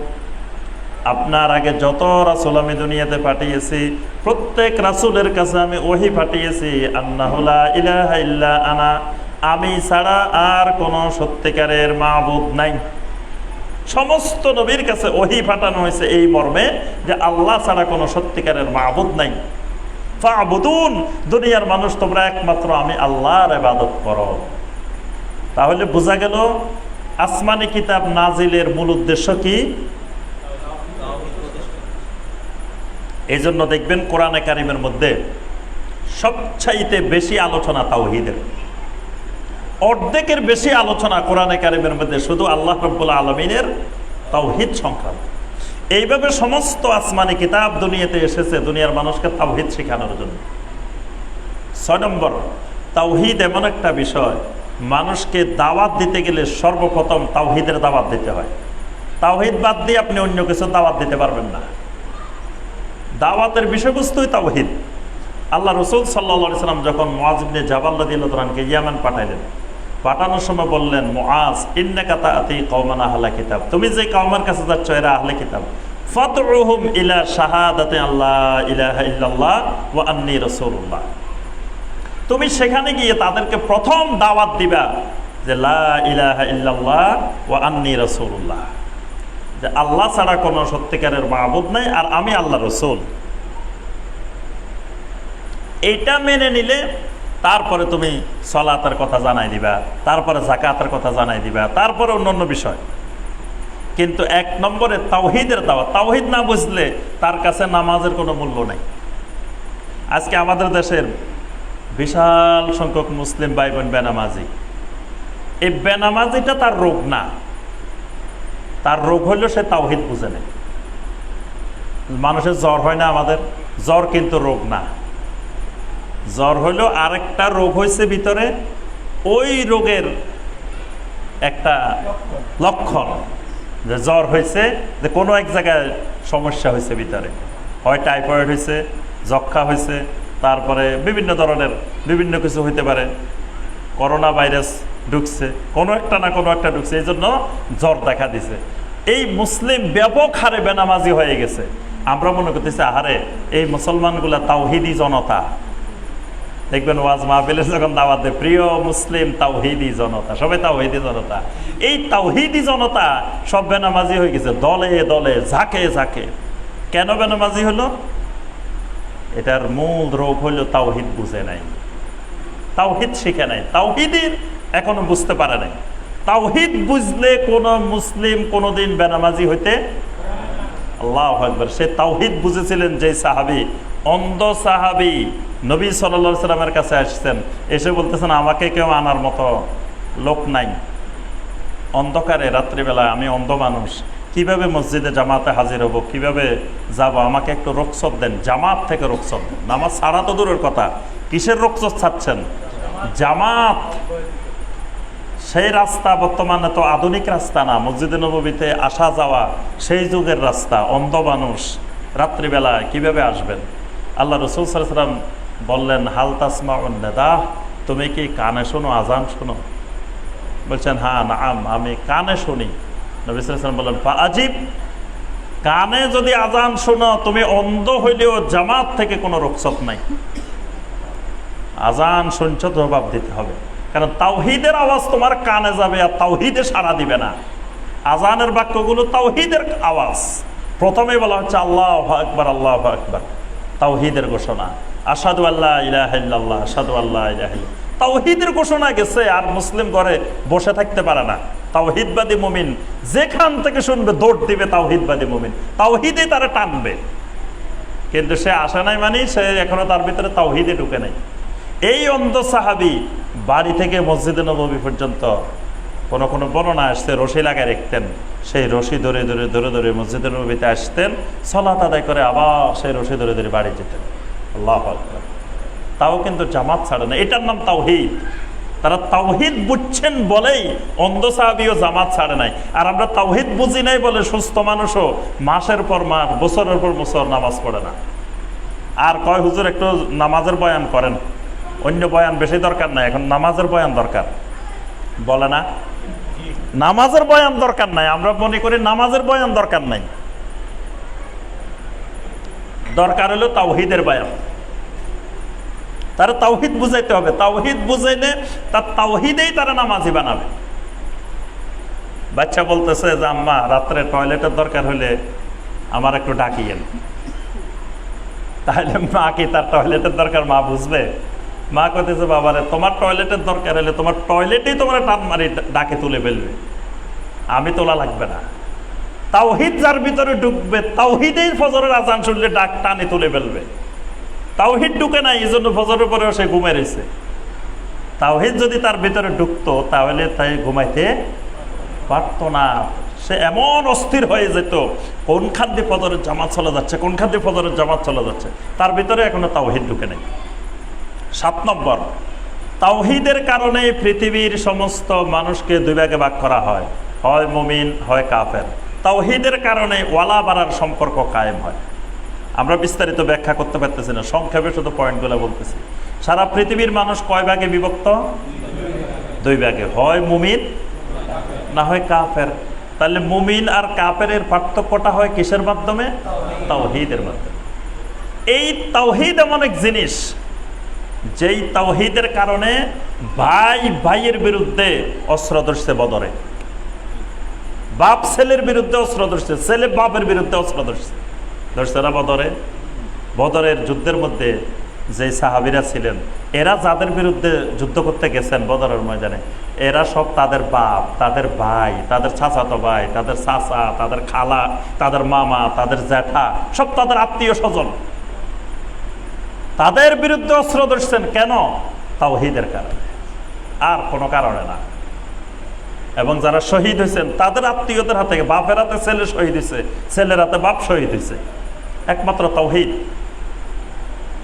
আপনার আগে যত রাসূল আমি দুনিয়াতে পাঠিয়েছি, প্রত্যেক রাসূলের কাছে আমি ওহী পাঠিয়েছি, আন্নাহু লা ইলাহা ইল্লা আনা, আমি ছাড়া আর কোনো সত্যিকারের মাবুদ নাই। সমস্ত নবীর কাছে ওহী পাঠানো হয়েছে এই মর্মে যে আল্লাহ ছাড়া কোনো সত্যিকারের মাবুদ নাই। ফা'বুদুন, দুনিয়ার মানুষ তোমরা একমাত্র আমি আল্লাহর ইবাদত করো। তাহলে বোঝা গেল আসমানি কিতাব নাজিলের মূল উদ্দেশ্য কি? এই জন্য দেখবেন কোরআনে কারিমের মধ্যে সবচাইতে বেশি আলোচনা তাওহীদের, অর্ধেকের বেশি আলোচনা কোরআনে কারিমের মধ্যে শুধু আল্লাহ রাব্বুল আলামিনের তাওহীদ সংক্রান্ত। এইভাবে সমস্ত আসমানি কিতাব দুনিয়াতে এসেছে দুনিয়ার মানুষকে তাওহীদ শেখানোর জন্য। 6 নম্বর, তাওহীদ এমন একটা বিষয়, মানুষকে দাওয়াত দিতে গেলে সর্বপ্রথম তাওহীদের দাওয়াত দিতে হয়। তাওহীদ বাদ দিয়ে আপনি অন্য কিছু দাওয়াত দিতে পারবেন না। দাওয়াতের বিষয়বস্তুই তাওহীদ। আল্লাহ রাসূল সাল্লাল্লাহু আলাইহি সাল্লাম যখন মুআয ইবনে জাবাল রাদিয়াল্লাহু আনহুকে ইয়ামান পাঠাইলেন, পাঠানোর সময় বললেন, মুআয ইন্নাকা তাআতি কওমান আহলা কিতাব, তুমি যে কওমের কাছে যাচ্ছ এরা আহলে কিতাব, ফাদউহুম ইলা শাহাদাতি আল্লা ইলাহা ইল্লাল্লাহ ওয়া আন্নী রাসূলুল্লাহ। তুমি সেখানে গিয়ে তাদেরকে প্রথম দাওয়াত দিবা যে লা ইলাহা ইল্লাল্লাহ ওয়া আন্নী রাসূলুল্লাহ, যে আল্লাহ ছাড়া কোনো সত্যিকারের মাবুদ নাই আর আমি আল্লাহ রাসূল। এইটা মেনে নিলে তারপরে তুমি সালাতের কথা জানাই দিবা, তারপরে যাকাতের কথা জানাই দিবা, তারপরে অন্যান্য বিষয়। কিন্তু 1 নম্বরে তাওহীদের দাওয়াত। তাওহীদ না বুঝলে তার কাছে নামাজের কোনো মূল্য নেই। আজকে আমাদের দেশের বিশাল সংখ্যক মুসলিম ভাই বোন বেনামাজি। এই বেনামাজিটা তার রোগ না, তার রোগ হইল সে তাওহীদ বুঝে নেই। মানুষের জ্বর হয় না, আমাদের জ্বর কিন্তু রোগ না। জ্বর হইল আরেকটা রোগ হয়েছে ভিতরে, ওই রোগের একটা লক্ষণ যে জ্বর হয়েছে, যে কোনো এক জায়গায় সমস্যা হয়েছে ভিতরে, হয় টাইফয়েড হয়েছে, যক্ষা হয়েছে, তারপরে বিভিন্ন ধরনের বিভিন্ন কিছু হইতে পারে, করোনা ভাইরাস ঢুকছে, কোনো একটা না কোনো একটা ঢুকছে, এই জন্য জ্বর দেখা দিছে। এই মুসলিম ব্যাপক হারে বেনামাজি হয়ে গেছে। আমরা মনে করতেছি আহারে এই মুসলমানগুলা তাওহীদি জনতা। দেখবেন ওয়াজ মাহফিলে যখন দাওয়াত দেয়, প্রিয় মুসলিম তাওহীদি জনতা, সবাই তাওহীদি জনতা। এই তাওহীদি জনতা সব বেনামাজি হয়ে গেছে, দলে দলে, ঝাঁকে ঝাঁকে। কেন বেনামাজি হলো? এটার মূল রোগ হলো তাওহীদ বুঝে নাই, তাওহীদ শিখে নাই, তাওহীদের এখনো বুঝতে পারে নাই। তাওহীদ বুঝলে কোন মুসলিম কোনোদিন বেনামাজি হইতে, আল্লাহু আকবার। সে তাওহীদ বুঝেছিলেন যে সাহাবী, অন্ধ সাহাবী নবী সাল্লাল্লাহু আলাইহি সাল্লামের কাছে আসছেন, এসে বলতেছেন আমাকে কেউ আনার মতো লোক নাই, অন্ধকারে রাত্রিবেলা আমি অন্ধ মানুষ, কিভাবে মসজিদে জামাতে হাজির হব, কিভাবে যাব, আমাকে একটু রুখসত দেন, জামাত থেকে রুখসত দেন। নামাজ ছাড়া তো দূরের কথা, কিসের রুখসত ছাড়ছেন? জামাত। সেই রাস্তা বর্তমানে তো আধুনিক রাস্তা না, মসজিদে নববীতে আসা যাওয়া সেই যুগের রাস্তা, অন্ধ মানুষ রাত্রিবেলায় কিভাবে আসবেন? আল্লাহ রাসূল সাল্লাল্লাহু আলাইহি ওয়াসাল্লাম বললেন, হাল তাসমাউন নিদা, তুমি কি কানে শোনো, আজান শোনো? বলছেন হ্যাঁ নাম, আমি কানে শুনি। নবী সাল্লাল্লাহু আলাইহি ওয়াসাল্লাম বললেন, ফাআজিব, কানে যদি আজান শোনো, তুমি অন্ধ হইলেও জামাত থেকে কোনো রুখসত নাই। আজান শুনছো, জবাব দিতে হবে, কারণ তাওহীদের আওয়াজ তোমার কানে যাবে আর তাওহীদে সাড়া দিবে না। আজানের বাক্যগুলো তাওহীদের আওয়াজ। প্রথমে বলা হচ্ছে আল্লাহু আকবার, আল্লাহু আকবার, তাওহীদের ঘোষণা। আশহাদু আল্লা ইলাহা ইল্লাল্লাহ, আশহাদু আল্লা ইলাহা ইল্লাল্লাহ, তাওহীদের ঘোষণা গেছে। আর মুসলিম ঘরে বসে থাকতে পারে না। তাওহীদবাদী মুমিন যেখান থেকে শুনবে দৌড় দিবে, তাওহীদবাদী মুমিন তাওহীদে তারা টানবে। কিন্তু সে আসে নাই, মানে সে এখনো তার ভিতরে তাওহীদে ঢুকে নাই। এই অন্ধ সাহাবী বাড়ি থেকে মসজিদে নববী পর্যন্ত কোনো কোনো বর্ণনা আসছে রশি লাগায় রাখতেন, সেই রশি ধরে ধরে ধরে ধরে মসজিদে নববীতে আসতেন, সালাত আদায় করে আবার সেই রশি ধরে ধরে বাড়ি যেতেন। আল্লাহু আকবার। তাও কিন্তু জামাত ছাড়ে না, এটার নাম তাওহীদ। তারা তাওহীদ বুঝছেন বলেই অন্ধ সাহাবীও জামাত ছাড়ে নাই। আর আমরা তাওহীদ বুঝি নাই বলে সুস্থ মানুষও মাসের পর মাস, বছরের পর বছর নামাজ পড়ে না। আর কয় হুজুর একটু নামাজের বয়ান করেন, অন্য বয়ান বেশি দরকার নাই, এখন নামাজের বয়ান দরকার, বলে না? নামাজের বয়ান দরকার নাই, আমরা মনে করি নামাজের বয়ান দরকার নাই, দরকার হলো তাওহীদের বয়ান। তারা তাওহীদ বুঝাইতে হবে, তাওহীদ বুঝাইলে তার তাওহীদেই তারা নামাজি বানাবে। বাচ্চা বলতেছে যে আম্মা রাত্রে টয়লেটের দরকার হলে আমার একটু ডাকিয়েন, তাহলে মা কি তার টয়লেটের দরকার মা বুঝবে? মা কইতেছে বাবারে তোমার টয়লেটের দরকার হলে তোমার টয়লেটেই তোমার টান মারি ডাকে তুলে ফেলবে, আমি তোলা লাগবে না। তাওহীদ যার ভিতরে ঢুকবে, তাওহীদেই ফজরের আজান শুনলে ডাক টানে তুলে ফেলবে। তাওহীদ ঢুকে নাই, এই জন্য ফজরের পরেও সে ঘুমায় রয়েছে। তাওহীদ যদি তার ভিতরে ঢুকতো তাহলে তাই ঘুমাইতে পারত না। সে এমন অস্থির হয়ে যেত, কোনখান দিয়ে ফজরের জামাত চলে যাচ্ছে, কোনখান দিয়ে ফজরের জামাত চলে যাচ্ছে, তার ভিতরে এখনো তাওহীদ ঢুকে নেই। 7 নম্বর, তাওহীদের কারণে পৃথিবীর সমস্ত মানুষকে দুই ভাগে ভাগ করা হয়, হয় মুমিন হয় কাফের। তাওহীদের কারণে ওয়ালা বাড়ার সম্পর্ক কায়েম হয়। আমরা বিস্তারিত ব্যাখ্যা করতে পারতেছি না, সংক্ষেপে শুধু পয়েন্টগুলো বলতেছি। সারা পৃথিবীর মানুষ কয় ভাগে বিভক্ত? 2 ভাগে, হয় মুমিন না হয় কাফের। তাহলে মুমিন আর কাফেরের পার্থক্যটা হয় কিসের মাধ্যমে? তাওহীদের মাধ্যমে। এই তাওহীদ এমন এক জিনিস, যেই তাওহীদের কারণে ভাই ভাইয়ের বিরুদ্ধে অস্ত্র ধরছে বদরে, বাপ ছেলের বিরুদ্ধে অস্ত্র ধরছে, ছেলে বাপের বিরুদ্ধে অস্ত্র ধরছে না বদরে। বদরের যুদ্ধের মধ্যে যে সাহাবীরা ছিলেন, এরা যাদের বিরুদ্ধে যুদ্ধ করতে গেছেন বদরের ময়দানে, এরা সব তাদের বাপ, তাদের ভাই, তাদের চাচাতো ভাই, তাদের চাচা, তাদের খালা, তাদের মামা, তাদের জ্যাঠা, সব তাদের আত্মীয় স্বজন। তাদের বিরুদ্ধে অস্ত্র ধরছেন কেন? তাওহীদের কারণে, আর কোনো কারণে না। এবং যারা শহীদ হয়েছেন তাদের আত্মীয়দের হাতে, বাপের হাতে ছেলে শহীদ হয়েছে, ছেলের হাতে বাপ শহীদ হয়েছে, একমাত্র তাওহীদ।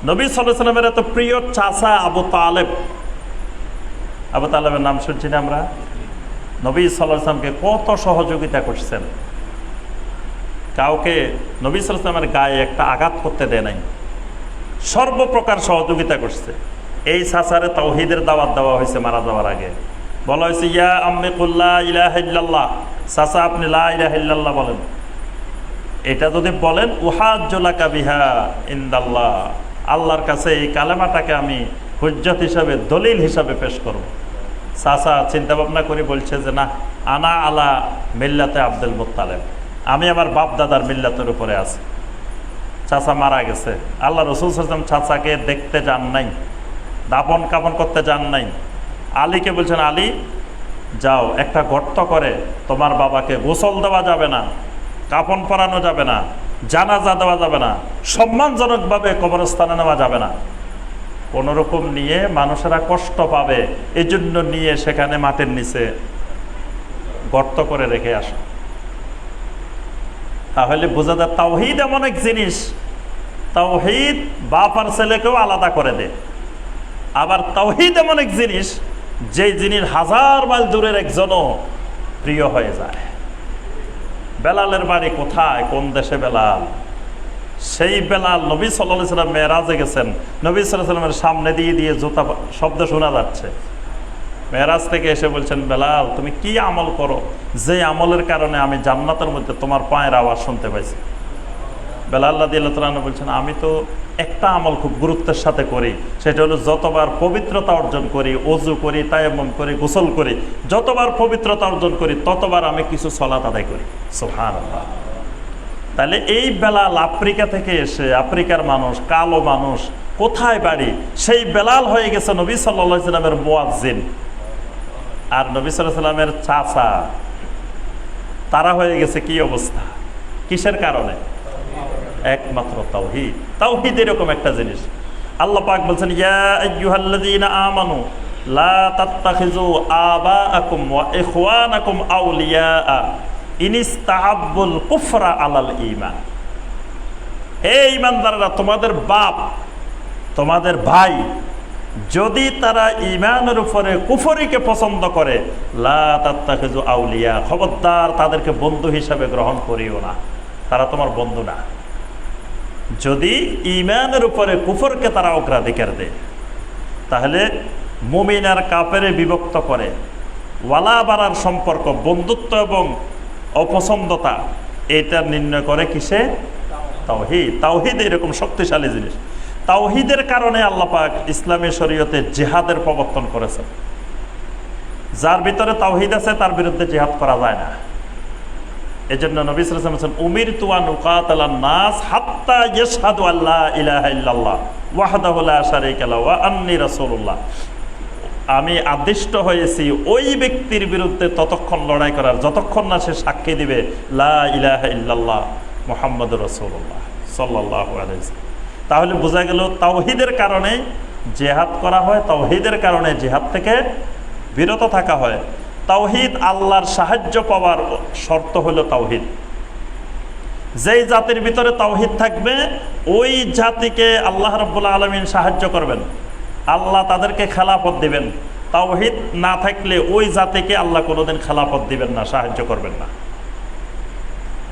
নবী সাল্লাল্লাহু আলাইহি ওয়াসাল্লামের এত প্রিয় চাচা আবু তালেব, আবু তালেবের নাম শুনছি না আমরা? নবী সাল্লাল্লাহু আলাইহি ওয়াসাল্লামকে কত সহযোগিতা করছেন, কাউকে নবী সাল্লাল্লাহু আলাইহি ওয়াসাল্লামের গায়ে একটা আঘাত করতে দেয় নাই, সর্বপ্রকার সহযোগিতা করছে। এই চাচারে তাওহীদের দাওয়াত দেওয়া হয়েছে মারা যাওয়ার আগে, বলা হয়েছে ইয়া আম্মি কুল লা ইলাহা ইল্লাল্লাহ, চাচা আপনি লা ইলাহা ইল্লাল্লাহ বলেন। এটা যদি বলেন উহাজ্জু লাকা বিহা ইনদাল্লাহ, আল্লাহর কাছে এই কালেমাটাকে আমি হুজ্জত হিসাবে, দলিল হিসাবে পেশ করব। চাচা চিন্তা ভাবনা করে বলছে যে না, আনা আলা মিল্লাতে আব্দুল মুত্তালিব, আমি আমার বাপ দাদার মিল্লাতের উপরে আছি। চাচা মারা গেছে, আল্লাহ রাসূল সাল্লাল্লাহু আলাইহি ওয়াসাল্লাম চাচাকে দেখতে যান নাই, দাফন কাফন করতে যান নাই। আলীকে বলছেন আলী যাও একটা গর্ত করে, তোমার বাবাকে গোসল দেওয়া যাবে না, কাফন পরানো যাবে না, জানাজা দেওয়া যাবে না, সম্মানজনকভাবে কবরস্থানে নেওয়া যাবে না, কোনোরকম নিয়ে মানুষেরা কষ্ট পাবে, এই জন্য নিয়ে সেখানে মাটির নিচে গর্ত করে রেখে আসো। তাহলে বোঝা যায় তাওহীদ এমন এক জিনিস, তাওহীদ বাপ আর ছেলেকেও আলাদা করে দেয়। আবার তাওহীদ এমন এক জিনিস, যেই জিনিস 1000 মাইল দূরের একজনও প্রিয় হয়ে যায়। বেলালের বাড়ি কোথায়, কোন দেশে বেলাল? সেই বেলাল নবী সাল্লাল্লাহু আলাইহি ওয়াসাল্লাম মেরাজে গেছেন, নবী সাল্লাল্লাহু আলাইহি ওয়াসাল্লামের সামনে দিয়ে দিয়ে জুতা শব্দ শোনা যাচ্ছে। মেরাজ থেকে এসে বলছেন বেলাল তুমি কি আমল করো, যে আমলের কারণে আমি জান্নাতের মধ্যে তোমার পায়ের আওয়াজ শুনতে পাইছি। বেলাল রাদিয়াল্লাহু তাআলা আনহু বলছেন আমি তো একটা আমল খুব গুরুত্বের সাথে করি, সেটা হলো যতবার পবিত্রতা অর্জন করি, ওযু করি, তায়াম্মুম করি, গোসল করি, যতবার পবিত্রতা অর্জন করি ততবার আমি কিছু সালাত আদায় করি। সুবহানাল্লাহ। তাহলে এই বেলাল আফ্রিকা থেকে এসে, আফ্রিকার মানুষ, কালো মানুষ, কোথায় বাড়ি, সেই বেলাল হয়ে গেছে নবী সাল্লাল্লাহু আলাইহি ওয়াসাল্লামের মুয়াজ্জিন। আর নবী সাল্লাল্লাহু আলাইহি ওয়াসাল্লামের চাচা, তারা হয়ে গেছে কি অবস্থা, কিসের কারণে? একমাত্র তাওহীদ। তাওহীদ এরকম একটা জিনিস। আল্লাহ পাক বলছেন ইয়া আইয়ুহাল্লাযীনা আমানু লা তাত্তাখিযু আবাআকুম ওয়া ইখওয়ানাকুম আউলিয়া ইনিস্তাহাব্বুল কুফরা আলাল ঈমান। হে ঈমানদাররা, তোমাদের বাপ, তোমাদের ভাই, যদি তারা ঈমানের উপরে কুফরিকে পছন্দ করে, লা তাত্তাখিযু আউলিয়া, খবরদার তাদেরকে বন্ধু হিসাবে গ্রহণ করিও না, তারা তোমার বন্ধু না। যদি ঈমানের উপরে কুফরকে তারা অগ্রাধিকার দেয়, তাহলে মুমিন আর কাফেরে বিভক্ত করে ওয়ালা বারার সম্পর্ক, বন্ধুত্ব এবং অপছন্দতা, এটা নির্ণয় করে কিসে? তাওহীদ। তাওহীদ এরকম শক্তিশালী জিনিস। তাওহীদের কারণে আল্লাহ পাক ইসলামী শরীয়তে জিহাদের প্রবর্তন করেছেন। যার ভিতরে তাওহীদ আছে তার বিরুদ্ধে জিহাদ করা যায় না। এজন্য নবী সাল্লাল্লাহু আলাইহি ওয়াসাল্লাম বলেছেন, উমিরতু আন উকাতালান নাস হাত্তা ইয়াশহাদু আল্লা ইলাহা ইল্লাল্লাহ ওয়াহদাহু লা শারীকা লাহু ওয়া আন্নী রাসূলুল্লাহ। আমি আদিষ্ট হয়েছি ওই ব্যক্তির বিরুদ্ধে ততক্ষণ লড়াই করার যতক্ষণ না সে সাক্ষী দিবে লা ইলাহা ইল্লাল্লাহ মুহাম্মাদুর রাসূলুল্লাহ সাল্লাল্লাহু আলাইহি ওয়াসাল্লাম। তাহলে বোঝা গেল তাওহীদের কারণে জিহাদ করা হয়, তাওহীদের কারণে জিহাদ থেকে বিরত থাকা হয়। তাওহীদ, আল্লাহর সাহায্য পাওয়ার শর্ত হলো তাওহীদ। যেই জাতির ভিতরে তাওহীদ থাকবে ওই জাতিকে আল্লাহ রাব্বুল আলামিন সাহায্য করবেন, আল্লাহ তাদেরকে খেলাফত দিবেন। তাওহীদ না থাকলে ওই জাতিকে আল্লাহ কোনোদিন খেলাফত দিবেন না, সাহায্য করবেন না।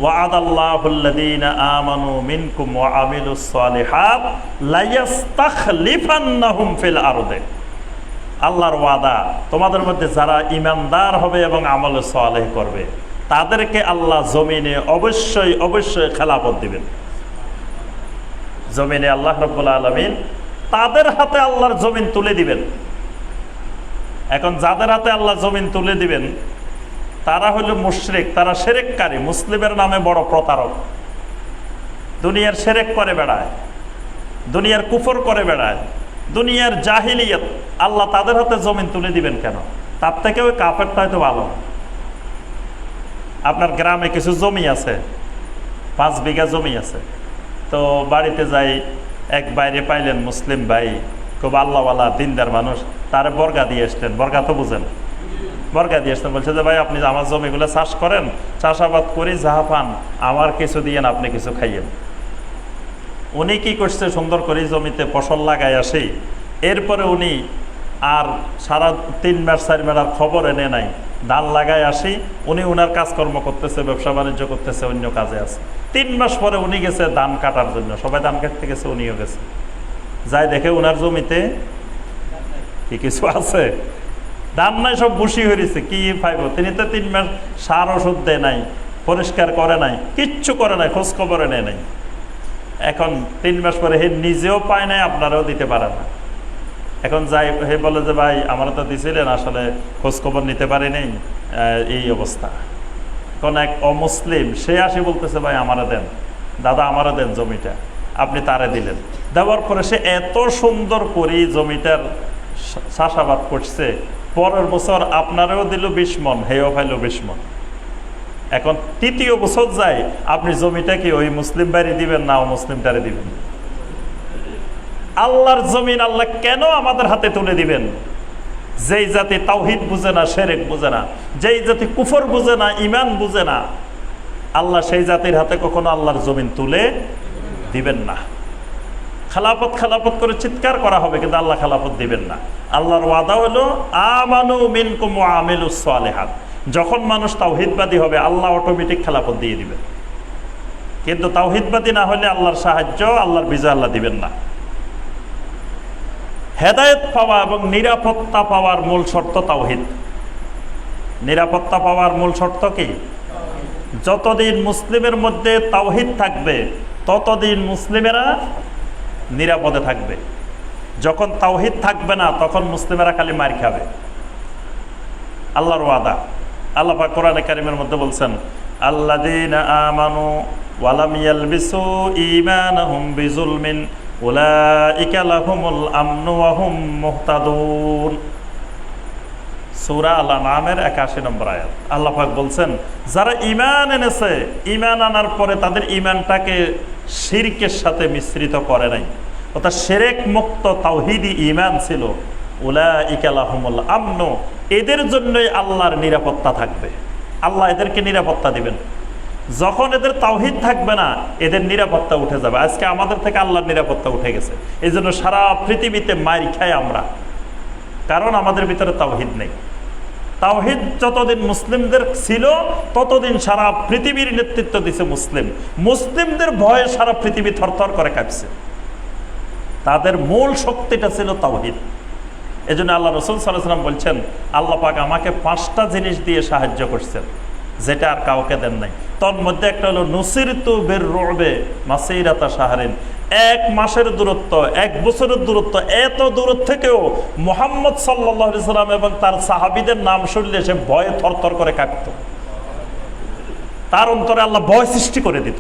ওয়া'আদাল্লাহুল্লাযীনা আমানু মিনকুম ওয়া আমিলুস সালিহাত লা ইস্তাখলিফান্নাহুম ফিল আরদি। আল্লাহর ওয়াদা, তোমাদের মধ্যে যারা ঈমানদার হবে এবং আমলে সালেহ করবে তাদেরকে আল্লাহ জমিনে অবশ্যই অবশ্যই খেলাফত দিবেন। জমিনে আল্লাহ রাব্বুল আলামিন তাদের হাতে আল্লাহর জমিন তুলে দিবেন। এখন যাদের হাতে আল্লাহ জমিন তুলে দিবেন তারা হলো মুশরিক, তারা শিরককারী, মুসলিমের নামে বড় প্রতারক, দুনিয়ার শিরক করে বেড়ায়, দুনিয়ার কুফর করে বেড়ায়, দুনিয়ার জাহিলিয়াত। আল্লাহ তাদের হাতে জমিন তুলে দিবেন কেন? তার থেকে ওই কাফেরটা হয়তো ভালো। আপনার গ্রামে কিছু জমি আছে, 5 বিঘা জমি আছে, তো বাড়িতে যাই, এক বাইরে পাইলেন মুসলিম ভাই, খুব আল্লাহওয়ালা দিনদার মানুষ, তারে বর্গা দিয়ে আসলেন। বর্গা তো বুঝেন? বর্গা দিয়ে আসতেন, বলছে যে ভাই আপনি আমার জমিগুলো চাষ করেন, চাষাবাদ করি, যাহা পান আমার কিছু দিয়েন, আপনি কিছু খাইয়েন। উনি কি করছে, সুন্দর করে জমিতে ফসল লাগাই আসি, এরপরে উনি আর সারা 3 মাস 4 মাস আর খবর এনে নাই, ধান লাগাই আসি, উনি উনার কাজকর্ম করতেছে, ব্যবসা বাণিজ্য করতেছে, অন্য কাজে আছে। 3 মাস পরে উনি গেছে ধান কাটার জন্য, সবাই ধান কাটতে গেছে, উনিও গেছে, যাই দেখে উনার জমিতে কি কিছু আছে, ধান নাই, সব বসি হয়েছে, কি পাইব? তিনি তো 3 মাস সার ওষুধ দেয় নাই, পরিষ্কার করে নাই, কিচ্ছু করে নাই, খোঁজ খবর এনে নাই। এখন 3 মাস পরে হে নিজেও পায় নাই, আপনারাও দিতে পারে না। এখন যাই, হে বলে যে ভাই আমরা তো দিছিলেন, আসলে খোঁজ খবর নিতে পারি নাই, এই অবস্থা। এখন এক অমুসলিম সে আসি বলতেছে ভাই আমারে দেন, দাদা আমারে দেন জমিটা, আপনি তারে দিলেন। দেওয়ার পরে সে এত সুন্দর করে জমিটার চাষাবাদ করছে, পরের বছর আপনারও দিল 20 মণ, হেও পাইল 20 মণ। এখন 3য় বছর যায়, আপনি জমিটা কি ওই মুসলিম বাড়ি দিবেন না অমুসলিমটারে দিবেন? আল্লাহর জমিন আল্লাহ কেন আমাদের হাতে তুলে দিবেন? যেই জাতি তাওহীদ বুঝে না, শিরক বুঝে না, যেই জাতি কুফর বুঝে না, ঈমান বুঝে না, আল্লাহ সেই জাতির হাতে কখনো আল্লাহর জমিন তুলে দিবেন না। খেলাফত খেলাফত করে চিৎকার করা হবে, কিন্তু আল্লাহ খেলাফত দিবেন না। আল্লাহর ওয়াদা হলো আমানু মিনকুম ওয়া আমিলুস সালিহাত। যখন মানুষ তাওহীদবাদী হবে আল্লাহ অটোমেটিক খেলাফত দিয়ে দিবেন, কিন্তু তাওহীদবাদী না হলে আল্লাহর সাহায্য, আল্লাহর বিজয় আল্লাহ দিবেন না। হেদায়েত পাওয়া এবং নিরাপত্তা পাওয়ার মূল শর্ত তাওহীদ। নিরাপত্তা পাওয়ার মূল শর্ত কি? যতদিন মুসলিমের মধ্যে তাওহীদ থাকবে ততদিন মুসলিমেরা নিরাপদে থাকবে। যখন তাওহীদ থাকবে না তখন মুসলিমেরা খালি মার খাবে। আল্লাহর ওয়াদা, আল্লাহ পাক কোরআনে কারীমের মধ্যে বলছেন, আল্লাযীনা আমানু ওয়া লাম ইয়ালবিসু ঈমানাহুম বিযুলমিন উলাইকা লাহুমুল আমনু ওয়া হুম মুহতাদুন। সূরা আল-আনআমের 81 নম্বর আয়াত। আল্লাহ পাক বলছেন, যারা ঈমান এনেছে, ঈমান আনার পরে তাদের ঈমানটাকে শিরকের সাথে মিশ্রিত করে নাই, অর্থাৎ শিরক মুক্ত তাওহীদি ঈমান ছিল, উলাইকা লাহুমুল আমনু, এদের জন্যই আল্লাহর নিরাপত্তা থাকবে। আল্লাহ এদেরকে নিরাপত্তা দিবেন। যখন এদের তাওহীদ থাকবে না, এদের নিরাপত্তা উঠে যাবে। আজকে আমাদের থেকে আল্লাহর নিরাপত্তা উঠে গেছে। এই জন্য সারা পৃথিবীতে মার খাই আমরা, কারণ আমাদের ভিতরে তাওহীদ নেই। তাওহীদ যতদিন মুসলিমদের ছিল ততদিন সারা পৃথিবীর নেতৃত্ব দিছে মুসলিম। মুসলিমদের ভয়ে সারা পৃথিবী থরথর করে কাঁপছে। তাদের মূল শক্তিটা ছিল তাওহীদ। এই জন্য আল্লাহ রাসূল সাল্লাল্লাহু আলাইহি ওয়াসাল্লাম বলছেন, আল্লাহ পাক আমাকে 5টা জিনিস দিয়ে সাহায্য করছেন, যেটা আর কাউকে দেন নাই। তোর মধ্যে একটা হলো নুসিরতু বির-রু'বে মাসিরাতা শাহরিন। 1 মাসের দূরত্ব, 1 বছরের দূরত্ব, এত দূর থেকেও মুহাম্মদ সাল্লাল্লাহু আলাইহি সাল্লাম এবং তার সাহাবীদের নাম শুনলে সে ভয়ে থরথর করে কাঁপত। তার অন্তরে আল্লাহ ভয় সৃষ্টি করে দিত।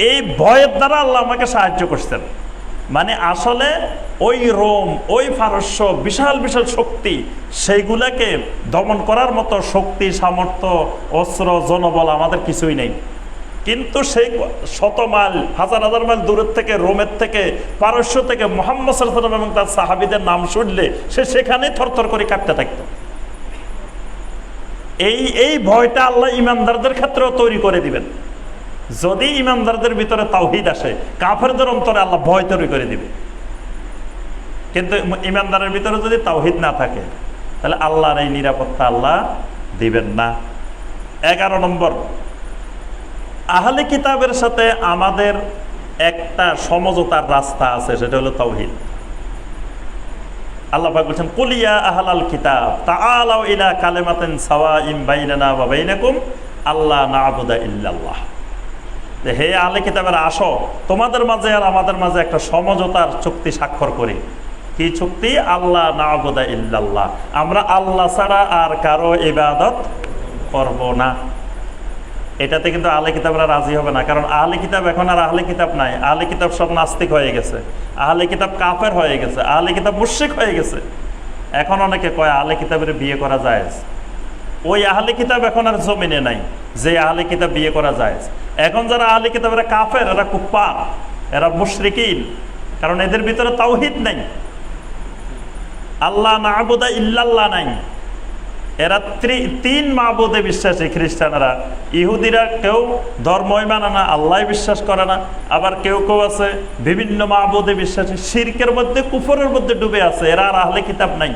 এই ভয়ের দ্বারা আল্লাহ আমাকে সাহায্য করছেন। মানে আসলে ওই রোম, ওই পারস্য বিশাল বিশাল শক্তি, সেইগুলাকে দমন করার মতো শক্তি, সামর্থ্য, অস্ত্র, জনবল আমাদের কিছুই নেই। কিন্তু সেই শত মাইল, হাজার হাজার মাইল দূরের থেকে, রোমের থেকে, পারস্য থেকে মুহাম্মদ সাল্লাল্লাহু আলাইহি ওয়াসাল্লাম এবং তার সাহাবীদের নাম শুনলে সে সেখানেই থরথর করে কাঁপতে থাকত। এই ভয়টা আল্লাহ ইমানদারদের ক্ষেত্রেও তৈরি করে দিবেন। যদি ইমানদারদের ভিতরে তাওহীদ আসে, কাফেরদের অন্তরে আল্লাহ ভয় তৈরি করে দিবে। কিন্তু ইমানদারের ভিতরে যদি তাওহীদ না থাকে, তাহলে আল্লাহর এই নিরাপত্তা আল্লাহ দিবেন না। 11 নম্বর, আহলে কিতাবের সাথে আমাদের একটা সমঝোতার রাস্তা আছে, সেটা হলো তাওহীদ। আল্লাহ পাক বলেছেন, কুল ইয়া আহলাল কিতাব তাআলাউ ইলা কালিমাতিন সাওয়াইন বাইনানা ওয়া বাইনাকুম আল্লা না'বুদা ইল্লাল্লাহ। হে আহলে কিতাবের, আসো, তোমাদের মাঝে আর আমাদের মাঝে একটা সমঝোতার চুক্তি স্বাক্ষর করি। কি চুক্তি? আল্লাহ না'বুদা ইল্লাল্লাহ, আমরা আল্লাহ ছাড়া আর কারো ইবাদত করব না। এটাতে কিন্তু আহলে কিতাবরা রাজি হবে না, কারণ আহলে কিতাব এখন আর আহলে কিতাব নাই। আহলে কিতাব সব নাস্তিক হয়ে গেছে, আহলে কিতাব কাফের হয়ে গেছে, আহলে কিতাব মুশরিক হয়ে গেছে। এখন অনেকে কয় আহলে কিতাবের বিয়ে করা জায়েজ। ওই আহলে কিতাব এখন আর জমিনে নাই যে আহলে কিতাব বিয়ে করা জায়েজ। এখন যারা আহলে কিতাব এরা কাফের, এরা কুফার, এরা মুশরিকিন, কারণ এদের ভিতরে তাওহীদ নাই, আল্লাহ না'বুদা ইল্লাল্লাহ নাই। এরা 3 মাবুদে বিশ্বাসী। খ্রিস্টানরা, ইহুদিরা কেউ ধর্মই মানে না, আল্লাহ বিশ্বাস করে না। আবার কেউ কেউ আছে বিভিন্ন মাবুদে বিশ্বাসী, শিরকের মধ্যে, কুফরের মধ্যে ডুবে আছে। এরা আর আহলে কিতাব নাই।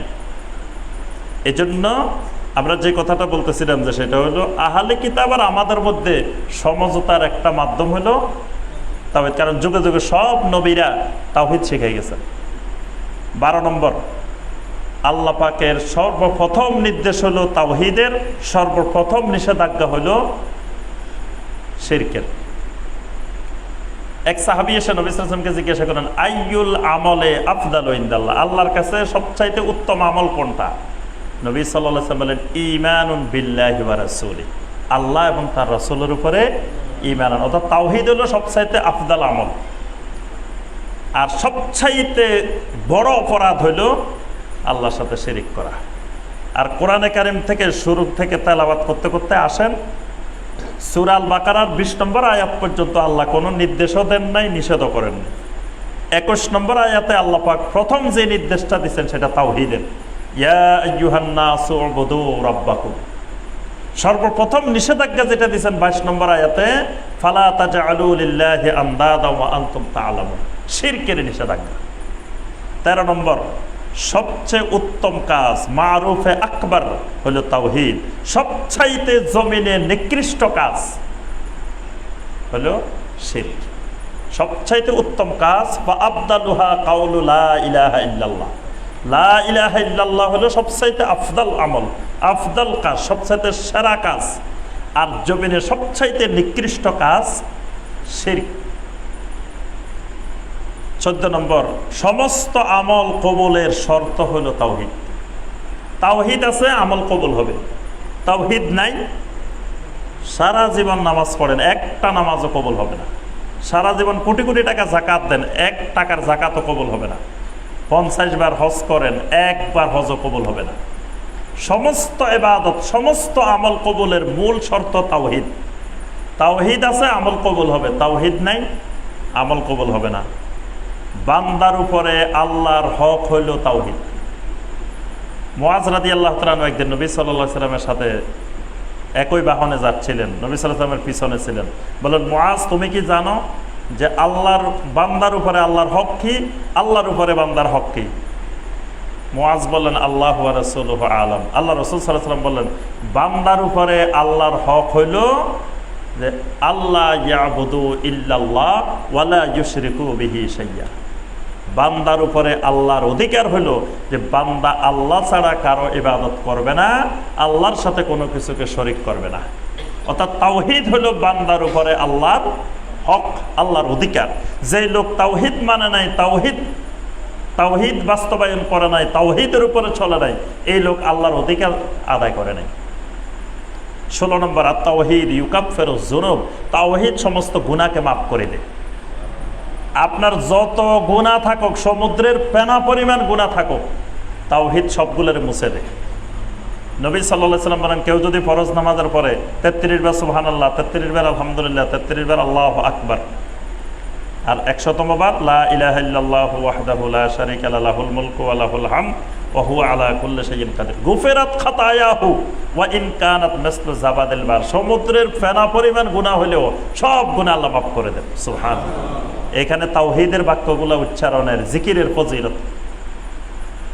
এজন্য আমরা যে কথাটা বলতেছিলাম, যে সেটা হলো আহলে কিতাব আর আমাদের মধ্যে সমঝোতার একটা মাধ্যম হলো তাওহীদ। কারণ যুগে যুগে সব নবীরা তাওহীদ শিখে গেছেন। 12 নম্বর, আল্লাহ পাকের সর্বপ্রথম নির্দেশ হলো তাওহীদের, সর্বপ্রথম নিষেধাজ্ঞা হলো শিরকের। এক সাহাবী এসে নবী সাল্লাল্লাহু আলাইহি ওয়াসাল্লামকে জিজ্ঞাসা করেন, আইয়ুল আমলে আফদালু ইনদাল্লাহ, আল্লাহর কাছে সবচাইতে উত্তম আমল কোনটা? নবী সাল্লাল্লাহু আলাইহি ওয়াসাল্লাম বলেন, ঈমানুন বিল্লাহি ওয়া রাসূলিহি, আল্লাহ এবং তার রাসূলের উপরে ঈমান আনা। অর্থাৎ তাওহীদ হলো সবচাইতে আফদাল আমল। আর সবচাইতে বড় অপরাধ হলো আল্লাহর সাথে শিরিক করা। আর কোরআনে কারিম থেকে শুরু থেকে তেলাওয়াত করতে করতে আসেন, সূরা আল বাকারার 20 নম্বর আয়াত পর্যন্ত আল্লাহ কোনো নির্দেশও দেন নাই, নিষেধও করেন নাই। 21 নম্বর আয়াতে আল্লাহ পাক প্রথম যে নির্দেশটা দিচ্ছেন সেটা তাওহীদের। ইয়া আইয়ুহান নাসু উবুদু রাব্বাকুম। সর্বপ্রথম নিষেধাজ্ঞা যেটা দিচ্ছেন 22 নম্বর আয়াতে, ফালা তাজআলু লিল্লাহি আনদাদা ওয়া আনতুম তা'লামুন, শিরকের নিষেধাজ্ঞা। 13 নম্বর, সবচেয়ে উত্তম কাজ, মারুফে আকবার হলো তাওহীদ। সবচাইতে জমিনে নিকৃষ্ট কাজ হলো শিরক। সবচাইতে উত্তম কাজ, বা আফদালুহা কাউলু লা ইলাহা ইল্লাল্লাহ। লা ইলাহা ইল্লাল্লাহ হলো সবচাইতে আফদাল আমল, আফদাল কাজ, সবচাইতে সেরা কাজ। আর জমিনে সবচাইতে নিকৃষ্ট কাজ শিরক। 14 নম্বর, সমস্ত আমল কবুলের শর্ত হলো তাওহীদ। তাওহীদ আছে, আমল কবুল হবে। তাওহীদ নাই, সারা জীবন নামাজ পড়েন, একটা নামাজও কবুল হবে না। সারা জীবন কোটি কোটি টাকা যাকাত দেন, 1 টাকার যাকাতও কবুল হবে না। 50 বার হজ করেন, 1 বার হজও কবুল হবে না। সমস্ত ইবাদত, সমস্ত আমল কবুলের মূল শর্ত তাওহীদ। তাওহীদ আছে, আমল কবুল হবে। তাওহীদ নাই, আমল কবুল হবে না। বান্দার উপরে আল্লাহর হক হইল তাওহীদ। মুআজ রাদিয়াল্লাহু তাআলা একদিন নবী সাল্লাল্লাহু আলাইহি ওয়াসাল্লামের সাথে একই বাহনে যাচ্ছিলেন, নবী সাল্লাল্লাহু আলাইহি ওয়াসাল্লামের পিছনে ছিলেন। বলেন, মুআজ তুমি কি জানো যে আল্লাহর বান্দার উপরে আল্লাহর হক কি, আল্লাহর উপরে বান্দার হক কি? মুআজ বললেন, আল্লাহু ওয়া রাসূলুহু আলাম। আল্লাহ রাসূল সাল্লাল্লাহু আলাইহি ওয়াসাল্লাম বললেন, বান্দার উপরে আল্লাহর হক হইল যে আল্লাহ ইয়াবুদু ইল্লাল্লাহ ওয়া লা ইউশরিকু বিহি শাইয়্যা। বান্দার উপরে আল্লাহর অধিকার হলো যে বান্দা আল্লাহ ছাড়া কারো ইবাদত করবে না, আল্লাহর সাথে কোনো কিছুকে শরিক করবে না। অর্থাৎ তাওহীদ হলো বান্দার উপরে আল্লাহর হক, আল্লাহর অধিকার। যেই লোক তাওহীদ মানে নাই, তাওহীদ বাস্তবায়ন করে নাই, তাওহীদের উপরে চলে নাই, এই লোক আল্লাহর অধিকার আদায় করে নাই। 16 নম্বর, আত-তাওহীদ ইউকাফিরু যুনুব। তাওহীদ সমস্ত গুনাহকে মাফ করে দেয়। আপনার যত গুনাহ থাকুক, সমুদ্রের ফেনা পরিমাণ গুনাহ থাকুক, তাওহীদ সবগুলোর মুছে দেয়। নবী সাল্লাল্লাহু আলাইহি ওয়াসাল্লাম বলেন, কেউ যদি ফরজ নামাজের পরে 33 বার সুবহানাল্লাহ, 33 বার আলহামদুলিল্লাহ, 33 বার আল্লাহু আকবার, আর 100তম বার লা ইলাহা ইল্লাল্লাহু ওয়াহদাহু লা শারীকা লাহু লাহুল মুলকু ওয়া লাহুল হামদ ওয়া হুয়া আলা কুল্লি শাইইন কাদির, গুফিরাত খাতায়াহু ওয়া ইন কানাত মিসলু জাবাদিল বার। সমুদ্রের ফেনা পরিমাণ গুনাহ হলেও সব গুনাহ আল্লাহ মাফ করে দেন। সুবহানাল্লাহ। এখানে তাওহীদের বাক্যগুলো উচ্চারণের, জিকিরের ফজিলত,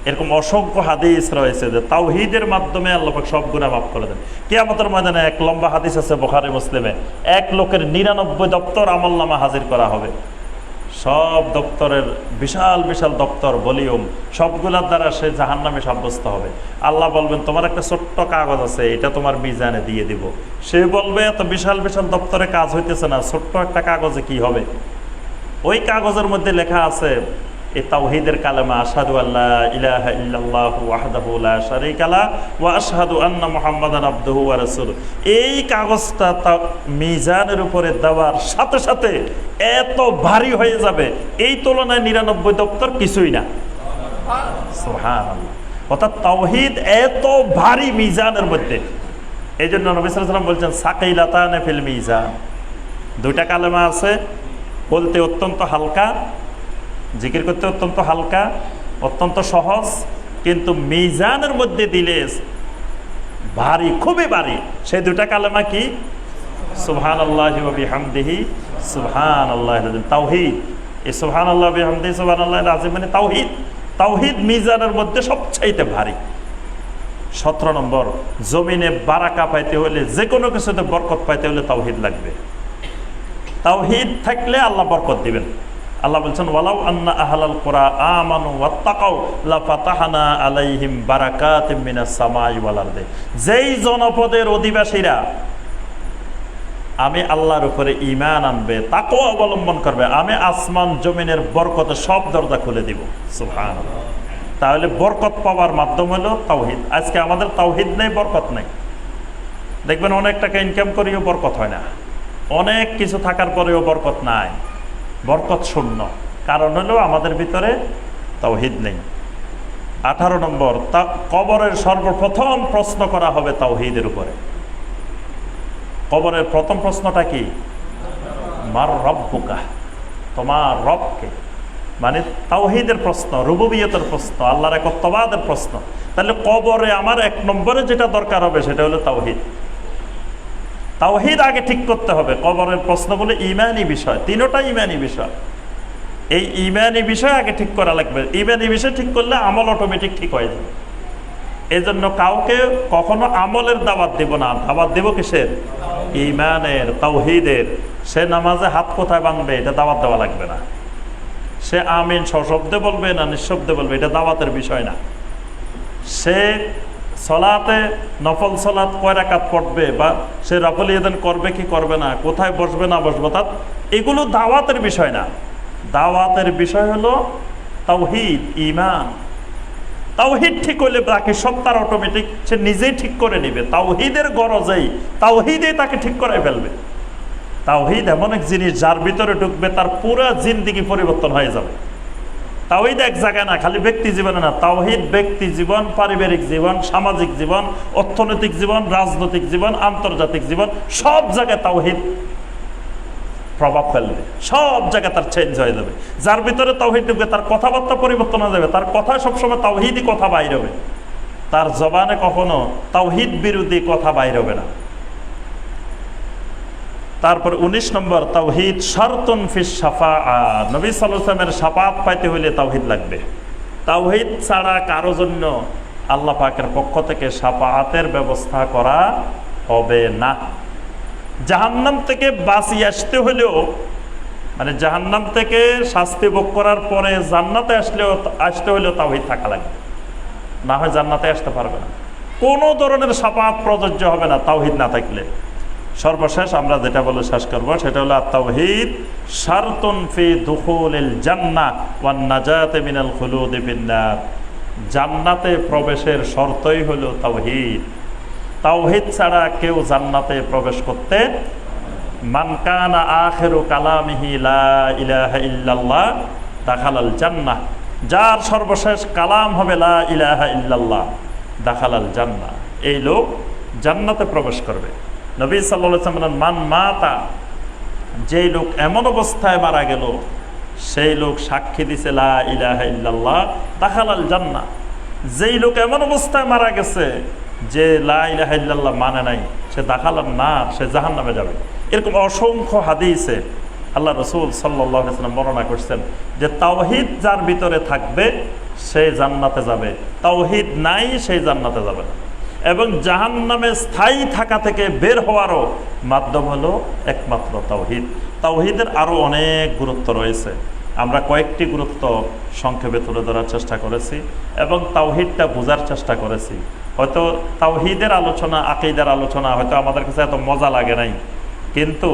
এরকম অসংখ্য হাদিস রয়েছে যে তাওহীদের মাধ্যমে আল্লাহ পাক সব গুনাহ মাফ করে দেন। কিয়ামতের ময়দানে এক লম্বা হাদিস আছে বুখারী মুসলিমে, এক লোকের 99 দপ্তর আমলনামা হাজির করা হবে। সব দপ্তরের বিশাল বিশাল দপ্তর, ভলিউম, সবগুলোর দ্বারা সে জাহান্নামে সাব্যস্ত হবে। আল্লাহ বলবেন, তোমার একটা ছোট্ট কাগজ আছে, এটা তোমার মিজানে দিয়ে দিব। সে বলবে, এত বিশাল বিশাল দপ্তরে কাজ হইতেছে না, ছোট্ট একটা কাগজে কি হবে? ওই কাগজের মধ্যে লেখা আছে এই তাওহীদের কালেমা, আশহাদু আল্লা ইলাহা ইল্লাল্লাহু ওয়াহদাহু লা শারীকা লাহু ওয়া আশহাদু আন্না মুহাম্মাদান আবদুহু ওয়া রাসূলুহু। এই কাগজটা মিজানের উপরে দেওয়ার সাথে সাথে এত ভারী হয়ে যাবে, এই তুলনায় 99 দপ্তর কিছুই না। সুবহানাল্লাহ। অর্থাৎ তাওহীদ এত ভারী মিজানের মধ্যে। এই জন্য নবী সাল্লাল্লাহু আলাইহি ওয়াসাল্লাম বলছেন, সাকিলাতান ফিল মিজান। দুইটা কালেমা আছে, বলতে অত্যন্ত হালকা, জিকির করতে অত্যন্ত হালকা, অত্যন্ত সহজ, কিন্তু মিজানের মধ্যে দিলে ভারী, খুবই ভারী। সেই দুটা কালেমা কি? সুবহানাল্লাহি ওয়া বিহামদিহি সুবহানাল্লাহিল আযীম। তাওহীদ, এই সুবহানাল্লাহি ওয়া বিহামদিহি সুবহানাল্লাহিল আযীম মানে তাওহীদ। তাওহীদ মিজানের মধ্যে সবচাইতে ভারী। 17 নম্বর, জমিনে বারাকা পাইতে হলে, যে কোনো কিছুতে বরকত পাইতে হলে তাওহীদ লাগবে। তাওহীদ থাকলে আল্লাহ বরকত দিবেন। আল্লাহ বলছেন, ওয়ালাউ আন্না আহলাল কুরা আমানু ওয়াত্তাকাউ লাফাতাহনা আলাইহিম বারাকাতিম মিনাস সামাই ওয়াল আরদি। যেই জনপদের অধিবাসীরা আমি আল্লাহর উপরে ঈমান আনবে, তাকওয়া অবলম্বন করবে, আমি আসমান জমিনের বরকতে সব দরজা খুলে দিব। সুবহানাল্লাহ। তাহলে বরকত পাওয়ার মাধ্যম হলো তাওহীদ। আজকে আমাদের তাওহীদ নেই, বরকত নেই। দেখবেন অনেক টাকা ইনকাম করেও বরকত হয় না, অনেক কিছু থাকার পরেও বরকত নাই, বরকত শূন্য। কারণ হলো আমাদের ভিতরে তাওহীদ নেই। 18 নম্বর, কবরের সর্বপ্রথম প্রশ্ন করা হবে তাওহীদের উপরে। কবরের প্রথম প্রশ্নটা কি? মার রব্বুকা, তোমার রবকে, মানে তাওহীদের প্রশ্ন, রুবুবিয়তের প্রশ্ন, আল্লাহর একত্ববাদের প্রশ্ন। তাহলে কবরে আমার 1 নম্বরে যেটা দরকার হবে সেটা হলো তাওহীদ। তাওহীদ আগে ঠিক করতে হবে। কবরের প্রশ্নগুলো ঈমানি বিষয়, তিনটা ঈমানি বিষয়। এই ঈমানি বিষয় আগে ঠিক করা লাগবে। ঈমানি বিষয় ঠিক করলে আমল অটোমেটিক ঠিক হয়ে যাবে। এই জন্য কাউকে কখনো আমলের দাওয়াত দেব না, দাওয়াত দেব কিসের? ঈমানের, তাওহীদের। সে নামাজে হাত কোথায় বাঁধবে এটা দাওয়াত দেওয়া লাগবে না। সে আমিন সশব্দে বলবে না নিঃশব্দে বলবে, এটা দাওয়াতের বিষয় না। সে সলাতে নফল সলাত কয় রাকাত পড়বে, বা সে রাফল ইয়াদান করবে কি করবে না, কোথায় বসবে না বসবে, এগুলো দাওয়াতের বিষয় না। দাওয়াতের বিষয় হলো তাওহীদ, ঈমান। তাওহীদ ঠিক হলে বাকি সব তার অটোমেটিক সে নিজেই ঠিক করে নেবে। তাওহীদের গরজেই, তাওহীদেই তাকে ঠিক করে ফেলবে। তাওহীদ এমন এক জিনিস, যার ভিতরে ঢুকবে তার পুরো জিন্দেগি পরিবর্তন হয়ে যাবে। তাওহীদ এক জায়গায় না, খালি ব্যক্তি জীবনে না। তাওহীদ ব্যক্তি জীবন, পারিবারিক জীবন, সামাজিক জীবন, অর্থনৈতিক জীবন, রাজনৈতিক জীবন, আন্তর্জাতিক জীবন, সব জায়গায় তাওহীদ প্রভাব ফেলবে। সব জায়গায় তার চেঞ্জ হয়ে যাবে। যার ভিতরে তাওহীদ ঢুকবে তার কথাবার্তা পরিবর্তন হয়ে যাবে। তার কথায় সবসময় তাওহীদই কথা বাইর হবে। তার জবানে কখনো তাওহীদ বিরোধী কথা বাইর হবে না। তারপর 19 নম্বর, তাওহীদ শারতুন ফিস শাফাআহ। নবী সাল্লাল্লাহু আলাইহি ওয়াসাল্লামের শাফাআত পাইতে হলে তাওহীদ লাগবে। তাওহীদ ছাড়া কারো জন্য আল্লাহ পাকের পক্ষ থেকে শাফাআতের ব্যবস্থা করা হবে না। জাহান্নাম থেকে বাঁচিয়ে আসতে হলেও, মানে জাহান্নাম থেকে শাস্তি ভোগ করার পরে জান্নাতে আসতে হলেও তাওহীদ থাকা লাগবে, না হয় জান্নাতে আসতে পারবে না। কোনো ধরনের শাফাআত প্রযোজ্য হবে না তাওহীদ না থাকলে। সর্বশেষ আমরা যেটা বলে শেষ করব সেটা হলো তাওহীদ শারতুন ফি দুখুলিল জান্নাহ ওয়ান নাজাতি মিনাল খুলুদি ফিন্নার। জান্নাতে প্রবেশের শর্তই হলো তাওহীদ। তাওহীদ ছাড়া কেউ জান্নাতে প্রবেশ করতে, মান কানা আখিরু কালামিহি লা ইলাহা ইল্লাল্লাহ দাখালাল জান্নাহ, যার সর্বশেষ কালাম হবে লা ইলাহা ইল্লাল্লাহ দাখালাল জান্নাহ, এই লোক জান্নাতে প্রবেশ করবে। নবী সাল্লাল্লাহু আলাইহি ওয়াসাল্লাম মান মাতা, যেই লোক এমন অবস্থায় মারা গেল, সেই লোক সাক্ষী দিছে লা ইলাহা ইল্লাল্লাহ দাখালাল জান্নাহ। যেই লোক এমন অবস্থায় মারা গেছে যে লা ইলাহা ইল্লাল্লাহ মানে নাই, সে দাখালান নার, সে জাহান্নামে যাবে। এরকম অসংখ্য হাদিসে আল্লাহ রাসূল সাল্লাল্লাহু আলাইহি ওয়াসাল্লাম বর্ণনা করছেন যে তাওহীদ যার ভিতরে থাকবে সে জান্নাতে যাবে, তাওহীদ নাই সেই জান্নাতে যাবে না। এবং জাহান্নামে স্থায়ী থাকা থেকে বের হওয়ারও মাধ্যম হলো একমাত্র তাওহীদ। তাওহীদের আরও অনেক গুরুত্ব রয়েছে, আমরা কয়েকটি গুরুত্ব সংক্ষেপে তুলে ধরার চেষ্টা করেছি এবং তাওহীদটা বোঝার চেষ্টা করেছি। হয়তো তাওহীদের আলোচনা, আকীদার আলোচনা হয়তো আমাদের কাছে এত মজা লাগে নাই, কিন্তু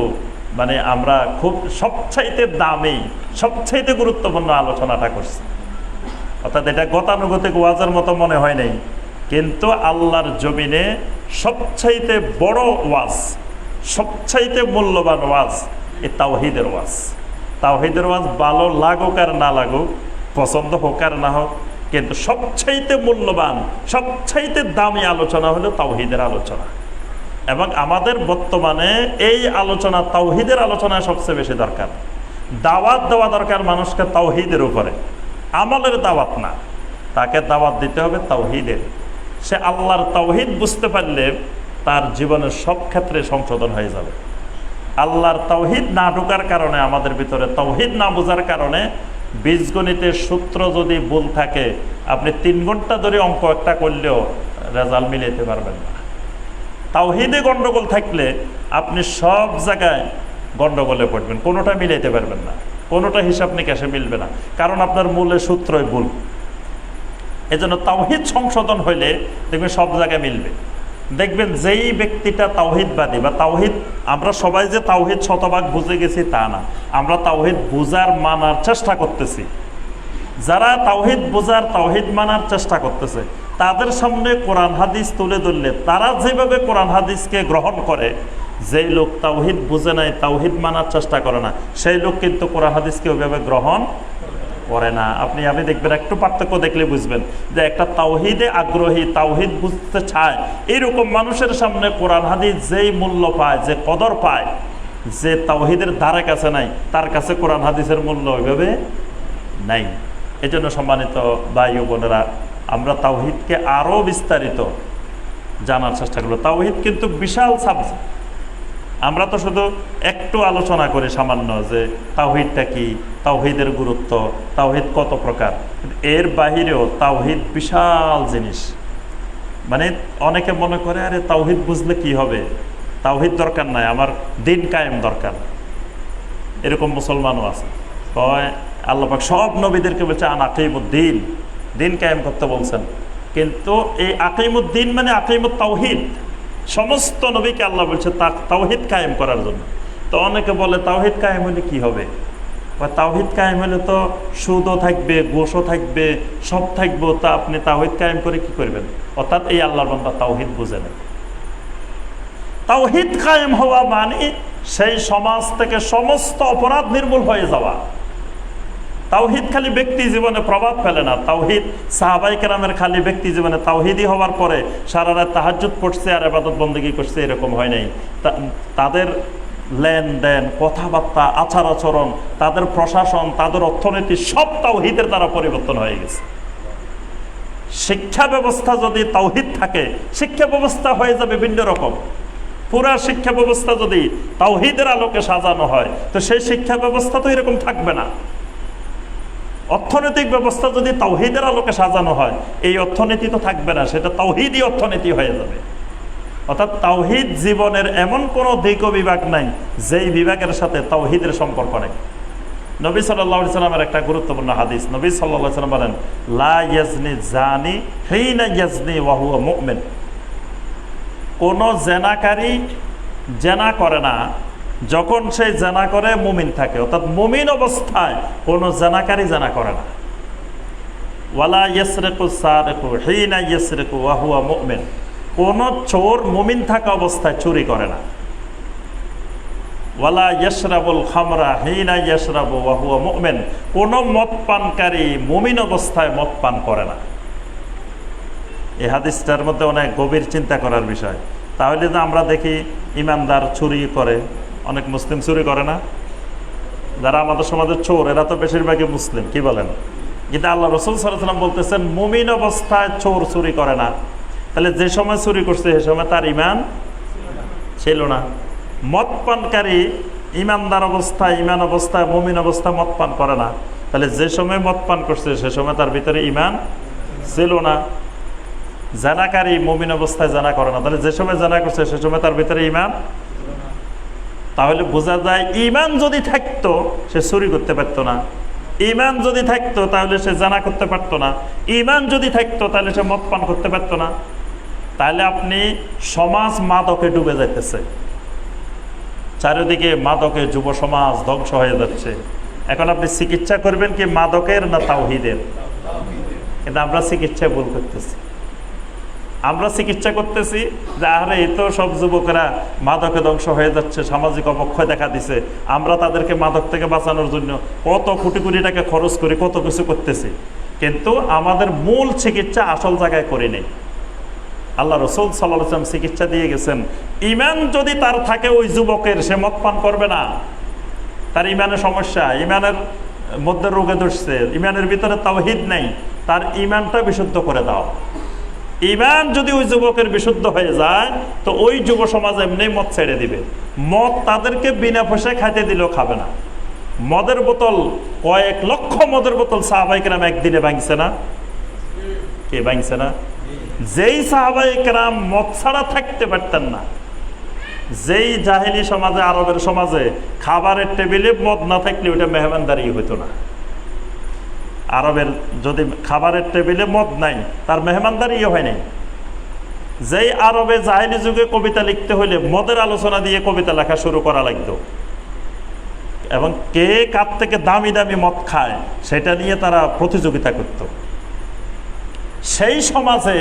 মানে আমরা খুব সবচাইতে দামি, সবচাইতে গুরুত্বপূর্ণ আলোচনাটা করছি। অর্থাৎ এটা গতানুগতিক ওয়াজের মতো মনে হয় নাই, কিন্তু আল্লাহর জমিনে সবচাইতে বড় ওয়াজ, সবচাইতে মূল্যবান ওয়াজ এই তাওহীদের ওয়াজ। তাওহীদের ওয়াজ ভালো লাগুক আর না লাগুক, পছন্দ হোক আর না হোক, কিন্তু সবচাইতে মূল্যবান, সবচাইতে দামি আলোচনা হলো তাওহীদের আলোচনা। এবং আমাদের বর্তমানে এই আলোচনা, তাওহীদের আলোচনা সবচেয়ে বেশি দরকার। দাওয়াত দেওয়া দরকার মানুষকে তাওহীদের উপরে, আমলের দাওয়াত না, তাকে দাওয়াত দিতে হবে তাওহীদের। সে আল্লাহর তাওহীদ বুঝতে পারলে তার জীবনের সব ক্ষেত্রে সংশোধন হয়ে যাবে। আল্লাহর তাওহীদ না ঢোকার কারণে, আমাদের ভিতরে তাওহীদ না বোঝার কারণে বীজগণিতের সূত্র যদি ভুল থাকে, আপনি 3 ঘন্টা ধরে অঙ্ক একটা করলেও রেজাল্ট মিলাইতে পারবেন না। তাওহীদে গন্ডগোল থাকলে আপনি সব জায়গায় গন্ডগোলে পড়বেন, কোনোটা মিলাইতে পারবেন না, কোনোটা হিসাব নিকাশে মিলবে না, কারণ আপনার মূলের সূত্রই ভুল। এজন্য তাওহীদ সংশোধন হইলে দেখবেন সব জায়গায় মিলবে। দেখবেন যেই ব্যক্তিটা তাওহীদবাদী বা তাওহীদ, আমরা সবাই যে তাওহীদ শতভাগ বুঝে গেছি তা না, আমরা তাওহীদ বুঝার মানার চেষ্টা করতেছি। যারা তাওহীদ বুঝার, তাওহীদ মানার চেষ্টা করতেছে, তাদের সামনে কোরআন হাদিস তুলে ধরলে তারা যেভাবে কোরআন হাদিসকে গ্রহণ করে, যেই লোক তাওহীদ বুঝে নাই, তাওহীদ মানার চেষ্টা করে না, সেই লোক কিন্তু কোরআন হাদিসকে ওইভাবে গ্রহণ করে না। আপনি দেখবেন, একটু পার্থক্য দেখলে বুঝবেন যে একটা তাওহীদে আগ্রহী, তাওহীদ বুঝতে চায়, এইরকম মানুষের সামনে কোরআন হাদিস যেই মূল্য পায়, যে কদর পায়, যে তাওহীদের ধারে কাছে নাই, তার কাছে কোরআন হাদিসের মূল্য ওইভাবে নাই। এই জন্য সম্মানিত ভাই ও বোনেরা, আমরা তাওহীদকে আরও বিস্তারিত জানার চেষ্টা করব। তাওহীদ কিন্তু বিশাল সাবজেক্ট। আমরা তো শুধু একটু আলোচনা করি সামান্য, যে তাওহীদটা কি, তাওহীদের গুরুত্ব, তাওহীদ কত প্রকার। এর বাহিরেও তাওহীদ বিশাল জিনিস। মানে অনেকে মনে করে, আরে তাওহীদ বুঝলে কি হবে, তাওহীদ দরকার নাই, আমার দিন কায়েম দরকার। এরকম মুসলমানও আছে, আল্লাহ পাক সব নবীদেরকে বলছে আন আকিমুদ্দিন, দিন কায়েম করতে বলছেন, কিন্তু এই আকিমুদ্দিন মানে আকিমুত তাওহীদ। সমস্ত নবীকে আল্লাহ বলছে তাওহীদ কায়েম করার জন্য। তো অনেকে বলে তাওহীদ কায়েম হলে কি হবে, বা তাওহীদ কায়েম হলে তো সুদও থাকবে, গোশও থাকবে, সব থাকবে, তা আপনি তাওহীদ কায়েম করে কি করবেন? অর্থাৎ এই আল্লাহর বান্দা তাওহীদ বুঝে নেন। তাওহীদ কায়েম হওয়া মানে সেই সমাজ থেকে সমস্ত অপরাধ নির্মূল হয়ে যাওয়া। তাওহীদ খালি ব্যক্তি জীবনে প্রভাব ফেলে না। তাওহীদ সাহাবায়ে কেরামের খালি ব্যক্তি জীবনে তাওহীদই হওয়ার পরে সারা রাত তাহাজ্জুদ পড়ছে আর ইবাদত বন্দেগী করছে, এরকম হয় নাই। তাদের লেনদেন, কথাবার্তা, আচার আচরণ, তাদের প্রশাসন, তাদের অর্থনীতি সব তাওহীদের দ্বারা পরিবর্তন হয়ে গেছে। শিক্ষা ব্যবস্থা যদি তাওহীদ থাকে, শিক্ষা ব্যবস্থা হয়ে যাবে ভিন্ন রকম। পুরা শিক্ষা ব্যবস্থা যদি তাওহীদের আলোকে সাজানো হয় তো সেই শিক্ষা ব্যবস্থা তো এরকম থাকবে না। অর্থনৈতিক ব্যবস্থা যদি তাওহীদের আলোকে সাজানো হয় এই অর্থনীতি তো থাকবে না, সেটা তাওহীদই অর্থনীতি হয়ে যাবে। অর্থাৎ তাওহীদ জীবনের এমন কোনো দিক ও বিভাগ নাই যেই বিভাগের সাথে তাওহীদের সম্পর্ক নেই। নবী সাল্লাল্লাহু আলাইহি সাল্লামের একটা গুরুত্বপূর্ণ হাদিস, নবী সাল্লাল্লাহু আলাইহি সাল্লাম বলেন, লা ইয়াজনি জানি হিনা ইয়াজনি ওয়া হুয়া মুমিন। কোন জেনাকারী জেনা করে না যখন সে জেনা করে মুমিন থাকে, অর্থাৎ মুমিন অবস্থায় কোন জেনাকারী জেনা করে না। ওয়ালা ইয়াসরিকু সারিকু হিনা ইয়াসরিকু ওয়া হুয়া মুমিন। কোন চোর মুমিন থাকা অবস্থায় চুরি করে না। ওয়ালা ইয়াশরাবুল খামরা হিনা ইয়াশরাবু ওয়া হুয়া মুমিন। কোন মদ পানকারী মুমিন অবস্থায় মদ পান করে না। এই হাদিসটার মধ্যে অনেক গভীর চিন্তা করার বিষয়। তাহলে যে আমরা দেখি ইমানদার চুরি করে, অনেক মুসলিম চুরি করে না? যারা আমাদের সমাজের চোর এরা তো বেশিরভাগই মুসলিম, কি বলেন? কিন্তু আল্লাহ রাসূল সাল্লাল্লাহু আলাইহি ওয়াসাল্লাম বলতেছেন মুমিন অবস্থায় চোর চুরি করে না। তাহলে যে সময় চুরি করছে সে সময় তার ঈমান ছিল না। মদ পানকারী ইমানদার অবস্থায়, ঈমান অবস্থায়, মুমিন অবস্থায় মদ পান করে না। তাহলে যে সময় মদ পান করছে সে সময় তার ভিতরে ঈমান ছিল না। জানাকারী মুমিন অবস্থায় জানা করে না, তাহলে যে সময় জানা করছে সে সময় তার ভিতরে ঈমান। তাহলে বোঝা যায় ঈমান যদি থাকতো সে চুরি করতে পারতো না। ঈমান যদি থাকতো তাহলে সে জানা করতে পারতো না। ঈমান যদি থাকতো তাহলে সে মদ পান করতে পারতো না। তাহলে আপনি সমাজ মাদকে ডুবে যাইতেছে, চারিদিকে মাদকে যুব সমাজ ধ্বংস হয়ে যাচ্ছে। এখন আপনি চিকিৎসা করবেন কি মাদকের না তাওহীদের? কিন্তু আমরা চিকিৎসায় ভুল করতেছি। আমরা চিকিৎসা করতেছি যে আরে এই তো সব যুবকেরা মাদকে ধ্বংস হয়ে যাচ্ছে, সামাজিক অবক্ষয় দেখা দিছে, আমরা তাদেরকে মাদক থেকে বাঁচানোর জন্য কত কোটি কোটি টাকা খরচ করি, কত কিছু করতেছি, কিন্তু আমাদের মূল চিকিৎসা আসল জায়গায় করি নেই। আল্লাহ রাসূল সাল্লাল্লাহু আলাইহি ওয়াসাল্লাম চিকিৎসা দিয়ে গেছেন, ঈমান যদি তার থাকে ওই যুবকের, সে মদ পান করবে না। তার ঈমানের সমস্যা, ঈমানের মধ্যে রোগে ধরছে, ঈমানের ভিতরে তাওহীদ নেই, তার ঈমানটা বিশুদ্ধ করে দাও। ঈমান যদি ওই যুবকের বিশুদ্ধ হয়ে যায় তো ওই যুব সমাজ এমনি মদ ছেড়ে দিবে। মদ তাদেরকে বিনা পয়সায় খাইতে দিলেও খাবে না। মদের বোতল, কয়েক লক্ষ মদের বোতল সাহাবায়ে কেরাম একদিনে ভাঙছে না? কে ভাঙছে না? যেই সাহাবায়ে কেরাম মদ ছাড়া থাকতে পারতেন না, যেই জাহেলি সমাজে, আরবের সমাজে খাবারের টেবিলে মদ না থাকলে ওইটা মেহমানদারি হইতো না। আরবের যদি খাবারের টেবিলে মদ নাই তার মেহমানদারিও হয় নাই। যেই আরবে জাহেলি যুগে কবিতা লিখতে হইলে মদের আলোচনা দিয়ে কবিতা লেখা শুরু করা লাগতো, এবং কে কার থেকে দামি দামি মদ খায় সেটা নিয়ে তারা প্রতিযোগিতা করত। সেই সমাজে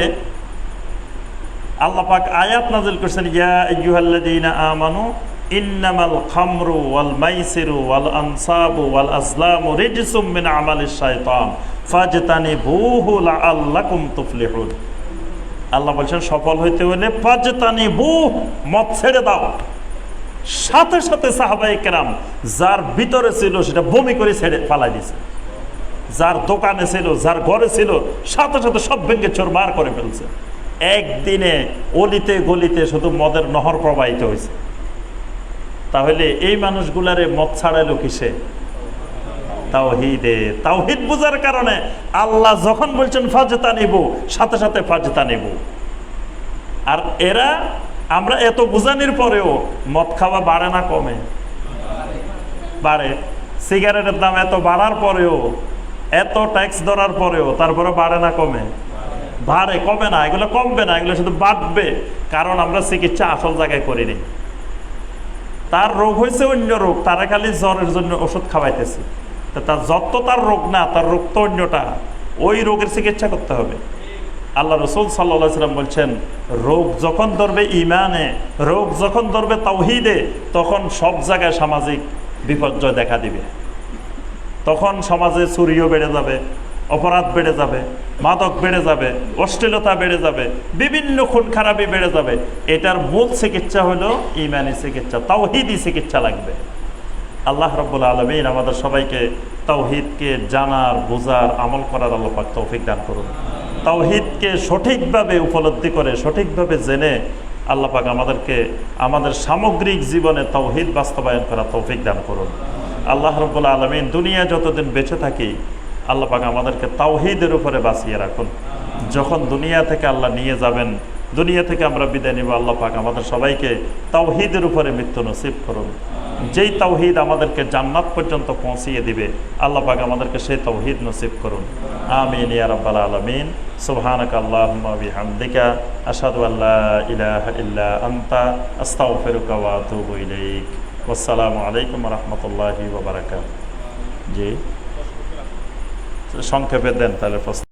আল্লাহ পাক আয়াত নাযিল করেছেন, ইয়া আইয়ুহাল্লাযীনা আমানু ইন্নামাল খামরু ওয়াল মাইসিরু ওয়াল আনসাবু ওয়াল আজলামু রিজসুম মিন আমালিশ শাইতান ফাজতানিবুহু লাআল্লাকুম তুফলিহুন। আল্লাহ বলছেন সফল হইতে হলে ফাজতানিবুহু, মদ ছেড়ে দাও। সাথে সাথে সাহাবায়ে কেরাম যার ভিতরে ছিল সেটা বমি করে ছেড়ে ফালাই দিয়েছে। যার দোকানে ছিল, যার ঘরে ছিল, সাথে সাথে সব ভেঙে চুরমার করে ফেলছে। একদিনে অলিতে গলিতে শুধু মদের নহর প্রবাহিত হয়েছে। তাহলে এই মানুষগুলারে মদ ছাড়াইলো কিসে? তাওহীদে। তাওহীদ বুঝার কারণে আল্লাহ যখন বলছেন ফাজতানিবু, সাথে সাথে ফাজতানিবু। আর এরা, আমরা এত বুঝানির পরেও মদ খাওয়া বাড়ে না কমে? বাড়ে। সিগারেটের দাম এত বাড়ার পরেও, এত ট্যাক্স ধরার পরেও তারপরে বাড়ে না কমে? বাড়ে, কমে না। এগুলো কমবে না, এগুলো শুধু বাড়বে, কারণ আমরা চিকিৎসা আসল জায়গায় করিনি। তার রোগ হয়েছে অন্য রোগ, তারা খালি জ্বরের জন্য ওষুধ খাওয়াইতেছে। তার যত তার রোগ না, তার রোগ তো অন্যটা, ওই রোগের চিকিৎসা করতে হবে। আল্লাহ রাসূল সাল্লাল্লাহু আলাইহি ওয়াসাল্লাম বলছেন, রোগ যখন ধরবে ঈমানে, রোগ যখন ধরবে তাওহীদে, তখন সব জায়গায় সামাজিক বিপর্যয় দেখা দিবে। তখন সমাজে চুরিও বেড়ে যাবে, অপরাধ বেড়ে যাবে, মাদক বেড়ে যাবে, অশ্লীলতা বেড়ে যাবে, বিভিন্ন খুন খারাপি বেড়ে যাবে। এটার মূল চিকিৎসা হলো ঈমানি চিকিৎসা, তাওহীদি চিকিৎসা লাগবে। আল্লাহ রাব্বুল আলামিন আমাদের সবাইকে তাওহীদকে জানার, বোঝার, আমল করার আল্লাহ পাক তৌফিক দান করুন। তাওহীদকে সঠিকভাবে উপলব্ধি করে, সঠিকভাবে জেনে আল্লাহ পাক আমাদেরকে আমাদের সামগ্রিক জীবনে তাওহীদ বাস্তবায়ন করা তৌফিক দান করুন। আল্লাহ রাব্বুল আলামিন দুনিয়া যতদিন বেঁচে থাকি আল্লাহ পাক আমাদেরকে তাওহীদের উপরে বাঁচিয়ে রাখুন। যখন দুনিয়া থেকে আল্লাহ নিয়ে যাবেন, দুনিয়া থেকে আমরা বিদায় নিব, আল্লাহ পাক আমাদের সবাইকে তাওহীদের উপরে মৃত্যু নসিব করুন। যেই তাওহীদ আমাদেরকে জান্নাত পর্যন্ত পৌঁছিয়ে দিবে আল্লাহ পাক আমাদেরকে সেই তাওহীদ নসিব করুন। আমিন ইয়া রাব্বাল আলামিন। সুবহানাকা আল্লাহুম্মা বিহামদিকা আশহাদু আল্লা ইলাহা ইল্লা আনতা আস্তাগফিরুকা ওয়া আতুবু ইলাইক। আসসালামু আলাইকুম ওয়া রাহমাতুল্লাহি ওয়া বারাকাতুহু। জি, সংক্ষেপে দেন তাহলে।